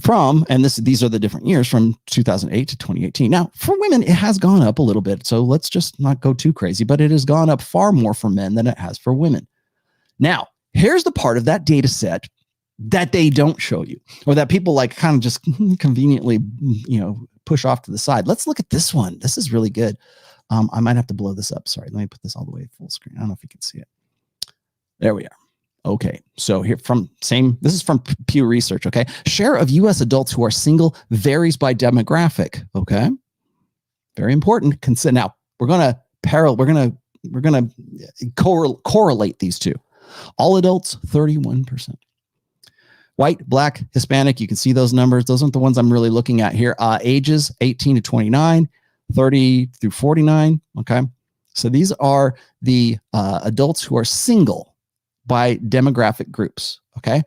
these are the different years from 2008 to 2018. Now, for women, it has gone up a little bit. So let's just not go too crazy, but it has gone up far more for men than it has for women. Now, here's the part of that data set that they don't show you, or that people like kind of just conveniently, push off to the side. Let's look at this one. This is really good. I might have to blow this up. Sorry. Let me put this all the way full screen. I don't know if you can see it. There we are. Okay, so this is from Pew Research, okay? Share of US adults who are single varies by demographic, okay? Very important. Now, we're going to correlate these two. All adults, 31%. White, black, Hispanic, you can see those numbers. Those aren't the ones I'm really looking at here. Ages, 18 to 29, 30 through 49, okay? So these are the adults who are single by demographic groups, okay?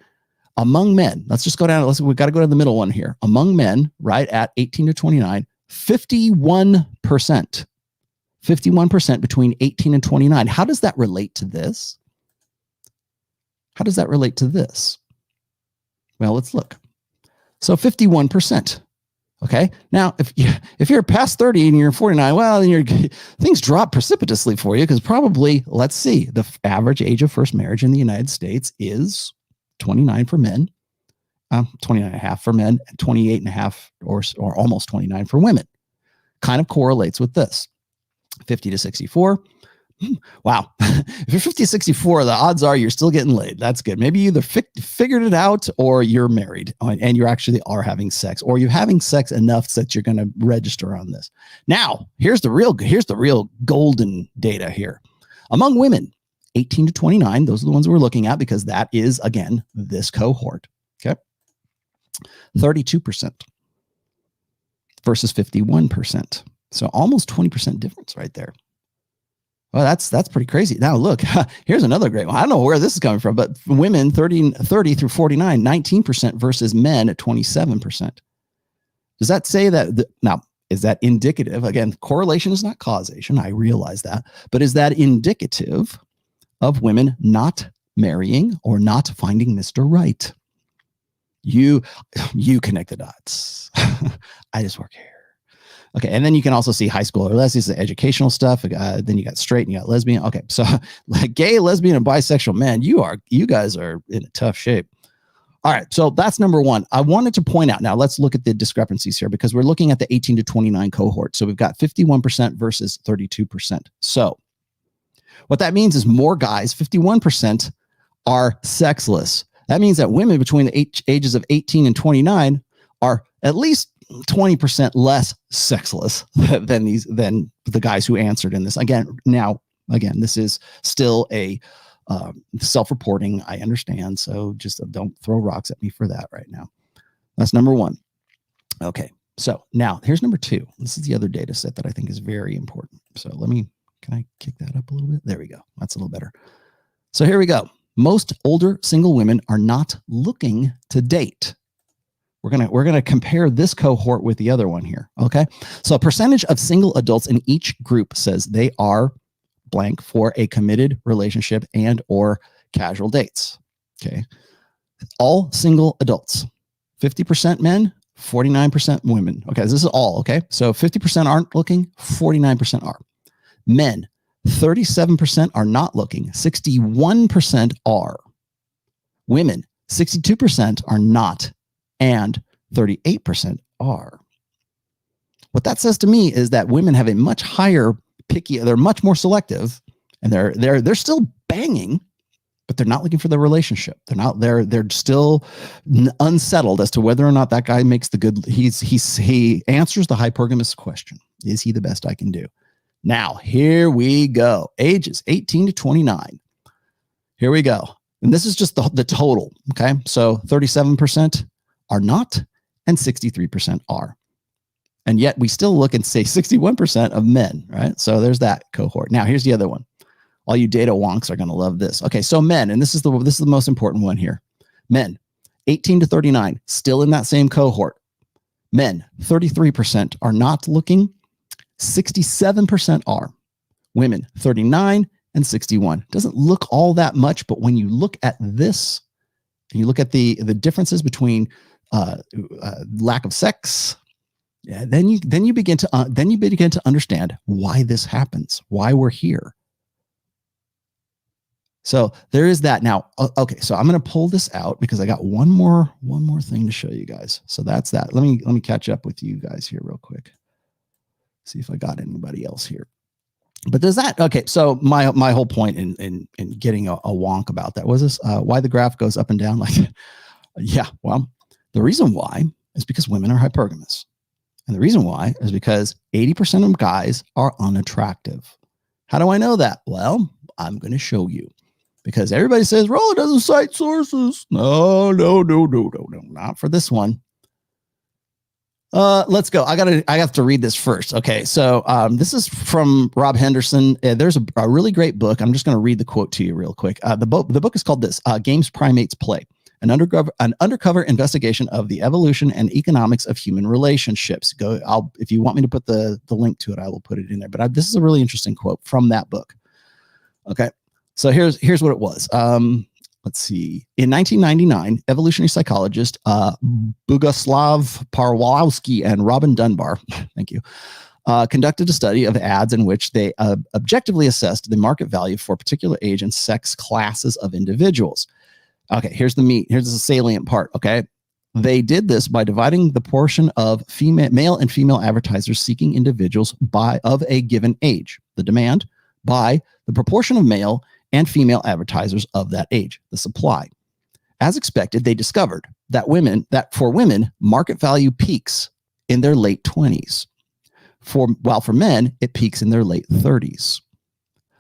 Among men, let's just go down. We've got to go to the middle one here. Among men, right at 18 to 29, 51%. 51% between 18 and 29. How does that relate to this? Well, let's look. So 51%. Okay. Now, if you're past 30 and you're 49, well, then things drop precipitously for you because probably, let's see, the average age of first marriage in the United States is 29 for men, 29 and a half for men, 28 and a half or almost 29 for women. Kind of correlates with this. 50 to 64. Wow. If you're 50 to 64, the odds are you're still getting laid. That's good. Maybe you either figured it out or you're married and you actually are having sex, or you're having sex enough that you're going to register on this. Now, here's the real golden data here. Among women, 18 to 29, those are the ones we're looking at because that is, again, this cohort. Okay. 32% versus 51%. So almost 20% difference right there. Well, that's pretty crazy. Now, look, here's another great one. I don't know where this is coming from, but women 30 through 49, 19% versus men at 27%. Does that say that? Now, is that indicative? Again, correlation is not causation. I realize that. But is that indicative of women not marrying or not finding Mr. Right? You connect the dots. I just work here. Okay, and then you can also see high school or lesbians, the educational stuff. Then you got straight and you got lesbian. Okay, so like gay, lesbian, and bisexual men, you guys are in a tough shape. All right, so that's number one. I wanted to point out now, let's look at the discrepancies here because we're looking at the 18 to 29 cohort. So we've got 51% versus 32%. So what that means is more guys, 51%, are sexless. That means that women between the ages of 18 and 29 are at least 20% less sexless than the guys who answered in this. Again, this is still a self-reporting. I understand. So just don't throw rocks at me for that right now. That's number one. Okay. So now here's number two. This is the other data set that I think is very important. So can I kick that up a little bit? There we go. That's a little better. So here we go. Most older single women are not looking to date. We're gonna compare this cohort with the other one here. Okay. So a percentage of single adults in each group says they are blank for a committed relationship and or casual dates. Okay. All single adults, 50% men, 49% women. Okay. This is all. Okay. So 50% aren't looking, 49% are. Men, 37% are not looking, 61% are. Women, 62% are not, and 38% are. What that says to me is that women have a much higher they're much more selective, and they're still banging, but they're not looking for the relationship. They're still unsettled as to whether or not that guy makes the good. He answers the hypergamous question. Is he the best I can do? Now, here we go. Ages 18 to 29. Here we go. And this is just the total. Okay. So 37% are not, and 63% are. And yet we still look and say 61% of men, right? So there's that cohort. Now here's the other one. All you data wonks are going to love this. Okay. So men, and this is the most important one here. Men, 18 to 39, still in that same cohort. Men, 33% are not looking. 67% are. Women, 39 and 61. Doesn't look all that much, but when you look at this, and you look at the differences between lack of sex, yeah, then you begin to understand why this happens, why we're here. So there is that. Now, okay, so I'm going to pull this out because I got one more thing to show you guys. So that's that. Let me catch up with you guys here real quick. See if I got anybody else here. But there's that. Okay, so my whole point in getting a wonk about that was this: why the graph goes up and down like that. Yeah, well, the reason why is because women are hypergamous, and the reason why is because 80% of guys are unattractive. How do I know that? Well, I'm going to show you. Because everybody says, Rollo doesn't cite sources. No, not for this one. Let's go. I have to read this first. Okay. So, this is from Rob Henderson. There's a really great book. I'm just going to read the quote to you real quick. The book is called Games Primates Play, an undercover investigation of the evolution and economics of human relationships. If you want me to put the link to it, I will put it in there. But this is a really interesting quote from that book. Okay. So here's what it was. Let's see. In 1999, evolutionary psychologist Boguslav Parwalski and Robin Dunbar, thank you, conducted a study of ads in which they objectively assessed the market value for particular age and sex classes of individuals. Okay, here's the meat. Here's the salient part. Okay, they did this by dividing the portion of male and female advertisers seeking individuals of a given age, the demand, by the proportion of male and female advertisers of that age, the supply. As expected, they discovered that for women, market value peaks in their late 20s, while for men, it peaks in their late 30s.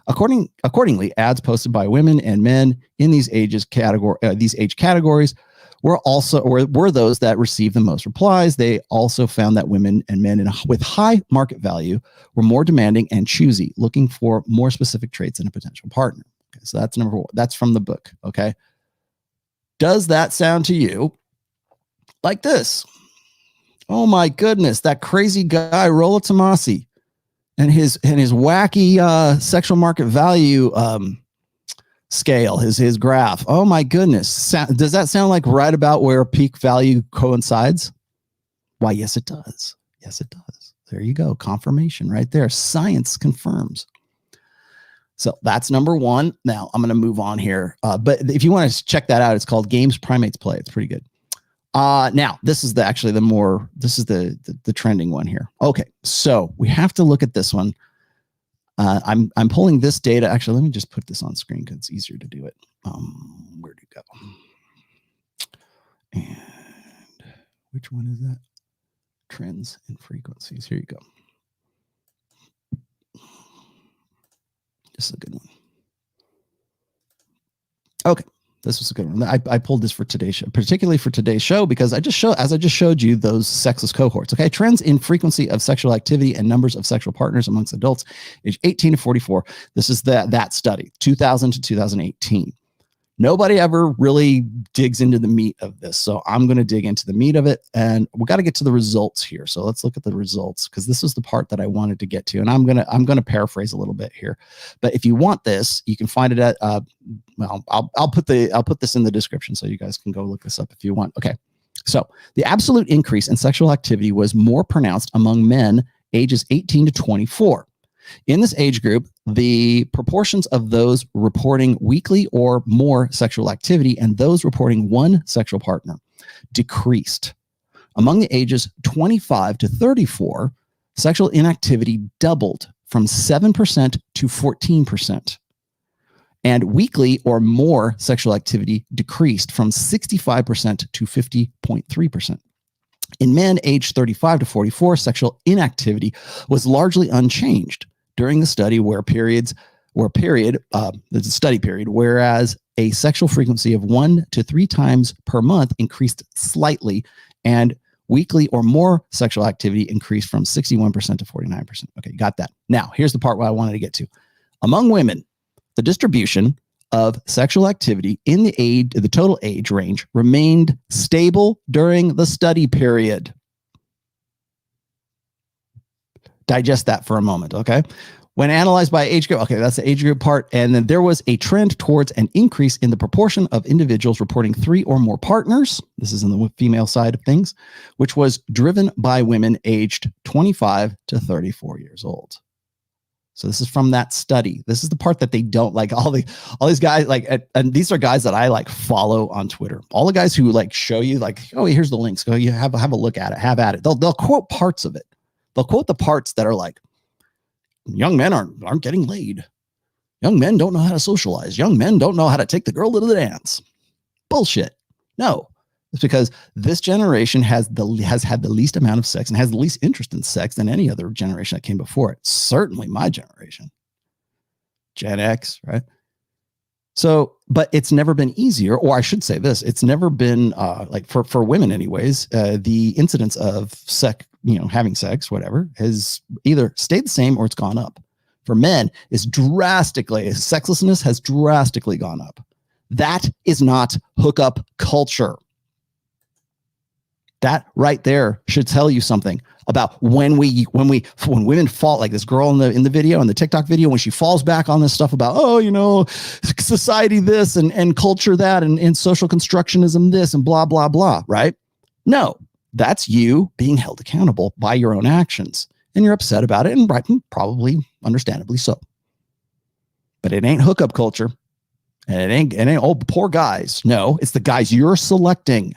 Accordingly, ads posted by women and men in these age categories were those that received the most replies. They also found that women and men with high market value were more demanding and choosy, looking for more specific traits in a potential partner. Okay, so that's number one. That's from the book. Okay. Does that sound to you like this? Oh my goodness, that crazy guy, Rollo TOMASSI, and his wacky sexual market value scale, his graph. Oh my goodness. Does that sound like right about where peak value coincides? Why, yes, it does. Yes, it does. There you go. Confirmation right there. Science confirms. So that's number one. Now I'm going to move on here. But if you want to check that out, it's called Games Primates Play. It's pretty good. Now this is the trending one here. Okay. So we have to look at this one. I'm pulling this data. Actually, let me just put this on screen because it's easier to do it. Where'd it go? And which one is that? Trends and frequencies. Here you go. This is a good one. Okay, this was a good one. I pulled this for today's show, particularly for today's show, because as I just showed you those sexless cohorts. Okay, trends in frequency of sexual activity and numbers of sexual partners amongst adults age 18 to 44. This is that study, 2000 to 2018. Nobody ever really digs into the meat of this. So I'm going to dig into the meat of it, and we got to get to the results here. So let's look at the results, because this is the part that I wanted to get to. And I'm going to paraphrase a little bit here, but if you want this, you can find it at, I'll put this in the description so you guys can go look this up if you want. Okay. So the absolute increase in sexual activity was more pronounced among men ages 18 to 24. In this age group, the proportions of those reporting weekly or more sexual activity and those reporting one sexual partner decreased. Among the ages 25 to 34, sexual inactivity doubled from 7% to 14%. And weekly or more sexual activity decreased from 65% to 50.3%. In men aged 35 to 44, sexual inactivity was largely unchanged during the study, where periods or period, there's a study period, whereas a sexual frequency of 1 to 3 times per month increased slightly, and weekly or more sexual activity increased from 61% to 49%. Okay, got that. Now, here's the part where I wanted to get to. Among women, the distribution of sexual activity in the total age range remained stable during the study period. Digest that for a moment, okay? When analyzed by age group, okay, that's the age group part. And then there was a trend towards an increase in the proportion of individuals reporting 3 or more partners. This is in the female side of things, which was driven by women aged 25 to 34 years old. So this is from that study. This is the part that they don't like. All these guys like, and these are guys that I like follow on Twitter. All the guys who like show you like, oh, here's the links. Go, you have a look at it. Have at it. They'll quote parts of it. They'll quote the parts that are like, young men aren't getting laid. Young men don't know how to socialize. Young men don't know how to take the girl to the dance. Bullshit. No, it's because this generation has had the least amount of sex and has the least interest in sex than any other generation that came before it. Certainly my generation, Gen X, right? So, but it's never been easier, or I should say this, it's never been like for women anyways, the incidence of having sex, whatever, has either stayed the same or it's gone up. For men, sexlessness has drastically gone up. That is not hookup culture. That right there should tell you something about when women fall, like this girl in the video, in the TikTok video, when she falls back on this stuff about, society this and culture that and social constructionism this and blah, blah, blah, right? No, that's you being held accountable by your own actions. And you're upset about it, and right, probably understandably so. But it ain't hookup culture. And it ain't poor guys. No, it's the guys you're selecting.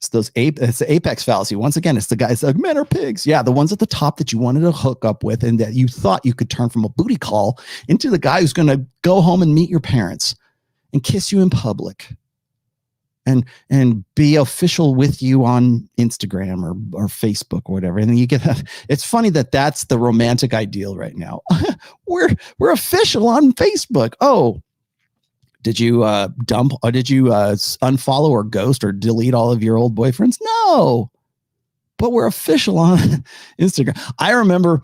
It's the apex fallacy. Once again, it's the guys like men are pigs. Yeah, the ones at the top that you wanted to hook up with and that you thought you could turn from a booty call into the guy who's going to go home and meet your parents and kiss you in public and be official with you on Instagram or Facebook or whatever. And then you get that. It's funny that that's the romantic ideal right now. We're official on Facebook. Oh, did you dump or did you unfollow or ghost or delete all of your old boyfriends? No, but we're official on Instagram. I remember,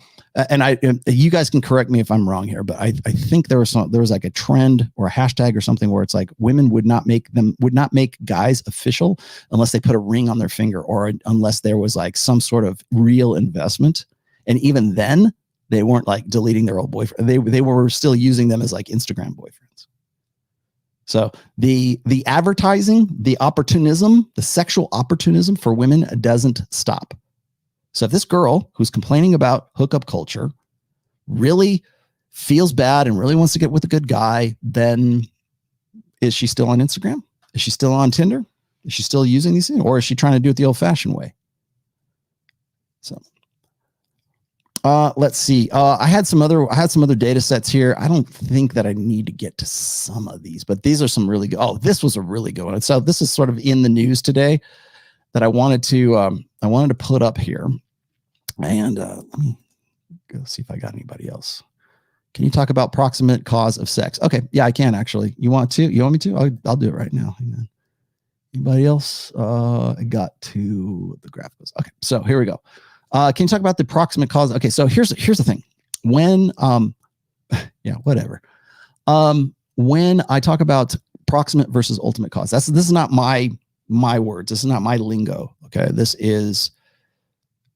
and you guys can correct me if I'm wrong here, but I think there was like a trend or a hashtag or something where it's like women would not make guys official unless they put a ring on their finger or unless there was like some sort of real investment. And even then they weren't like deleting their old boyfriend. They were still using them as like Instagram boyfriends. So the advertising, the opportunism, the sexual opportunism for women doesn't stop. So if this girl who's complaining about hookup culture really feels bad and really wants to get with a good guy, then is she still on Instagram? Is she still on Tinder? Is she still using these things? Or is she trying to do it the old fashioned way? So let's see. I had some other data sets here. I don't think that I need to get to some of these, but these are some really good. Oh, this was a really good one. So this is sort of in the news today that I wanted to put up here. And let me go see if I got anybody else. Can you talk about proximate cause of sex? Okay, yeah, I can actually. You want me to? I'll do it right now. Hang on. Anybody else? I got to the graphics. Okay, so here we go. Can you talk about the proximate cause? Okay, so here's the thing. When whatever. When I talk about proximate versus ultimate cause, this is not my words. This is not my lingo. Okay, this is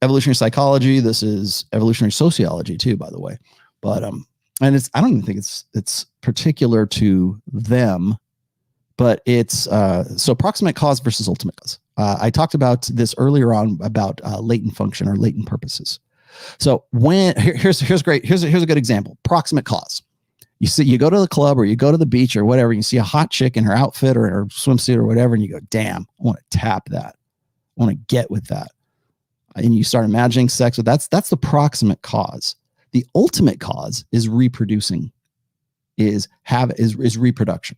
evolutionary psychology. This is evolutionary sociology too, by the way. But and I don't even think it's particular to them, but it's so proximate cause versus ultimate cause. I talked about this earlier on about latent function or latent purposes. So here's a good example. Proximate cause. You go to the club or you go to the beach or whatever, you see a hot chick in her outfit or her swimsuit or whatever, and you go, damn, I want to tap that. I want to get with that. And you start imagining sex with that's the proximate cause. The ultimate cause is reproducing, is reproduction.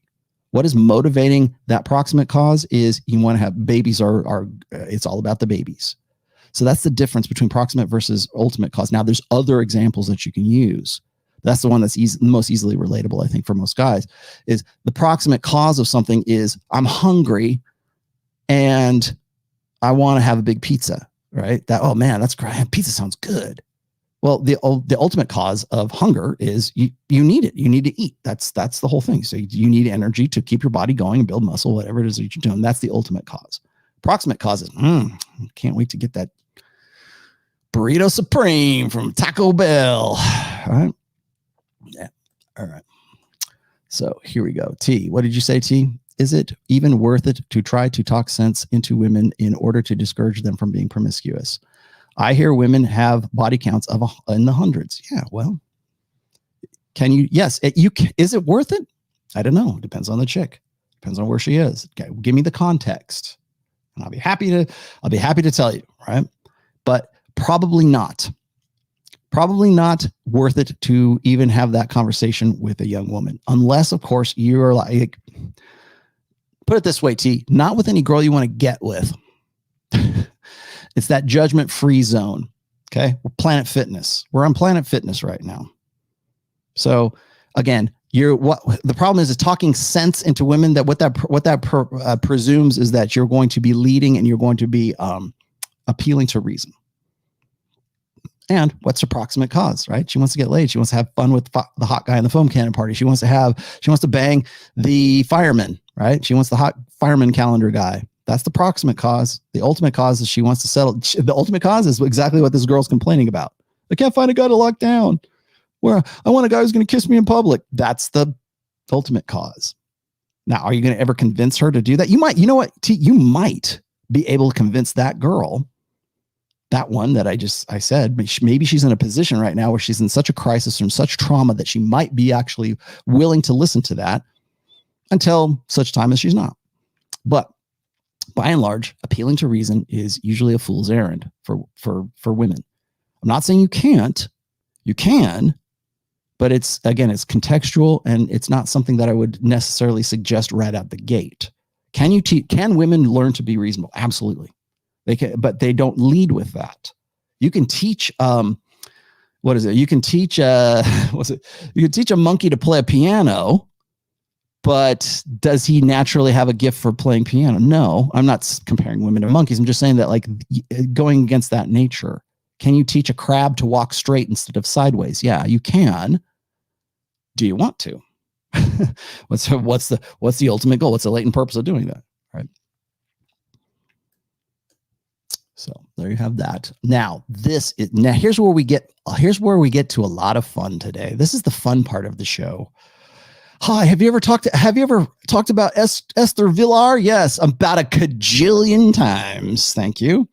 What is motivating that proximate cause is you want to have babies it's all about the babies. So that's the difference between proximate versus ultimate cause. Now there's other examples that you can use, That's the one that's most easily relatable, I think, for most guys, is the proximate cause of something is I'm hungry and I want to have a big pizza, right? That, oh man, that's great. Pizza sounds good. Well, the ultimate cause of hunger is you need it. You need to eat. That's the whole thing. So you need energy to keep your body going and build muscle, whatever it is that you're doing. That's the ultimate cause. Proximate cause is, can't wait to get that burrito supreme from Taco Bell. All right. Yeah. All right. So here we go. T, what did you say, T? Is it even worth it to try to talk sense into women in order to discourage them from being promiscuous? I hear women have body counts of in the hundreds. Yeah, well, can you? Yes, is it worth it? I don't know. Depends on the chick. Depends on where she is. Okay, give me the context, and I'll be happy to tell you. Right, but probably not. Probably not worth it to even have that conversation with a young woman, unless, of course, you're like, put it this way, T, not with any girl you want to get with. It's that judgment-free zone. Okay. We're Planet Fitness. We're on Planet Fitness right now. So again, what the problem is talking sense into women. That what that presumes is that you're going to be leading and you're going to be appealing to reason. And what's her proximate cause, right? She wants to get laid. She wants to have fun with the hot guy in the foam cannon party. She wants to bang the fireman, right? She wants the hot fireman calendar guy. That's the proximate cause. The ultimate cause is she wants to settle. The ultimate cause is exactly what this girl's complaining about. I can't find a guy to lock down. Where I want a guy who's going to kiss me in public. That's the ultimate cause. Now, are you going to ever convince her to do that? You might. You know what? You might be able to convince that girl. That one that I said, maybe she's in a position right now where she's in such a crisis from such trauma that she might be actually willing to listen to that until such time as she's not. But by and large, appealing to reason is usually a fool's errand for women. I'm not saying you can't. You can, but it's contextual and it's not something that I would necessarily suggest right out the gate. Can women learn to be reasonable? Absolutely. They can, but they don't lead with that. You can teach, what is it? You can teach, you can teach a monkey to play a piano, but does he naturally have a gift for playing piano? No, I'm not comparing women to monkeys. I'm just saying that, like, going against that nature. Can you teach a crab to walk straight instead of sideways? Yeah, you can. Do you want to? What's the ultimate goal? What's the latent purpose of doing that? Right. So there you have that. Now here's where we get to a lot of fun today. This is the fun part of the show. Hi, have you ever talked about Esther Villar? Yes, about a cajillion times. Thank you.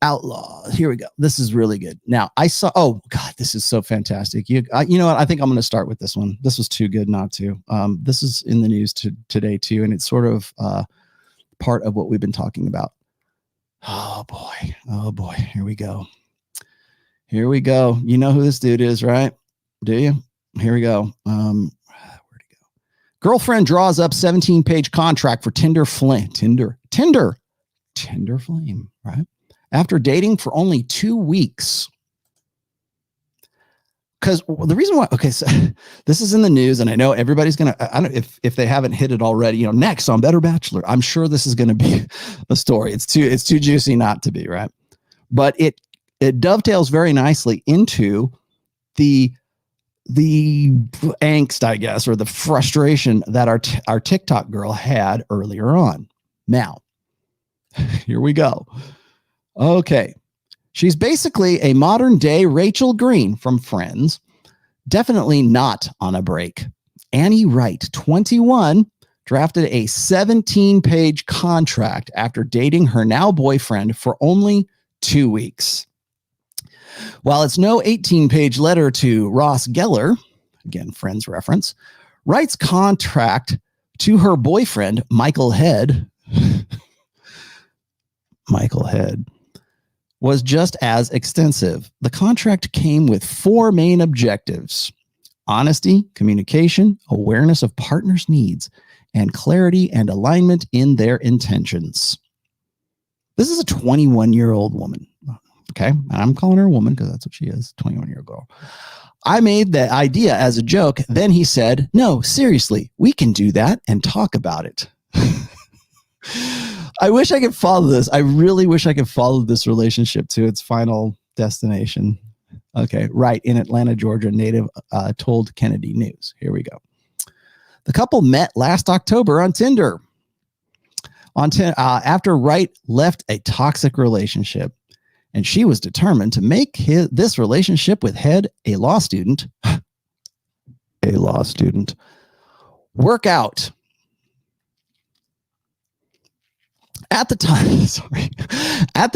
Outlaw. Here we go. This is really good. Now oh God, this is so fantastic. You know what? I think I'm going to start with this one. This was too good not to. This is in the news today too. And it's sort of, part of what we've been talking about. Oh boy. Here we go. You know who this dude is, right? Do you? Here we go. Where'd he go? Girlfriend draws up 17-page contract for Tinder flame, right? After dating for only 2 weeks. Because the reason why, okay, so this is in the news, and I know everybody's going to, I don't know if they haven't hit it already, next on Better Bachelor, I'm sure this is going to be a story. It's too juicy not to be, right? But it dovetails very nicely into the angst, I guess, or the frustration that our TikTok girl had earlier on. Now, here we go. Okay. She's basically a modern day Rachel Green from Friends. Definitely not on a break. Annie Wright, 21, drafted a 17-page contract after dating her now boyfriend for only 2 weeks. While it's no 18-page letter to Ross Geller, again, Friends reference, Wright's contract to her boyfriend, Michael Head, was just as extensive. The contract came with 4 main objectives: honesty, communication, awareness of partners' needs, and clarity and alignment in their intentions. This is a 21-year-old woman. Okay. And I'm calling her a woman because that's what she is, 21-year-old girl. I made the idea as a joke. Then he said, no, seriously, we can do that and talk about it. I wish I could follow this. I really wish I could follow this relationship to its final destination. Okay, right. In Atlanta, Georgia, native told Kennedy News. Here we go. The couple met last October on Tinder. After Wright left a toxic relationship, and she was determined to make this relationship with Head, a law student, work out. At the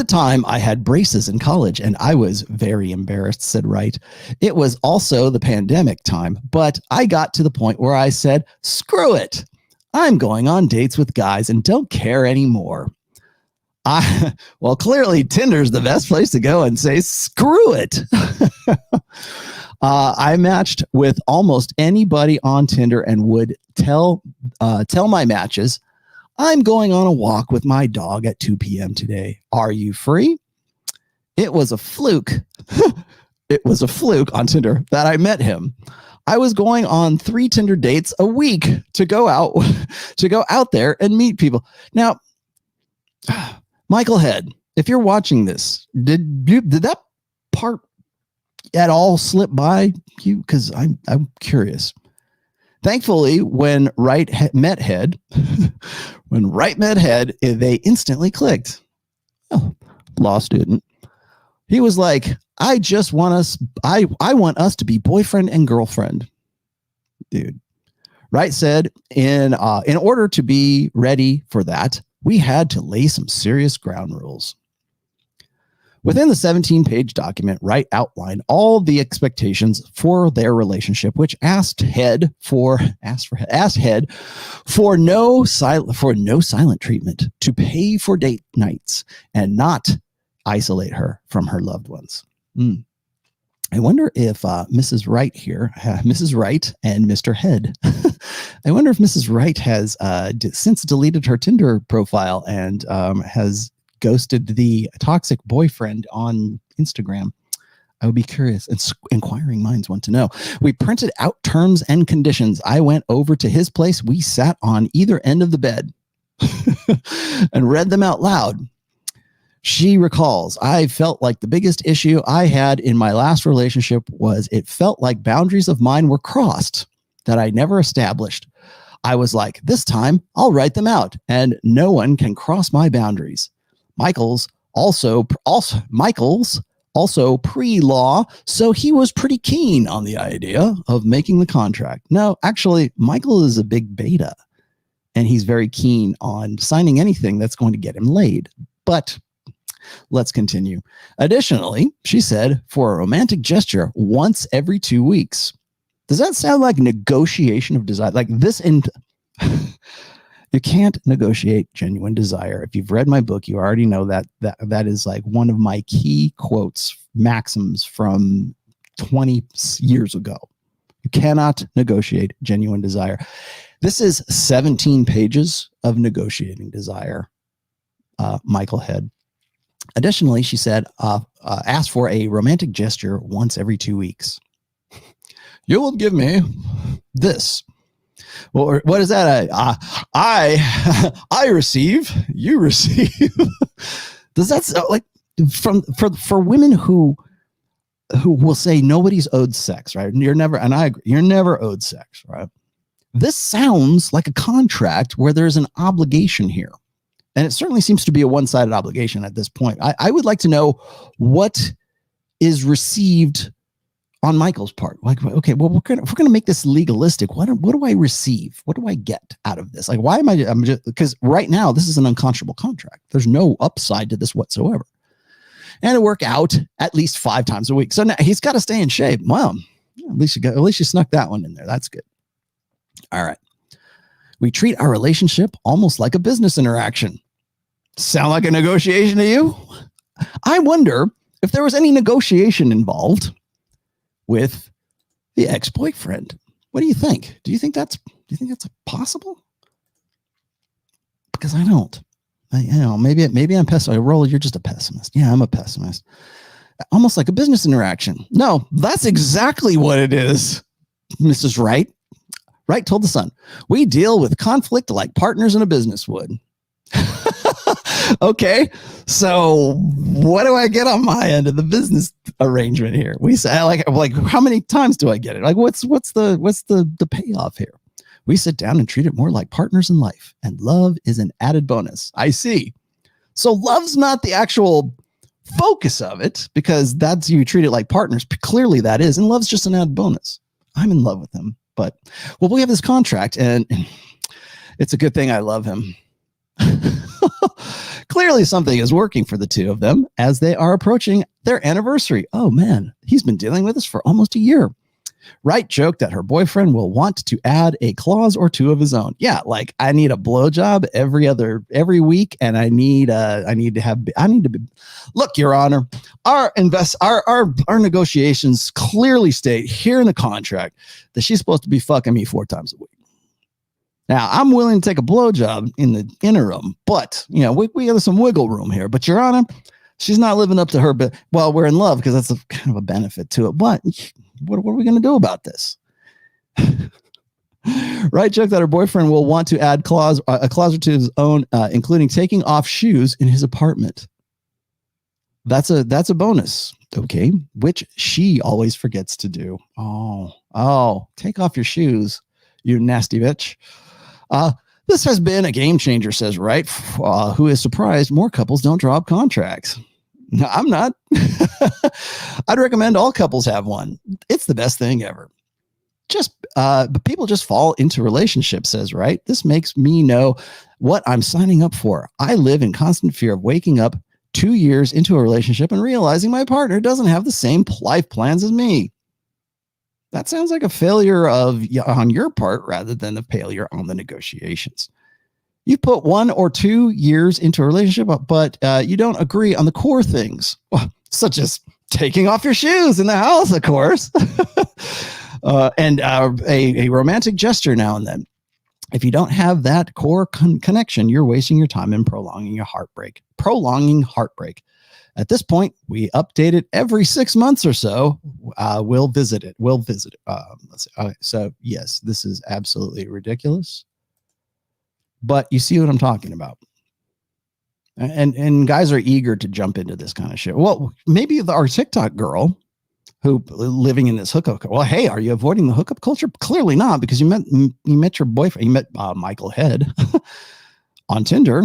time, I had braces in college and I was very embarrassed, said Wright. It was also the pandemic time, but I got to the point where I said, screw it. I'm going on dates with guys and don't care anymore. Well, clearly Tinder's the best place to go and say, screw it. I matched with almost anybody on Tinder and would tell my matches, I'm going on a walk with my dog at 2 p.m. today. Are you free? It was a fluke. It was a fluke on Tinder that I met him. I was going on 3 Tinder dates a week to go out there and meet people. Now, Michael Head, if you're watching this, did that part at all slip by you? Because I'm curious. Thankfully, when Wright met Head, they instantly clicked. Oh, law student. He was like, I want us to be boyfriend and girlfriend. Dude. Wright said, in order to be ready for that, we had to lay some serious ground rules. Within the 17-page document, Wright outlined all the expectations for their relationship, which asked Head for no silent treatment, to pay for date nights, and not isolate her from her loved ones. I wonder if Mrs. Wright here, Mrs. Wright and Mr. Head, I wonder if Mrs. Wright has since deleted her Tinder profile and has ghosted the toxic boyfriend on Instagram. I would be curious, and inquiring minds want to know. We printed out terms and conditions. I went over to his place. We sat on either end of the bed and read them out loud. She recalls, I felt like the biggest issue I had in my last relationship was it felt like boundaries of mine were crossed that I never established. I was like, this time I'll write them out and no one can cross my boundaries. Michael's also pre-law, so he was pretty keen on the idea of making the contract. No, actually, Michael is a big beta, and he's very keen on signing anything that's going to get him laid. But let's continue. Additionally, she said, for a romantic gesture once every 2 weeks. Does that sound like negotiation of desire? Like this you can't negotiate genuine desire. If you've read my book, you already know that is like one of my key quotes, maxims from 20 years ago. You cannot negotiate genuine desire. This is 17 pages of negotiating desire, Michael Head. Additionally, she said, ask for a romantic gesture once every 2 weeks. You will give me this. Well, what is that? I receive, you receive. Does that sound like for women who will say nobody's owed sex, right? You're never, and I agree, you're never owed sex, right? This sounds like a contract where there's an obligation here. And it certainly seems to be a one-sided obligation at this point. I would like to know what is received on Michael's part. Like, okay, well, if we're gonna make this legalistic, what do I receive? What do I get out of this? Like, why am I'm just, because right now this is an unconscionable contract. There's no upside to this whatsoever. And it work out at least 5 times a week. So now he's got to stay in shape. Well, at least you snuck that one in there. That's good. All right. We treat our relationship almost like a business interaction. Sound like a negotiation to you? I wonder if there was any negotiation involved with the ex-boyfriend. What do you think? Do you think that's possible? Because I don't. maybe I'm pessimist. Roll, you're just a pessimist. Yeah, I'm a pessimist. Almost like a business interaction. No, that's exactly what it is, Mrs. Wright. Wright told the Sun, we deal with conflict like partners in a business would. Okay, so what do I get on my end of the business arrangement here? We say like how many times do I get it? Like what's the payoff here? We sit down and treat it more like partners in life, and love is an added bonus. I see. So love's not the actual focus of it, because that's, you treat it like partners. Clearly that is, and love's just an added bonus. I'm in love with him, but well, we have this contract, and it's a good thing I love him. Clearly something is working for the two of them as they are approaching their anniversary. Oh man, he's been dealing with us for almost a year. Wright joked that her boyfriend will want to add a clause or two of his own. Yeah, like I need a blowjob every week, and I need to be. Look, Your Honor, our negotiations clearly state here in the contract that she's supposed to be fucking me 4 times a week. Now, I'm willing to take a blowjob in the interim, but we have some wiggle room here. But Your Honor, she's not living up to her. But well, we're in love because that's kind of a benefit to it. But what are we going to do about this? Wright joked that her boyfriend will want to add a clause or two of his own, including taking off shoes in his apartment. That's a bonus, okay? Which she always forgets to do. Oh, take off your shoes, you nasty bitch. This has been a game changer, says Wright, who is surprised more couples don't draw up contracts. No, I'm not. I'd recommend all couples have one. It's the best thing ever. But people just fall into relationships, says Wright. This makes me know what I'm signing up for. I live in constant fear of waking up 2 years into a relationship and realizing my partner doesn't have the same life plans as me. That sounds like a failure on your part rather than a failure on the negotiations. You put 1 or 2 years into a relationship, but you don't agree on the core things, such as taking off your shoes in the house, of course, and a romantic gesture now and then. If you don't have that core connection, you're wasting your time and prolonging heartbreak. At this point, we update it every 6 months or so. We'll visit it. Let's see. Okay, so yes, this is absolutely ridiculous. But you see what I'm talking about. And guys are eager to jump into this kind of shit. Well, maybe our TikTok girl who living in this hookup. Well, hey, are you avoiding the hookup culture? Clearly not, because you met your boyfriend. You met Michael Head on Tinder.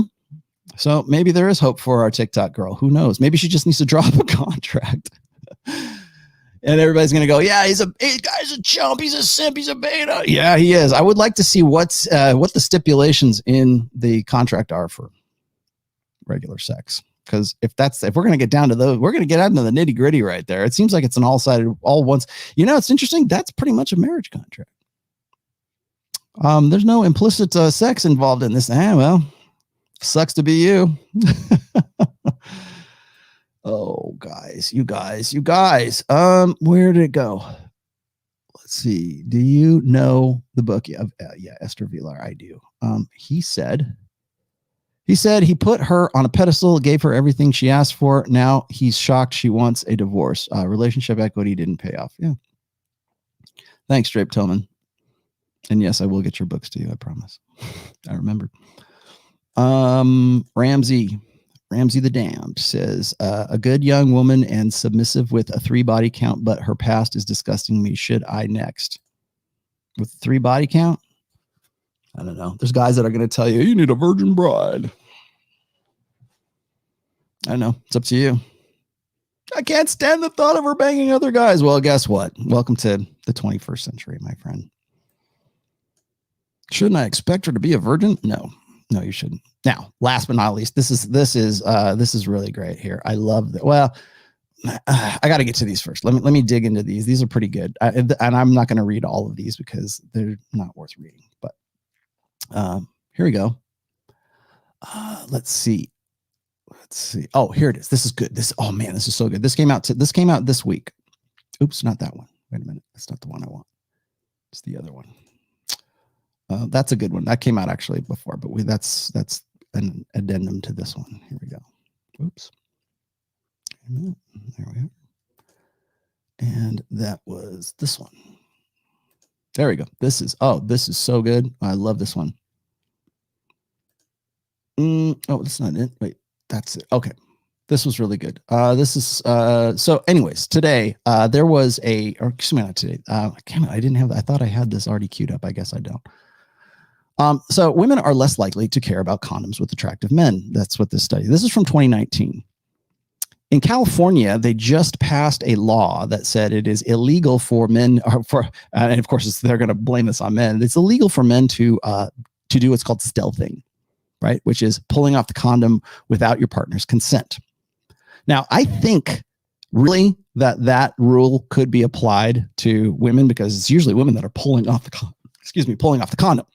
So maybe there is hope for our TikTok girl. Who knows? Maybe she just needs to drop a contract. And everybody's going to go, yeah, he's a chump. He's a simp. He's a beta. Yeah, he is. I would like to see what the stipulations in the contract are for regular sex. Because if we're going to get down to those, we're going to get out into the nitty gritty right there. It seems like it's an all-sided, all once. It's interesting. That's pretty much a marriage contract. There's no implicit sex involved in this. Well, sucks to be you. Oh, you guys. Where did it go? Let's see. Do you know the book? Yeah, Esther Vilar. I do. He said he put her on a pedestal, gave her everything she asked for. Now he's shocked she wants a divorce. Relationship equity didn't pay off. Yeah. Thanks, Drape Tillman. And yes, I will get your books to you. I promise. I remember. Ramsey the Damned says, a good young woman and submissive with a 3 body count, but her past is disgusting me. Should I next? With 3 body count? I don't know. There's guys that are going to tell you need a virgin bride. I don't know. It's up to you. I can't stand the thought of her banging other guys. Well, guess what? Welcome to the 21st century, my friend. Shouldn't I expect her to be a virgin? No, you shouldn't. Now, last but not least, this is really great here. I love that. Well, I got to get to these first. Let me dig into these. These are pretty good. And I'm not going to read all of these because they're not worth reading, but here we go. Let's see. Oh, here it is. This is good. This is so good. This came out this week. Oops, not that one. Wait a minute. That's not the one I want. It's the other one. That's a good one. That came out actually before, but that's a addendum to this one. Here we go. Oops. There we go. And that was this one. There we go. This is so good. I love this one. Oh, that's not it. Wait, that's it. Okay. This was really good. This is so anyways, today there was or excuse me, not today. I didn't have, I thought I had this already queued up. I guess I don't. So women are less likely to care about condoms with attractive men. That's what this is from 2019. In California, they just passed a law that said it is illegal for men, and of course they're going to blame this on men. It's illegal for men to do what's called stealthing, right? Which is pulling off the condom without your partner's consent. Now, I think really that rule could be applied to women because it's usually women that are pulling off the condom.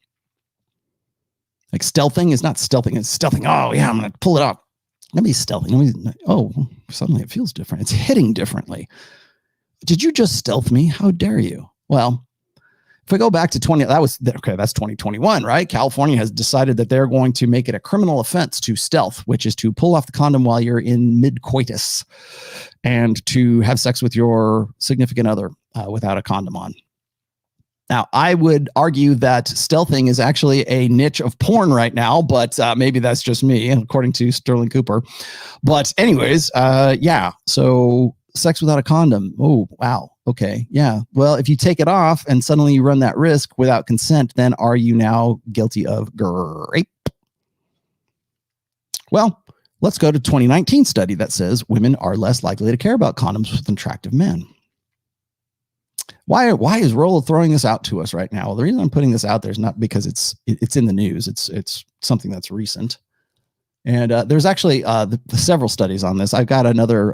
Like stealthing is not stealthing; it's stealthing. Oh yeah, I'm going to pull it off. Let me stealthing. Oh, suddenly it feels different. It's hitting differently. Did you just stealth me? How dare you? Well, if we go back to that's 2021, right? California has decided that they're going to make it a criminal offense to stealth, which is to pull off the condom while you're in mid-coitus and to have sex with your significant other without a condom on. Now, I would argue that stealthing is actually a niche of porn right now, but maybe that's just me, according to Sterling Cooper. But anyways, yeah. So sex without a condom. Oh, wow. Okay. Yeah. Well, if you take it off and suddenly you run that risk without consent, then are you now guilty of rape? Well, let's go to 2019 study that says women are less likely to care about condoms with attractive men. Why is ROLLO throwing this out to us right now? Well, the reason I'm putting this out there is not because it's in the news. It's something that's recent. And there's actually several studies on this. I've got another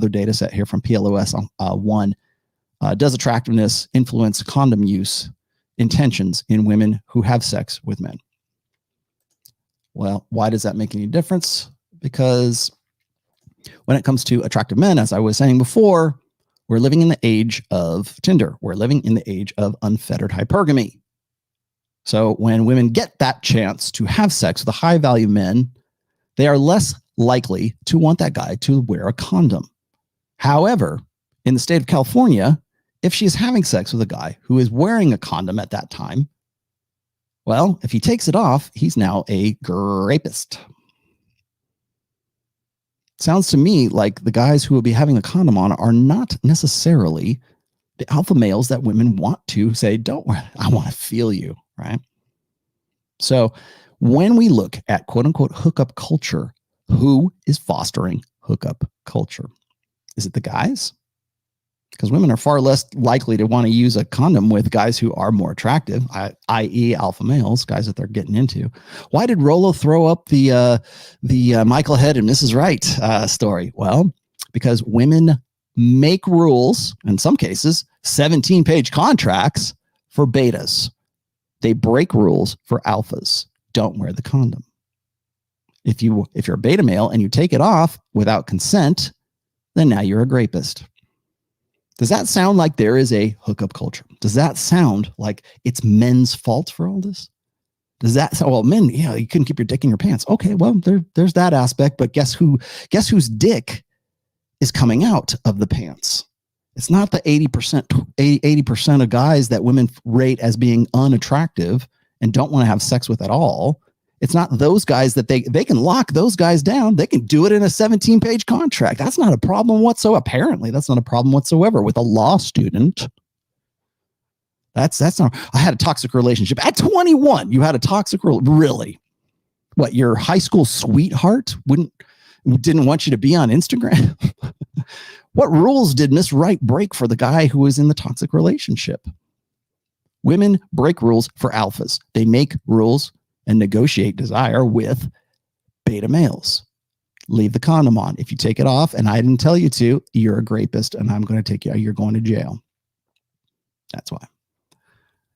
data set here from PLOS on one. Does attractiveness influence condom use intentions in women who have sex with men? Well, why does that make any difference? Because when it comes to attractive men, as I was saying before, we're living in the age of Tinder. We're living in the age of unfettered hypergamy. So when women get that chance to have sex with a high value men, they are less likely to want that guy to wear a condom. However, in the state of California, if she's having sex with a guy who is wearing a condom at that time, well, if he takes it off, he's now a rapist. Sounds to me like the guys who will be having a condom on are not necessarily the alpha males that women want to say, don't worry, I want to feel you, right? So when we look at quote unquote hookup culture, who is fostering hookup culture? Is it the guys? Because women are far less likely to want to use a condom with guys who are more attractive, i.e. alpha males, guys that they're getting into. Why did ROLLO throw up the Michael Head and Mrs. Right story? Well, because women make rules, in some cases, 17-page contracts for betas. They break rules for alphas. Don't wear the condom. If you're a beta male and you take it off without consent, then now you're a rapist. Does that sound like there is a hookup culture? Does that sound like it's men's fault for all this? Does that sound, well, men, yeah, you couldn't keep your dick in your pants. Okay, well, there's that aspect, but guess whose dick is coming out of the pants? It's not the 80% of guys that women rate as being unattractive and don't want to have sex with at all. It's not those guys that they can lock those guys down. They can do it in a 17-page contract. That's not a problem whatsoever. Apparently, that's not a problem whatsoever with a law student. That's not. I had a toxic relationship at 21. You had a toxic really? What, your high school sweetheart didn't want you to be on Instagram? What rules did Miss Wright break for the guy who was in the toxic relationship? Women break rules for alphas. They make rules and negotiate desire with beta males. Leave the condom on. If you take it off and I didn't tell you to, you're a rapist and I'm going to take you, you're going to jail. That's why.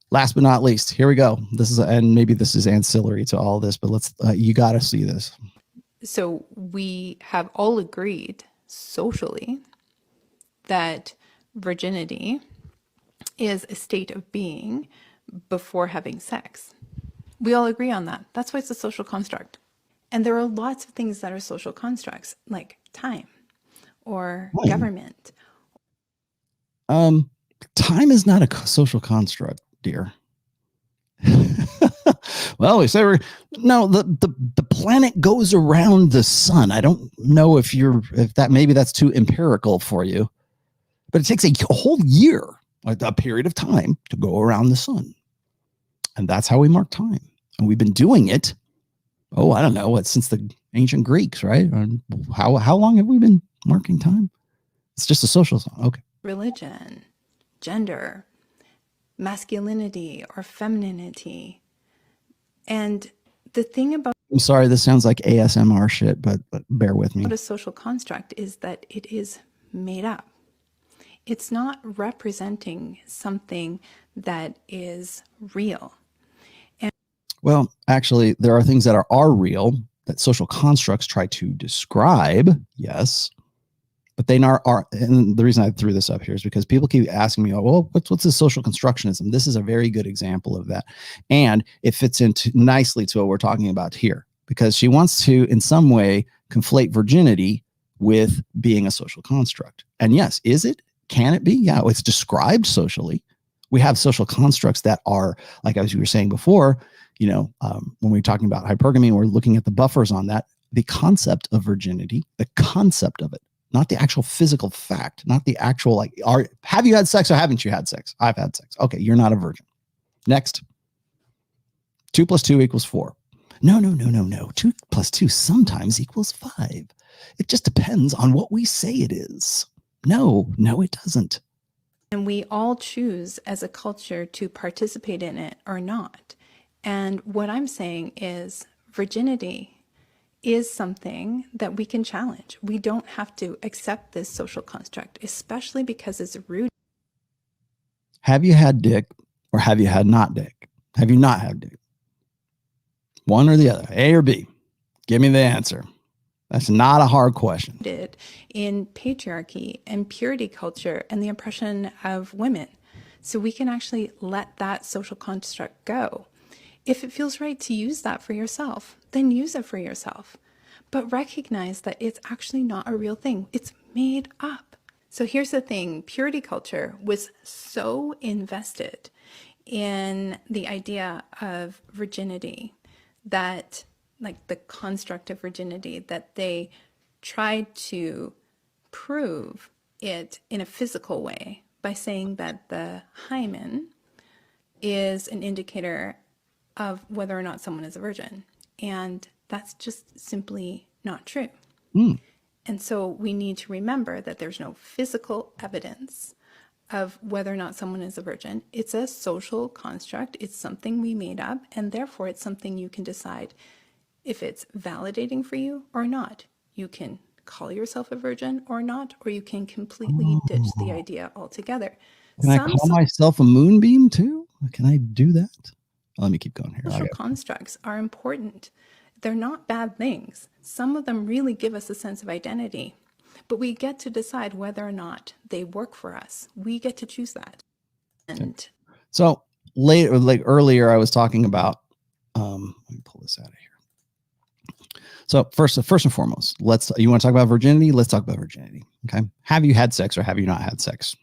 Last but not least, here we go. And maybe this is ancillary to all this, but you got to see this. So we have all agreed socially that virginity is a state of being before having sex. We all agree on that. That's why it's a social construct. And there are lots of things that are social constructs, like time or government. Time is not a social construct, dear. Well, we say the planet goes around the sun. I don't know if maybe that's too empirical for you, but it takes a whole year, like a period of time, to go around the sun. And that's how we mark time. And we've been doing it. Oh, I don't know since the ancient Greeks, right? How long have we been marking time? It's just a social song. Okay. Religion, gender, masculinity or femininity. And the thing about I'm sorry, this sounds like ASMR shit, but bear with me. What a social construct is that it is made up. It's not representing something that is real. Well, actually, there are things that are real that social constructs try to describe, yes, but they are. And the reason I threw this up here is because people keep asking me, "Oh, well, what's this social constructionism?" This is a very good example of that, and it fits into nicely to what we're talking about here, because she wants to, in some way, conflate virginity with being a social construct. And yes, is it? Can it be? Yeah, it's described socially. We have social constructs that are, like as you were saying before, when we're talking about hypergamy, we're looking at the buffers on that, the concept of virginity, the concept of it, not the actual physical fact, not the actual, have you had sex or haven't you had sex? I've had sex. Okay, you're not a virgin. Next. 2 + 2 = 4. No. 2 + 2 sometimes equals 5. It just depends on what we say it is. No, it doesn't. And we all choose as a culture to participate in it or not. And what I'm saying is virginity is something that we can challenge. We don't have to accept this social construct, especially because it's rude. Have you had dick or have you had not dick? Have you not had dick? One or the other, A or B? Give me the answer. That's not a hard question. In patriarchy and purity culture and the oppression of women. So we can actually let that social construct go. If it feels right to use that for yourself, then use it for yourself. But recognize that it's actually not a real thing. It's made up. So here's the thing. Purity culture was so invested in the idea of virginity, that like the construct of virginity, that they tried to prove it in a physical way by saying that the hymen is an indicator of whether or not someone is a virgin. And that's just simply not true. And so we need to remember that there's no physical evidence of whether or not someone is a virgin. It's a social construct. It's something we made up, and therefore it's something you can decide if it's validating for you or not. You can call yourself a virgin or not, or you can completely ditch the idea altogether. Can I call myself a moonbeam too? Can I do that? Let me keep going here. Social constructs are important. They're not bad things. Some of them really give us a sense of identity, but we get to decide whether or not they work for us. We get to choose that. And so later, like earlier, I was talking about, let me pull this out of here. So first and foremost, you want to talk about virginity? Let's talk about virginity. Okay. Have you had sex or have you not had sex?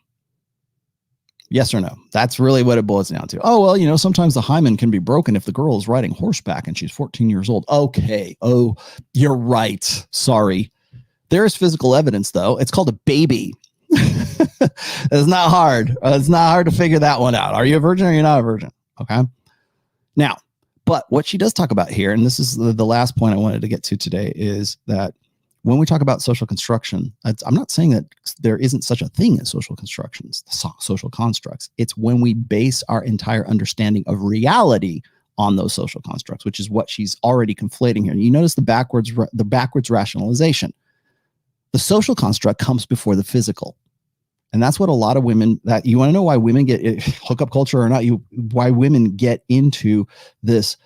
Yes or no? That's really what it boils down to. Oh, well, sometimes the hymen can be broken if the girl is riding horseback and she's 14 years old. Okay. Oh, you're right. Sorry. There is physical evidence, though. It's called a baby. It's not hard. It's not hard to figure that one out. Are you a virgin or you're not a virgin? Okay. Now, but what she does talk about here, and this is the last point I wanted to get to today, is that when we talk about social construction, I'm not saying that there isn't such a thing as social constructions, social constructs. It's when we base our entire understanding of reality on those social constructs, which is what she's already conflating here. And you notice the backwards rationalization. The social construct comes before the physical. And that's what a lot of women, that you want to know why women get hookup culture or not, why women get into this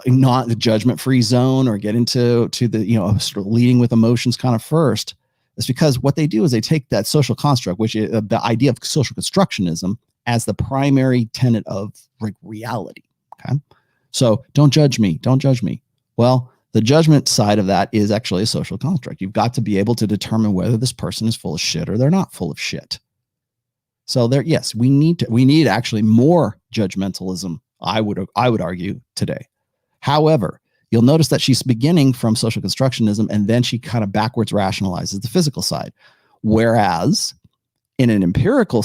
not the judgment-free zone or get into the sort of leading with emotions kind of first. It's because what they do is they take that social construct, which is the idea of social constructionism, as the primary tenet of reality. Okay, So don't judge me. Don't judge me. Well, the judgment side of that is actually a social construct. You've got to be able to determine whether this person is full of shit or they're not full of shit. So there, yes, we need actually more judgmentalism, I would argue, today. However, you'll notice that she's beginning from social constructionism, and then she kind of backwards rationalizes the physical side. Whereas in an empirical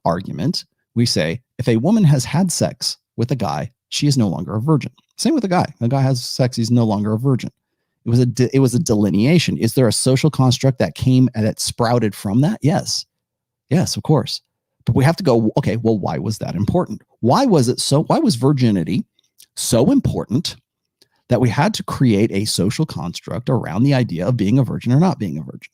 argument, we say if a woman has had sex with a guy, she is no longer a virgin. Same with a guy. A guy has sex, he's no longer a virgin. It was a delineation. Is there a social construct that sprouted from that? Yes. Yes, of course. But we have to go, okay, well, why was that important? Why was virginity so important that we had to create a social construct around the idea of being a virgin or not being a virgin?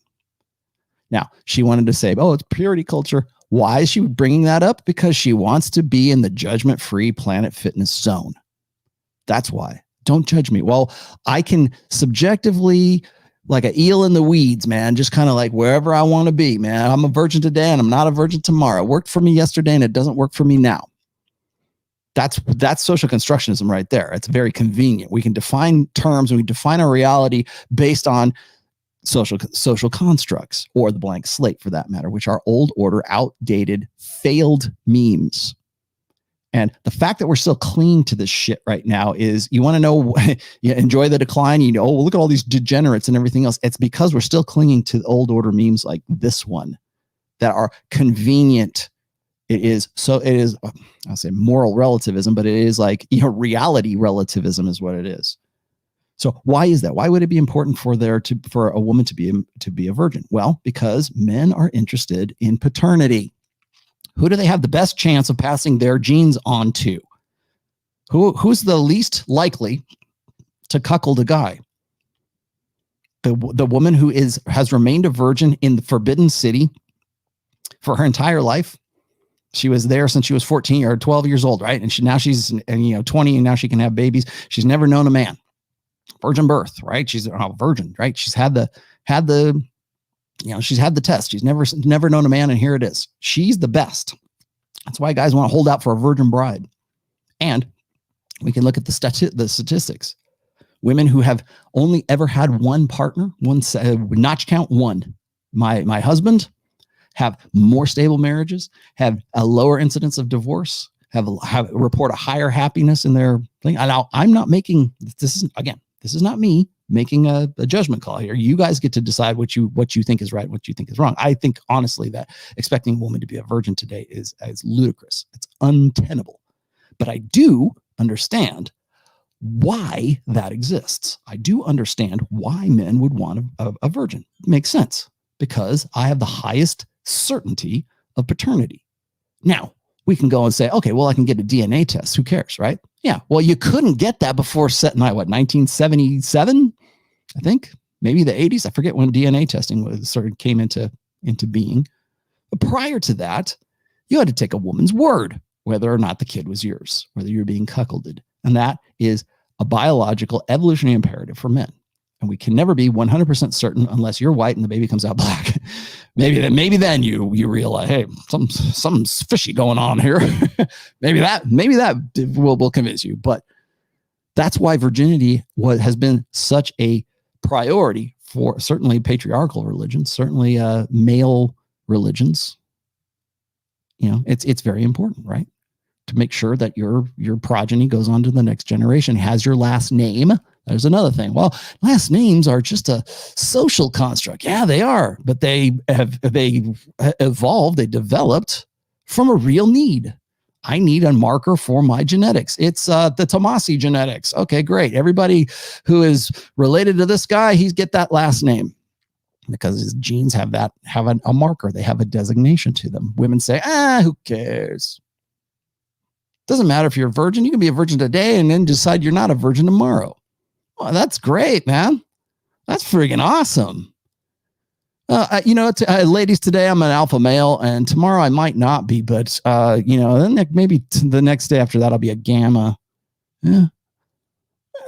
Now, she wanted to say, oh, it's purity culture. Why is she bringing that up? Because she wants to be in the judgment-free Planet Fitness zone. That's why. Don't judge me. Well, I can subjectively, like an eel in the weeds, man, just kind of like wherever I want to be, man. I'm a virgin today and I'm not a virgin tomorrow. It worked for me yesterday and it doesn't work for me now. That's social constructionism right there. It's very convenient. We can define terms and we define a reality based on social constructs, or the blank slate for that matter, which are old order, outdated, failed memes. And the fact that we're still clinging to this shit right now is, you want to know, you enjoy the decline, you know, oh, look at all these degenerates and everything else. It's because we're still clinging to old order memes like this one that are convenient. I'll say moral relativism, but it is like, reality relativism is what it is. So why is that? Why would it be important for a woman to be a virgin? Well, because men are interested in paternity. Who do they have the best chance of passing their genes on to? Who's the least likely to cuckold a guy? The woman who has remained a virgin in the Forbidden City for her entire life. She was there since she was 14 or 12 years old, right? And she's 20, and now she can have babies. She's never known a man. Virgin birth, right? She's a virgin, right? She's had the test. She's never known a man, and here it is. She's the best. That's why guys want to hold out for a virgin bride. And we can look at the statistics. Women who have only ever had one partner, notch count one. My husband, have more stable marriages, have a lower incidence of divorce, report a higher happiness in their thing. Now, I'm not making this is not me making a judgment call here. You guys get to decide what you think is right, what you think is wrong. I think honestly that expecting a woman to be a virgin today is ludicrous. It's untenable. But I do understand why that exists. I do understand why men would want a virgin. It makes sense because I have the highest certainty of paternity. Now, we can go and say, okay, well, I can get a DNA test. Who cares, right? Yeah. Well, you couldn't get that before 1977, I think, maybe the 80s. I forget when DNA testing came into being. But prior to that, you had to take a woman's word, whether or not the kid was yours, whether you're being cuckolded. And that is a biological evolutionary imperative for men. And we can never be 100% certain unless you're white and the baby comes out black. maybe then you realize, hey, something's fishy going on here. maybe that will convince you. But that's why virginity has been such a priority for certainly patriarchal religions, certainly male religions. It's very important, right? To make sure that your progeny goes on to the next generation, has your last name. There's another thing. Well, last names are just a social construct. Yeah, they are, but they evolved, they developed from a real need. I need a marker for my genetics. It's the TOMASSI genetics. Okay, great. Everybody who is related to this guy, he's get that last name because his genes have a marker. They have a designation to them. Women say, who cares? Doesn't matter if you're a virgin. You can be a virgin today and then decide you're not a virgin tomorrow. Well, that's great, man. That's freaking awesome. Ladies, today I'm an alpha male and tomorrow I might not be, but, then maybe the next day after that, I'll be a gamma. Yeah.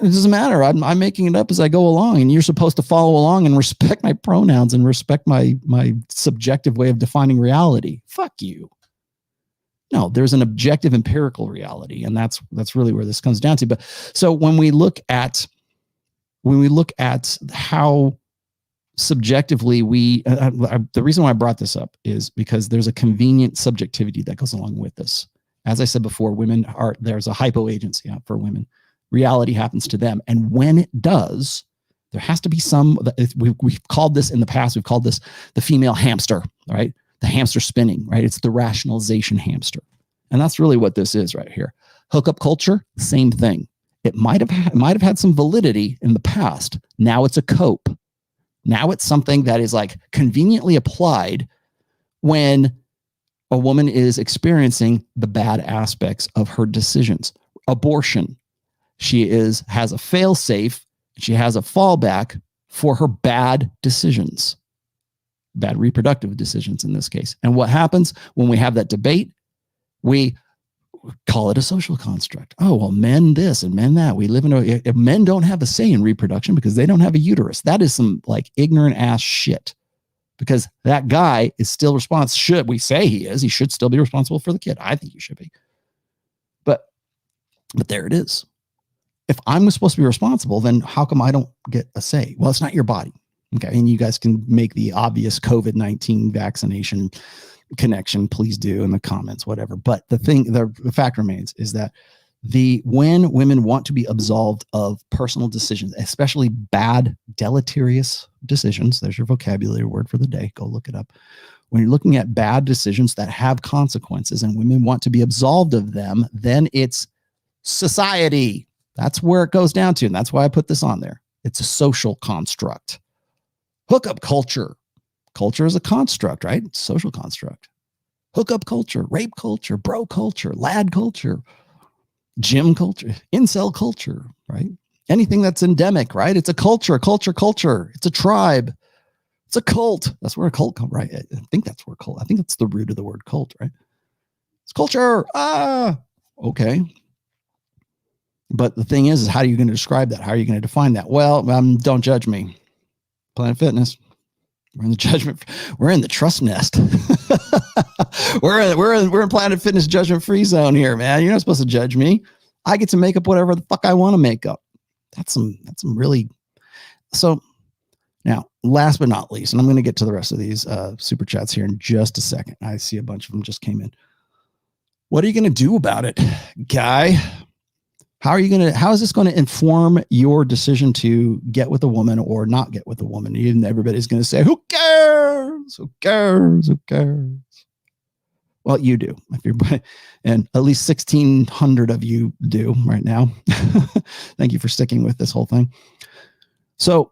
It doesn't matter. I'm making it up as I go along, and you're supposed to follow along and respect my pronouns and respect my subjective way of defining reality. Fuck you. No, there's an objective empirical reality, and that's really where this comes down to. But so when we look at how subjectively the reason why I brought this up is because there's a convenient subjectivity that goes along with this. As I said before, there's a hypoagency for women. Reality happens to them, and when it does, there has to be we've called this in the past, we've called this the female hamster, right? The hamster spinning, right? It's the rationalization hamster. And that's really what this is right here. Hookup culture, same thing. It might have had some validity in the past. Now it's a cope. Now it's something that is like conveniently applied when a woman is experiencing the bad aspects of her decisions. Abortion. She has a fail-safe. She has a fallback for her bad decisions. Bad reproductive decisions in this case. And what happens when we have that debate? We call it a social construct. Oh, well, men this and men that. We live if men don't have a say in reproduction because they don't have a uterus. That is some like ignorant ass shit. Because that guy is still responsible. Should we say he is? He should still be responsible for the kid. I think he should be. But there it is. If I'm supposed to be responsible, then how come I don't get a say? Well, it's not your body. Okay. And you guys can make the obvious COVID-19 vaccination connection. Please do in the comments, whatever. But the fact remains is that when women want to be absolved of personal decisions, especially bad, deleterious decisions, there's your vocabulary word for the day. Go look it up. When you're looking at bad decisions that have consequences and women want to be absolved of them, then it's society. That's where it goes down to. And that's why I put this on there. It's a social construct. Hookup culture. Culture is a construct, right? It's a social construct. Hookup culture, rape culture, bro culture, lad culture, gym culture, incel culture, right? Anything that's endemic, right? It's a culture. It's a tribe. It's a cult. That's where a cult comes, right? I think that's where cult. I think that's the root of the word cult, right? It's culture. Okay. But the thing is how are you going to describe that? How are you going to define that? Well, don't judge me. Planet Fitness. We're in the judgment. We're in the trust nest. we're in Planet Fitness judgment free zone here, man. You're not supposed to judge me. I get to make up whatever the fuck I want to make up. That's some really. So now, last but not least, and I'm going to get to the rest of these super chats here in just a second. I see a bunch of them just came in. What are you going to do about it, guy? How is this going to inform your decision to get with a woman or not get with a woman? Even everybody's going to say, who cares? Who cares? Who cares? Well, you do. And at least 1,600 of you do right now. Thank you for sticking with this whole thing. So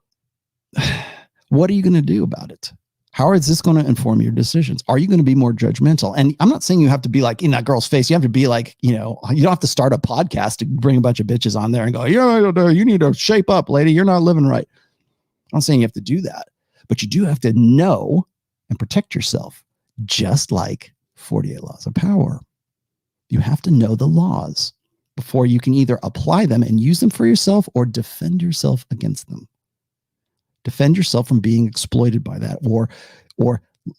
what are you going to do about it? How is this going to inform your decisions? Are you going to be more judgmental? And I'm not saying you have to be like in that girl's face. You have to be like, you don't have to start a podcast to bring a bunch of bitches on there and go, you need to shape up, lady. You're not living right. I'm not saying you have to do that, but you do have to know and protect yourself, just like 48 Laws of Power. You have to know the laws before you can either apply them and use them for yourself or defend yourself against them. Defend yourself from being exploited by that, or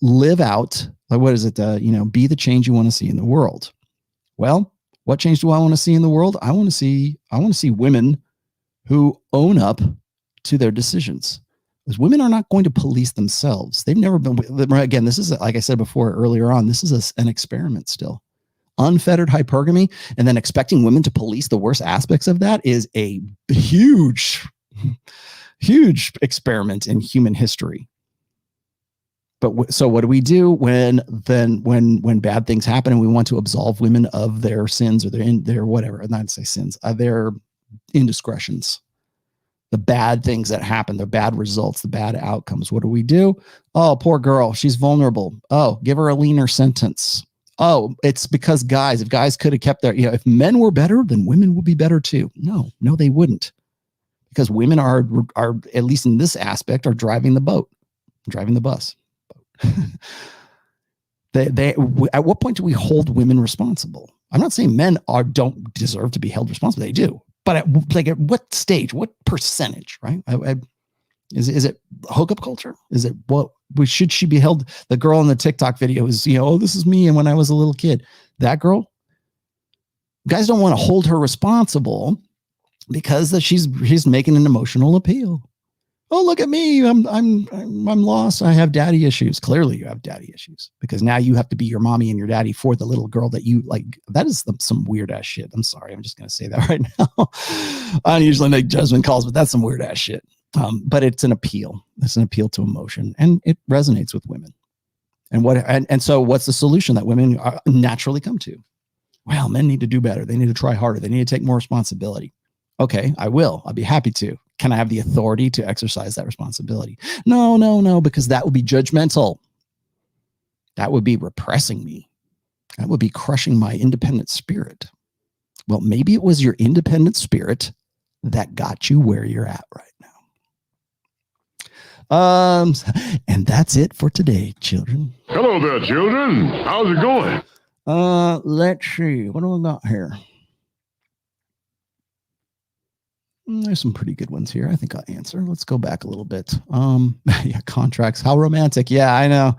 live out, what is it? Be the change you want to see in the world. Well, what change do I want to see in the world? I want to see women who own up to their decisions. Because women are not going to police themselves. They've never been. Again, this is, like I said before earlier on, this is an experiment still. Unfettered hypergamy, and then expecting women to police the worst aspects of that is a huge experiment in human history. But so what do we do when bad things happen and we want to absolve women of their sins or their whatever, not to say sins, their indiscretions, the bad things that happen, the bad results, the bad outcomes? What do we do? Oh, poor girl, she's vulnerable. Oh, give her a leaner sentence. Oh, it's because if guys could have kept their, if men were better, then women would be better too. No, they wouldn't. Because women are, at least in this aspect, are driving the bus. At what point do we hold women responsible? I'm not saying men don't deserve to be held responsible. They do. But at what stage, what percentage, right? Is it hookup culture? Is it what? should she be held? The girl in the TikTok video is, oh, this is me. And when I was a little kid, that girl, guys don't want to hold her responsible because she's making an emotional appeal. Oh, look at me. I'm lost. I have daddy issues. Clearly you have daddy issues because now you have to be your mommy and your daddy for the little girl that you like. That is some weird ass shit. I'm sorry. I'm just going to say that right now. I don't usually make judgment calls, but that's some weird ass shit. But it's an appeal. It's an appeal to emotion and it resonates with women. And so what's the solution that women naturally come to? Well, men need to do better. They need to try harder. They need to take more responsibility. Okay, I will. I'll be happy to. Can I have the authority to exercise that responsibility? No, because that would be judgmental. That would be repressing me. That would be crushing my independent spirit. Well, maybe it was your independent spirit that got you where you're at right now. And that's it for today, children. Hello there, children. How's it going? Let's see. What do we got here? There's some pretty good ones here. I think I'll answer. Let's go back a little bit. Yeah, contracts. How romantic. Yeah, I know.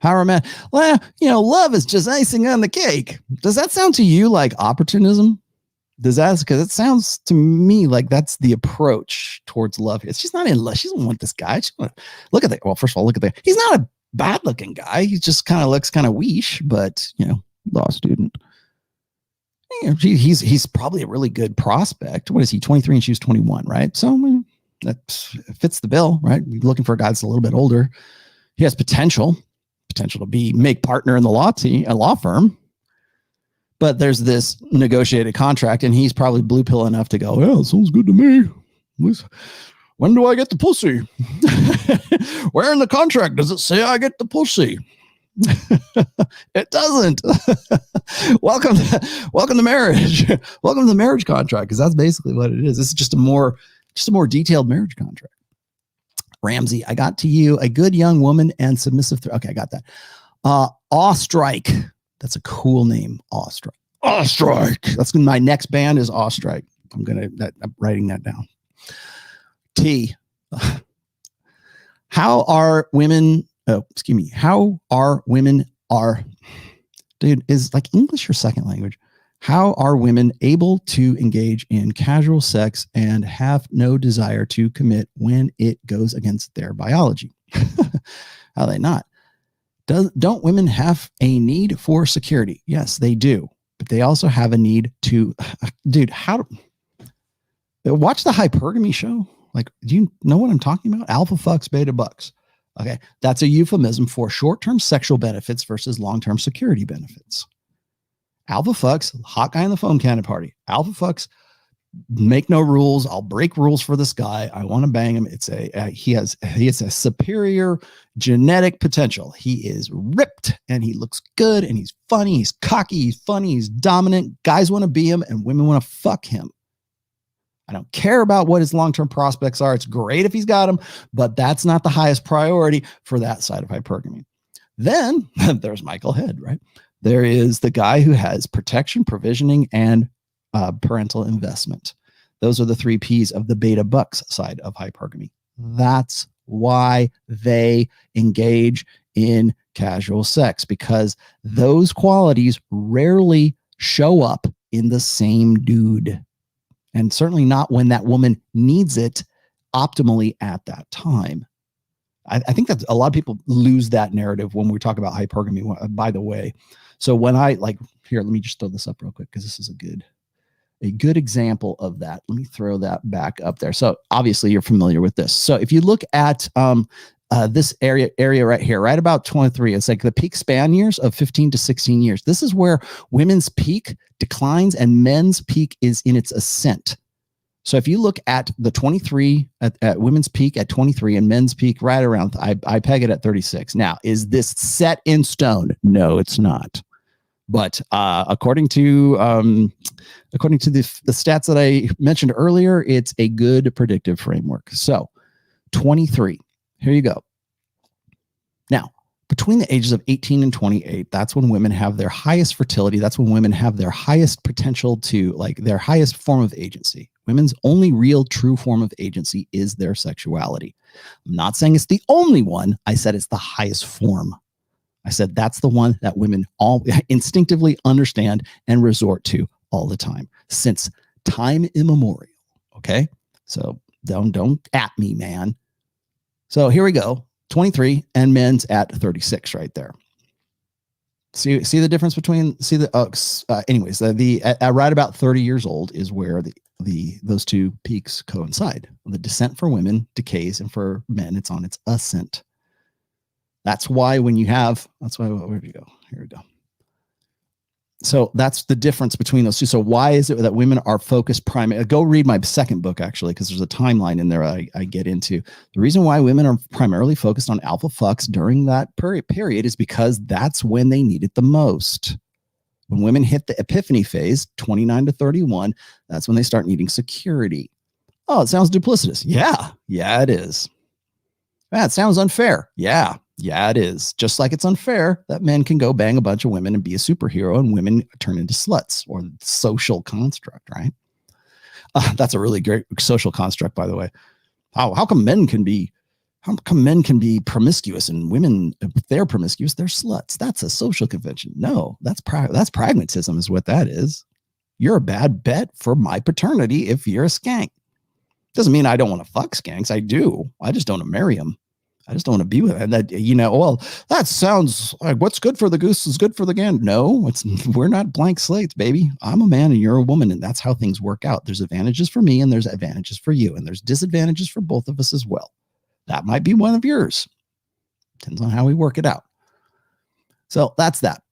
How romantic. Well, love is just icing on the cake. Does that sound to you like opportunism? Does that? Because it sounds to me like that's the approach towards love. She's not in love. She doesn't want this guy. Look at that. Well, first of all, look at that. He's not a bad looking guy. He just kind of looks kind of weesh, but law student. He's probably a really good prospect. What is he? 23 and she's 21, right? So that fits the bill, right? You're looking for a guy that's a little bit older. He has potential to make partner in the law firm. But there's this negotiated contract, and he's probably blue pill enough to go, yeah, sounds good to me. When do I get the pussy? Where in the contract does it say I get the pussy? It doesn't. Welcome to marriage. Welcome to the marriage contract, because that's basically what it is. This is just a more detailed marriage contract. Ramsey, I got to you, a good young woman and submissive. Okay, I got that. Awestrike. That's a cool name. Awestrike. Awestrike. That's my next band is Awestrike. I'm writing that down. T. How are women? Oh, excuse me. How are women dude, is like English your second language? How are women able to engage in casual sex and have no desire to commit when it goes against their biology? How are they not? Don't women have a need for security? Yes, they do. But they also have a need to, dude, watch the hypergamy show. Like, do you know what I'm talking about? Alpha fucks, beta bucks. Okay. That's a euphemism for short-term sexual benefits versus long-term security benefits. Alpha fucks, hot guy in the foam cannon party. Alpha fucks, make no rules. I'll break rules for this guy. I want to bang him. He has a superior genetic potential. He is ripped and he looks good and he's funny. He's cocky. He's funny. He's dominant. Guys want to be him and women want to fuck him. I don't care about what his long-term prospects are. It's great if he's got them, but that's not the highest priority for that side of hypergamy. Then there's Michael Head, right? There is the guy who has protection, provisioning, and parental investment. Those are the 3 P's of the beta bucks side of hypergamy. That's why they engage in casual sex, because those qualities rarely show up in the same dude. And certainly not when that woman needs it optimally at that time. I think that a lot of people lose that narrative when we talk about hypergamy, by the way. So when here, let me just throw this up real quick, because this is a good example of that. Let me throw that back up there. So obviously you're familiar with this. So if you look at this area right here, right about 23, it's like the peak span years of 15 to 16 years. This is where women's peak declines and men's peak is in its ascent. So if you look at the 23 at women's peak at 23 and men's peak right around, I peg it at 36. Now, is this set in stone? No, it's not. But according to the stats that I mentioned earlier, it's a good predictive framework. So 23, here you go. Now, between the ages of 18 and 28, that's when women have their highest fertility. That's when women have their highest potential to, like, their highest form of agency. Women's only real true form of agency is their sexuality. I'm not saying it's the only one. I said it's the highest form. I said that's the one that women all instinctively understand and resort to all the time since time immemorial. Okay, so don't at me, man. So here we go. 23 and men's at 36 right there. See the difference between anyways, right about 30 years old is where those two peaks coincide. The descent for women decays, and for men it's on its ascent. That's why where do you go? Here we go. So that's the difference between those two. So why is it that women are focused primarily? Go read my second book, actually, because there's a timeline in there I get into. The reason why women are primarily focused on alpha fucks during that period is because that's when they need it the most. When women hit the epiphany phase, 29 to 31, that's when they start needing security. Oh, it sounds duplicitous. Yeah, it is. That sounds unfair. Yeah, it is. Just like it's unfair that men can go bang a bunch of women and be a superhero and women turn into sluts, or social construct, right? That's a really great social construct, by the way. How come men can be promiscuous and women, if they're promiscuous, they're sluts? That's a social convention. No, that's pragmatism is what that is. You're a bad bet for my paternity if you're a skank. Doesn't mean I don't want to fuck skanks. I do. I just don't want to marry them. I just don't want to be with it. That, well, that sounds like what's good for the goose is good for the gander. No, we're not blank slates, baby. I'm a man and you're a woman, and that's how things work out. There's advantages for me and there's advantages for you, and there's disadvantages for both of us as well. That might be one of yours. Depends on how we work it out. So that's that.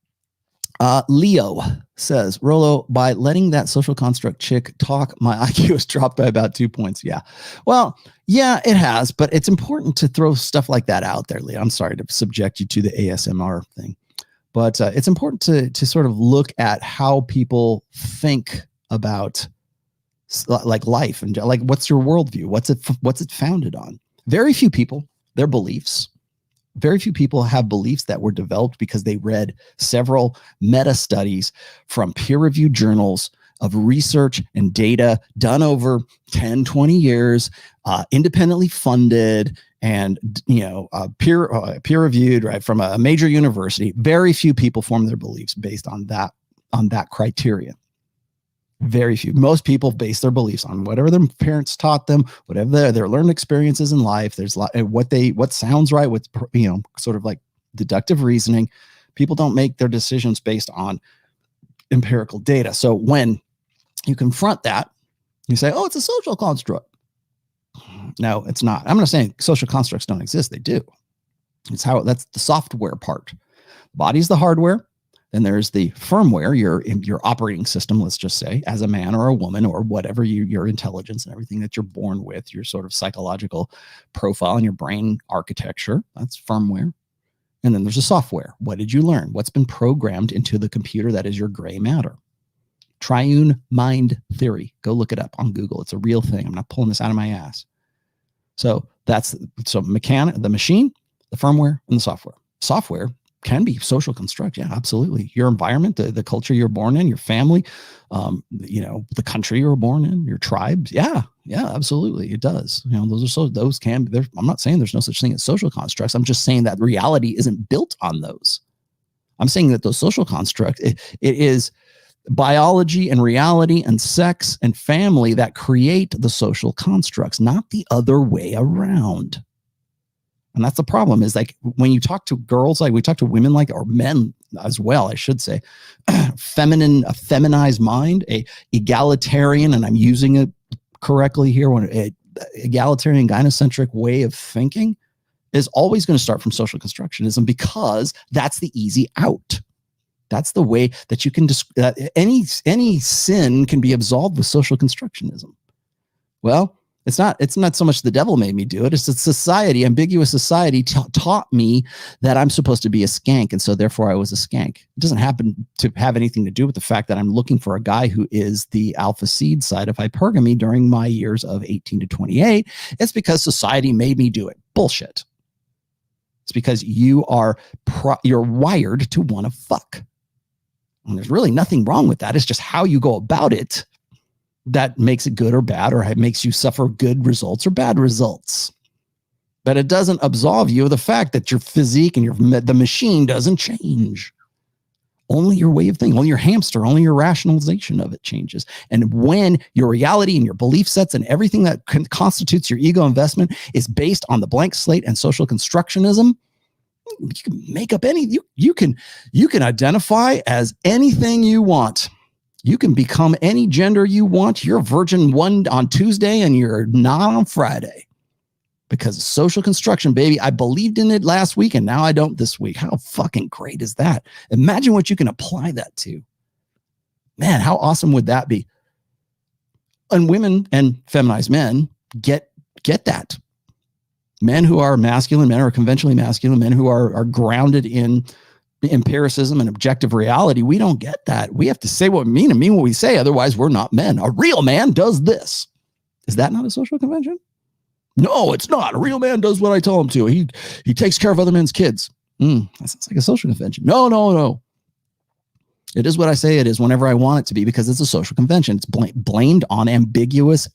Leo says, Rollo, by letting that social construct chick talk, my IQ has dropped by about 2 points. Yeah. Well, yeah, it has, but it's important to throw stuff like that out there, Leo. I'm sorry to subject you to the ASMR thing, but it's important to sort of look at how people think about like life and like, what's your worldview? What's it founded on? Very few people, their beliefs. Very few people have beliefs that were developed because they read several meta studies from peer-reviewed journals of research and data done over 10, 20 years, independently funded and, peer-reviewed, right, from a major university. Very few people form their beliefs based on that criteria. Very few. Most people base their beliefs on whatever their parents taught them, whatever their learned experiences in life. There's what sounds right, what's, sort of like deductive reasoning. People don't make their decisions based on empirical data. So when you confront that, you say, oh, it's a social construct. No, it's not. I'm not saying social constructs don't exist. They do. That's the software part. Body's the hardware. Then there's the firmware, your operating system, let's just say, as a man or a woman or whatever your intelligence and everything that you're born with, your sort of psychological profile and your brain architecture. That's firmware. And then there's a software. What did you learn? What's been programmed into the computer that is your gray matter? Triune mind theory. Go look it up on Google. It's a real thing. I'm not pulling this out of my ass. So the machine, the firmware, and the software. Software can be social construct. Yeah, absolutely. Your environment, the culture you're born in, your family, the country you were born in, your tribes. Yeah, absolutely. It does. I'm not saying there's no such thing as social constructs. I'm just saying that reality isn't built on those. I'm saying that those social constructs, it is biology and reality and sex and family that create the social constructs, not the other way around. And that's the problem, is like when you talk to girls, like we talk to women, like, or men as well, I should say, a feminized mind, a egalitarian, and I'm using it correctly here, when a egalitarian gynocentric way of thinking is always going to start from social constructionism, because that's the easy out. That's the way that you can, any sin can be absolved with social constructionism. Well, it's not so much the devil made me do it. It's that society, ambiguous society, taught me that I'm supposed to be a skank. And so therefore I was a skank. It doesn't happen to have anything to do with the fact that I'm looking for a guy who is the alpha seed side of hypergamy during my years of 18 to 28. It's because society made me do it. Bullshit. It's because you're wired to want to fuck. And there's really nothing wrong with that. It's just how you go about it that makes it good or bad, or it makes you suffer good results or bad results. But it doesn't absolve you of the fact that your physique and the machine doesn't change. Only your way of thinking, only your hamster, only your rationalization of it changes. And when your reality and your belief sets and everything that constitutes your ego investment is based on the blank slate and social constructionism, you can make up you can identify as anything you want. You can become any gender you want. You're a virgin one on Tuesday and you're not on Friday. Because of social construction, baby. I believed in it last week and now I don't this week. How fucking great is that? Imagine what you can apply that to. Man, how awesome would that be? And women and feminized men get that. Men who are masculine, men who are conventionally masculine, men who are grounded in empiricism and objective reality, we don't get that. We have to say what we mean and mean what we say. Otherwise, we're not men. A real man does this. Is that not a social convention? No, it's not. A real man does what I tell him to. He takes care of other men's kids. That sounds like a social convention. No. It is what I say it is whenever I want it to be because it's a social convention. It's blamed on ambiguous,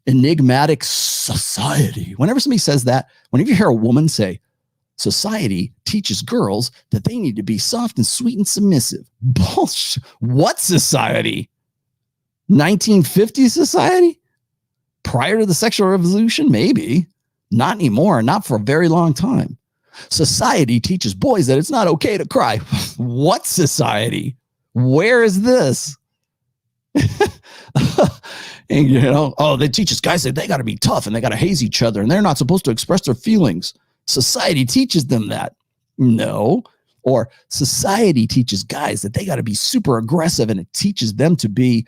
enigmatic society. Whenever somebody says that, whenever you hear a woman say, society teaches girls that they need to be soft and sweet and submissive. Bullshit. What society? 1950s society? Prior to the sexual revolution? Maybe. Not anymore. Not for a very long time. Society teaches boys that it's not okay to cry. What society? Where is this? And, they teach us guys that they got to be tough and they got to haze each other and they're not supposed to express their feelings. Society teaches them that. No. Or society teaches guys that they got to be super aggressive and it teaches them to be,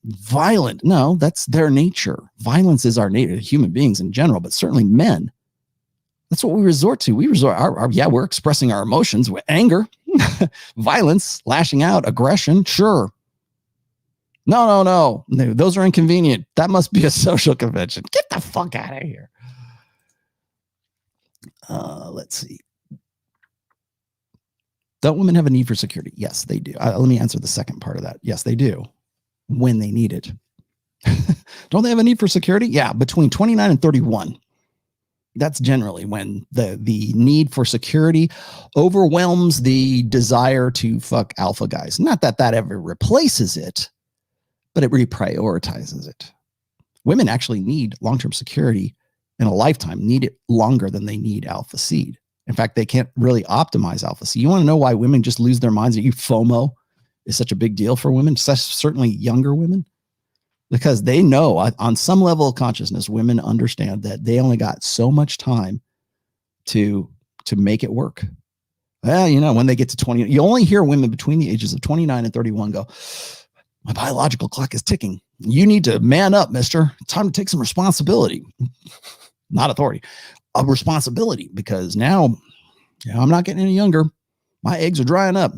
violent. No, that's their nature. Violence is our nature, human beings in general, but certainly men. That's what we resort to. We're expressing our emotions with anger, violence, lashing out, aggression. Sure. No. Those are inconvenient. That must be a social convention. Get the fuck out of here. Let's see. Don't women have a need for security? Yes, they do. Let me answer the second part of that. Yes, they do. When they need it. Don't they have a need for security? Yeah, between 29 and 31. That's generally when the need for security overwhelms the desire to fuck alpha guys. Not that ever replaces it, but it reprioritizes it. Women actually need long-term security in a lifetime, need it longer than they need alpha seed. In fact, they can't really optimize alpha seed. You want to know why women just lose their minds? FOMO is such a big deal for women, certainly younger women, because they know on some level of consciousness, women understand that they only got so much time to make it work. Well, when they get to 20, you only hear women between the ages of 29 and 31 go, my biological clock is ticking. You need to man up, mister. It's time to take some responsibility. Not authority, a responsibility, because now I'm not getting any younger. My eggs are drying up.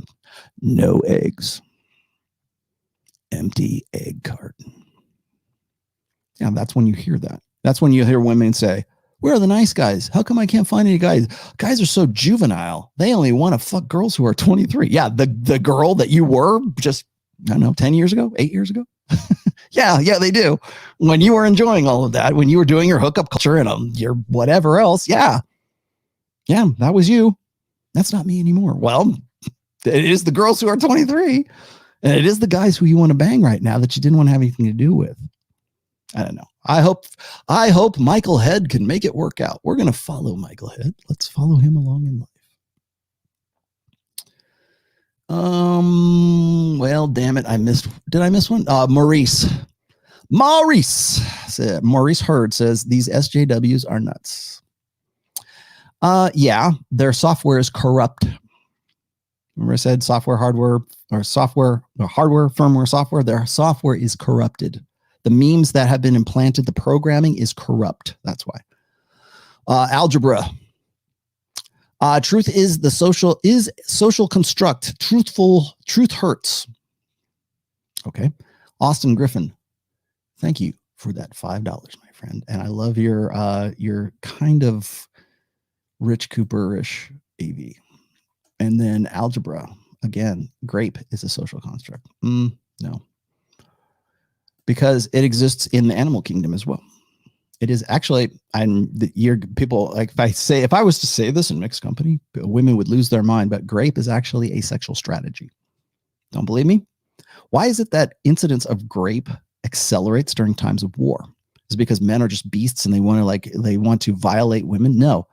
No eggs. Empty egg carton. Yeah, that's when you hear that. That's when you hear women say, where are the nice guys? How come I can't find any guys? Guys are so juvenile. They only want to fuck girls who are 23. Yeah, the girl that you were just, 10 years ago, 8 years ago. Yeah, they do. When you were enjoying all of that, when you were doing your hookup culture and your whatever else. Yeah, that was you. That's not me anymore. Well, it is the girls who are 23. And it is the guys who you want to bang right now that you didn't want to have anything to do with. I don't know. I hope Michael Head can make it work out. We're going to follow Michael Head. Let's follow him along in life. Well, damn it. Did I miss one? Maurice Hurd says these SJWs are nuts. Yeah, their software is corrupt. Remember I said hardware, firmware, software. Their software is corrupted. The memes that have been implanted, the programming is corrupt. That's why. Algebra. Truth is social construct. Truth hurts. Okay. Austin Griffin. Thank you for that $5, my friend. And I love your kind of Rich Cooper-ish AV. And then algebra. Again, grape is a social construct. No. because it exists in the animal kingdom as well. It is actually, people, like if I was to say this in mixed company, women would lose their mind, but grape is actually a sexual strategy. Don't believe me? Why is it that incidence of grape accelerates during times of war? Is it because men are just beasts and they want to violate women? No.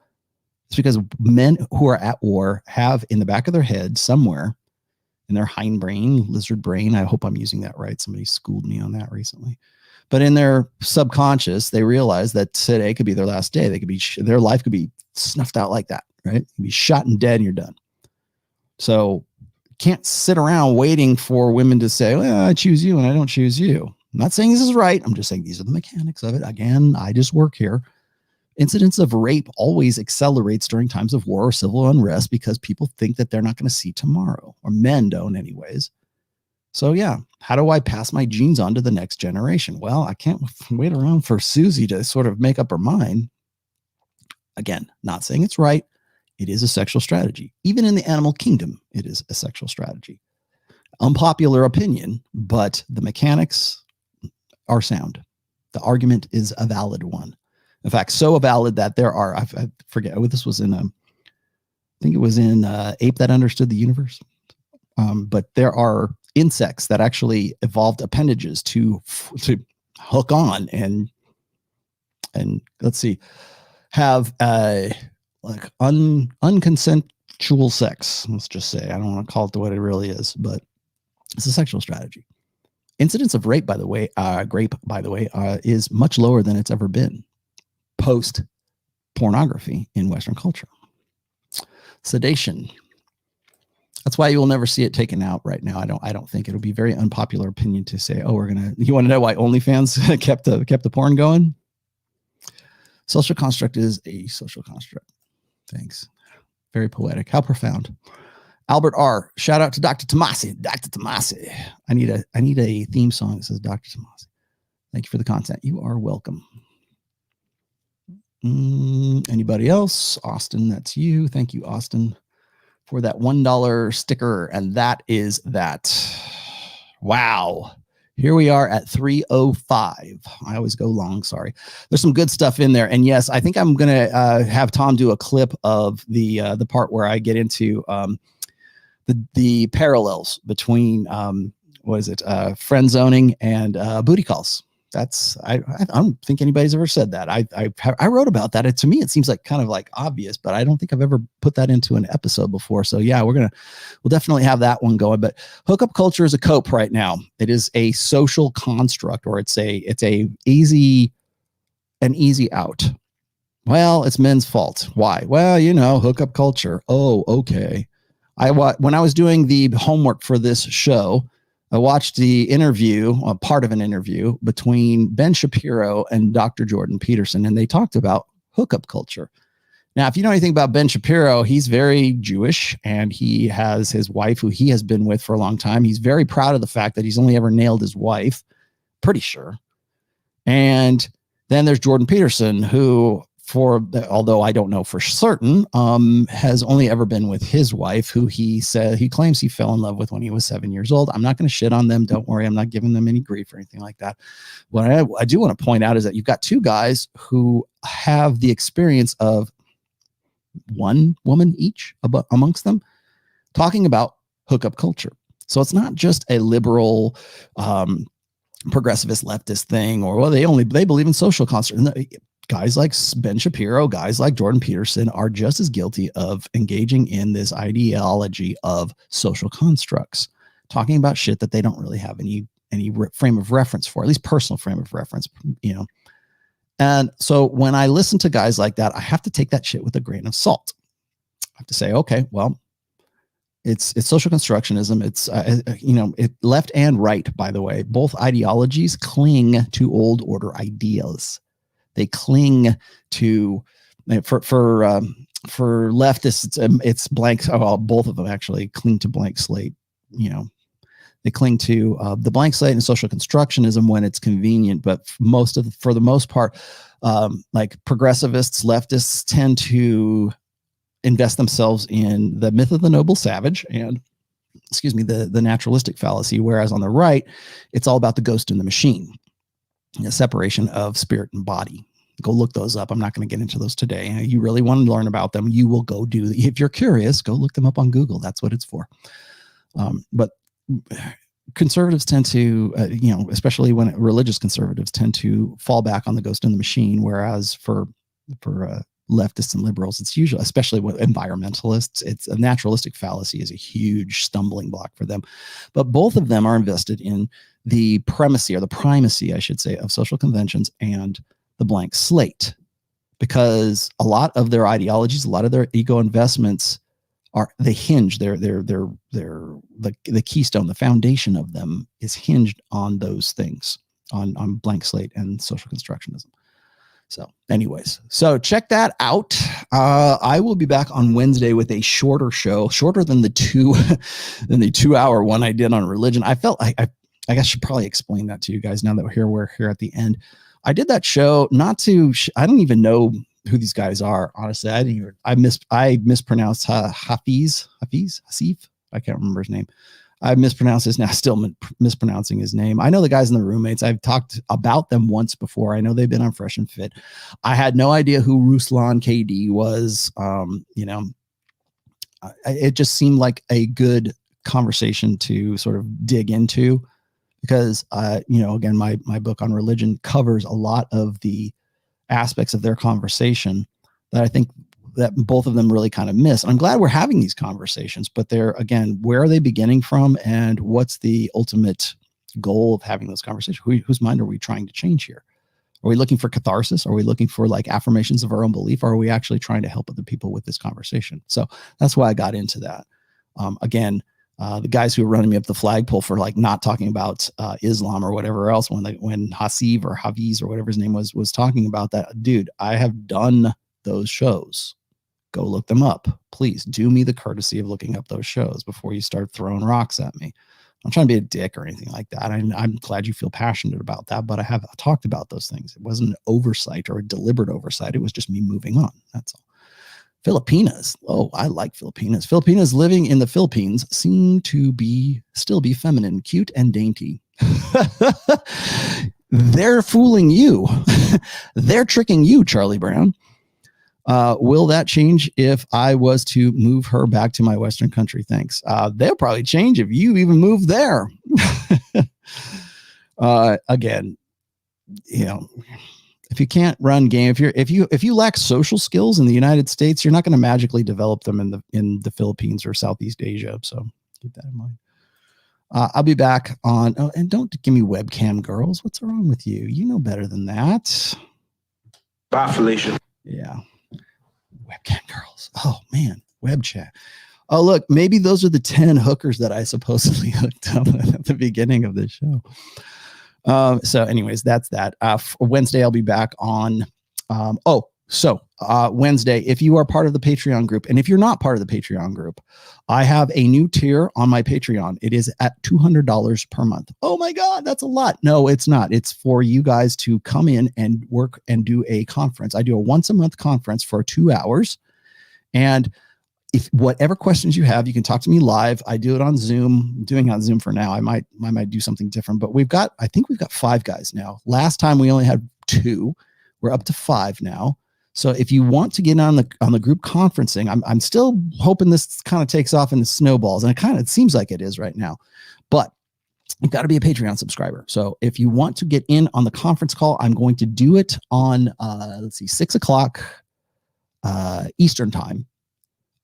It's because men who are at war have in the back of their head somewhere in their hindbrain, lizard brain. I hope I'm using that right. Somebody schooled me on that recently. But in their subconscious, they realize that today could be their last day. They could be, their life could be snuffed out like that, right? You'd be shot and dead and you're done. So can't sit around waiting for women to say, well, I choose you and I don't choose you. I'm not saying this is right. I'm just saying these are the mechanics of it. Again, I just work here. Incidence of rape always accelerates during times of war or civil unrest because people think that they're not going to see tomorrow, or men don't anyways. So yeah, how do I pass my genes on to the next generation? Well, I can't wait around for Susie to sort of make up her mind. Again, not saying it's right. It is a sexual strategy. Even in the animal kingdom, it is a sexual strategy. Unpopular opinion, but the mechanics are sound. The argument is a valid one. In fact, so valid that there are, I forget what this was in, I think it was in Ape That Understood the Universe. But there are insects that actually evolved appendages to hook on and let's see, have like unconsensual sex. Let's just say, I don't want to call it what it really is, but it's a sexual strategy. Incidence of rape, by the way, is much lower than it's ever been post pornography in Western culture. Sedation. That's why you will never see it taken out right now. I don't think it'll be very unpopular opinion to say, oh, you want to know why OnlyFans kept the porn going? Social construct is a social construct. Thanks. Very poetic. How profound. Albert R. Shout out to Dr. Tomassi. Dr. Tomassi. I need a theme song that says Dr. Tomassi. Thank you for the content. You are welcome. Anybody else? Austin, that's you. Thank you, Austin, for that $1 sticker. And that is that. Wow. Here we are at 3:05. I always go long. Sorry. There's some good stuff in there. And yes, I think I'm going to have Tom do a clip of the part where I get into the parallels between friend zoning and booty calls. I don't think anybody's ever said that. I wrote about that. To me, it seems like kind of like obvious, but I don't think I've ever put that into an episode before. So yeah, we'll definitely have that one going. But hookup culture is a cope right now. It is a social construct, or it's an easy out. Well, it's men's fault. Why? Well, hookup culture. Oh, okay. When I was doing the homework for this show, I watched the interview, part of an interview between Ben Shapiro and Dr. Jordan Peterson, and they talked about hookup culture. Now, if you know anything about Ben Shapiro, he's very Jewish, and he has his wife who he has been with for a long time. He's very proud of the fact that he's only ever nailed his wife, pretty sure. And then there's Jordan Peterson, who, although I don't know for certain, has only ever been with his wife, who he claims he fell in love with when he was 7 years old. I'm not going to shit on them. Don't worry. I'm not giving them any grief or anything like that. What I do want to point out is that you've got two guys who have the experience of one woman each amongst them talking about hookup culture. So it's not just a liberal, progressivist leftist thing, or they believe in social construct. Guys like Ben Shapiro, guys like Jordan Peterson are just as guilty of engaging in this ideology of social constructs, talking about shit that they don't really have any frame of reference for, at least personal frame of reference, And so when I listen to guys like that, I have to take that shit with a grain of salt. I have to say, okay, well, it's social constructionism. It's, left and right, by the way, both ideologies cling to old order ideas. They cling to, for leftists, it's blank. Well, both of them actually cling to blank slate. They cling to the blank slate and social constructionism when it's convenient. But for the most part, like progressivists, leftists tend to invest themselves in the myth of the noble savage and, the naturalistic fallacy. Whereas on the right, it's all about the ghost in the machine. separation of spirit and body. Go look those up. I'm not going to get into those today. You really want to learn about them, you will go do. If you're curious, go look them up on Google. That's what it's for. But conservatives tend to, especially when religious conservatives tend to fall back on the ghost in the machine, whereas for leftists and liberals, it's usually, especially with environmentalists, it's a naturalistic fallacy is a huge stumbling block for them. But both of them are invested in the primacy, I should say, of social conventions and the blank slate, because a lot of their ideologies, a lot of their ego investments they hinge the keystone, the foundation of them is hinged on those things, on blank slate and social constructionism. So anyways, so check that out. I will be back on Wednesday with a shorter show, shorter than the 2 hour one I did on religion. I felt I guess I should probably explain that to you guys now that we're here at the end. I did that show not to, I don't even know who these guys are. Honestly, I mispronounced Hasif. I can't remember his name. I mispronounced his now, still mispronouncing his name. I know the guys in the roommates. I've talked about them once before. I know they've been on Fresh and Fit. I had no idea who Ruslan KD was. It just seemed like a good conversation to sort of dig into, because, again, my book on religion covers a lot of the aspects of their conversation that I think that both of them really kind of miss. I'm glad we're having these conversations, but they're, again, where are they beginning from, and what's the ultimate goal of having those conversations? Whose mind are we trying to change here? Are we looking for catharsis? Are we looking for like affirmations of our own belief? Or are we actually trying to help other people with this conversation? So that's why I got into that. The guys who were running me up the flagpole for like not talking about Islam or whatever else, when Hasif or Hafiz or whatever his name was talking about that, dude, I have done those shows. Go look them up. Please do me the courtesy of looking up those shows before you start throwing rocks at me. I'm not trying to be a dick or anything like that. I'm glad you feel passionate about that, but I have talked about those things. It wasn't an oversight or a deliberate oversight. It was just me moving on. That's all. Filipinas. Oh, I like Filipinas. Filipinas living in the Philippines seem to still be feminine, cute, and dainty. They're fooling you. They're tricking you, Charlie Brown. Will that change if I was to move her back to my Western country? Thanks. They'll probably change if you even move there. Again, if you can't run game, if you lack social skills in the United States, you're not going to magically develop them in the Philippines or Southeast Asia. So keep that in mind. I'll be back on. Oh, and don't give me webcam girls. What's wrong with you? You know better than that. Bye, Felicia. Yeah. Webcam girls. Oh man, web chat. Oh, look, maybe those are the 10 hookers that I supposedly hooked up at the beginning of this show. So anyways, that's that. Wednesday, I'll be back on. Wednesday, if you are part of the Patreon group, and if you're not part of the Patreon group, I have a new tier on my Patreon. It is at $200 per month. Oh my God, that's a lot. No, it's not. It's for you guys to come in and work and do a conference. I do a once a month conference for 2 hours. And if whatever questions you have, you can talk to me live. I do it on Zoom. I'm doing it on Zoom for now. I might do something different, but I think we've got 5 guys now. Last time we only had 2. We're up to 5 now. So if you want to get on the group conferencing, I'm still hoping this kind of takes off and snowballs, and it seems like it is right now. But you've got to be a Patreon subscriber. So if you want to get in on the conference call, I'm going to do it on 6:00 Eastern time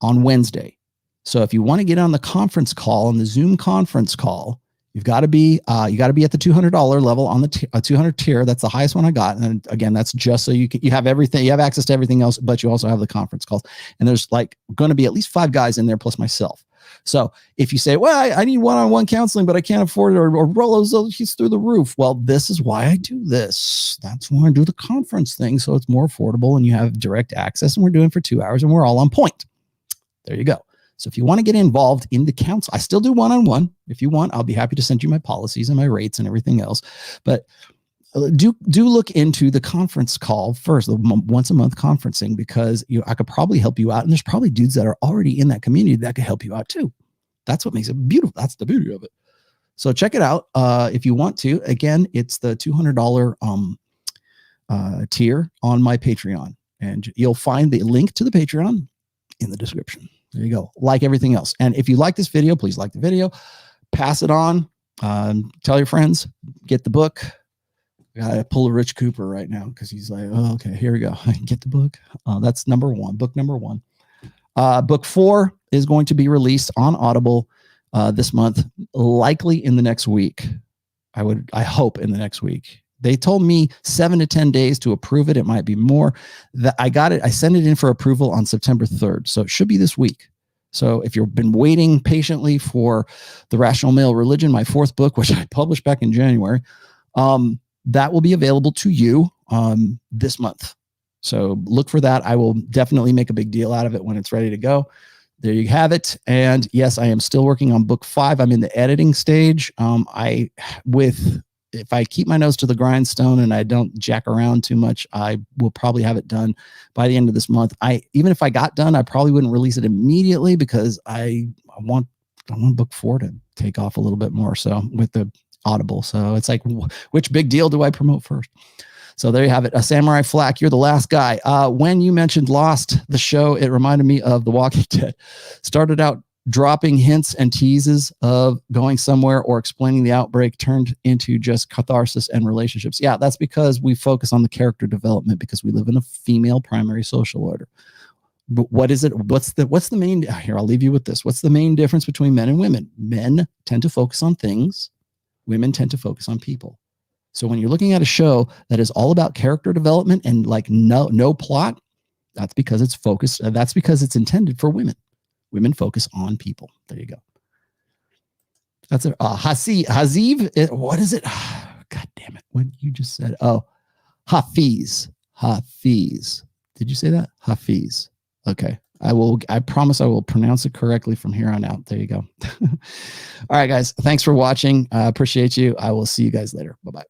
on Wednesday. So if you want to get on the conference call, on the Zoom conference call, you've got to be at the $200 level on the 200 tier. That's the highest one I got. And again, that's just so you have everything. You have access to everything else, but you also have the conference calls. And there's going to be at least 5 guys in there plus myself. So if you say, well, I need one-on-one counseling, but I can't afford it, or ROLLO, he's through the roof. Well, this is why I do this. That's why I do the conference thing. So it's more affordable and you have direct access, and we're doing it for 2 hours and we're all on point. There you go. So if you want to get involved in the council, I still do one-on-one. If you want, I'll be happy to send you my policies and my rates and everything else. But do look into the conference call first, the once a month conferencing, because I could probably help you out. And there's probably dudes that are already in that community that could help you out too. That's what makes it beautiful. That's the beauty of it. So check it out if you want to. Again, it's the $200 tier on my Patreon. And you'll find the link to the Patreon in the description. There you go. Like everything else. And if you like this video, please like the video. Pass it on. Tell your friends. Get the book. I gotta pull a Rich Cooper right now because he's like, oh, okay, here we go. Get the book. That's number one. Book number one. Book 4 is going to be released on Audible this month, likely in the next week. I hope in the next week. They told me 7 to 10 days to approve it. It might be more. I got it. I sent it in for approval on September 3rd. So it should be this week. So if you've been waiting patiently for The Rational Male Religion, my 4th book, which I published back in January, that will be available to you this month. So look for that. I will definitely make a big deal out of it when it's ready to go. There you have it. And yes, I am still working on book 5. I'm in the editing stage. If I keep my nose to the grindstone and I don't jack around too much, I will probably have it done by the end of this month. Even if I got done, I probably wouldn't release it immediately because I want book 4 to take off a little bit more. So with the Audible. So it's like, which big deal do I promote first? So there you have it. A Samurai Flack, you're the last guy. When you mentioned Lost, the show, it reminded me of The Walking Dead. Started out dropping hints and teases of going somewhere or explaining the outbreak, turned into just catharsis and relationships. Yeah, that's because we focus on the character development because we live in a female primary social order. But what is it? What's the main, here, I'll leave you with this. What's the main difference between men and women? Men tend to focus on things. Women tend to focus on people. So when you're looking at a show that is all about character development and like no plot, that's because it's focused. That's because it's intended for women. Women focus on people. There you go. That's it. Haziv. What is it? God damn it. What you just said. Oh, Hafiz. Did you say that? Hafiz. Okay. I promise I will pronounce it correctly from here on out. There you go. All right, guys. Thanks for watching. I appreciate you. I will see you guys later. Bye-bye.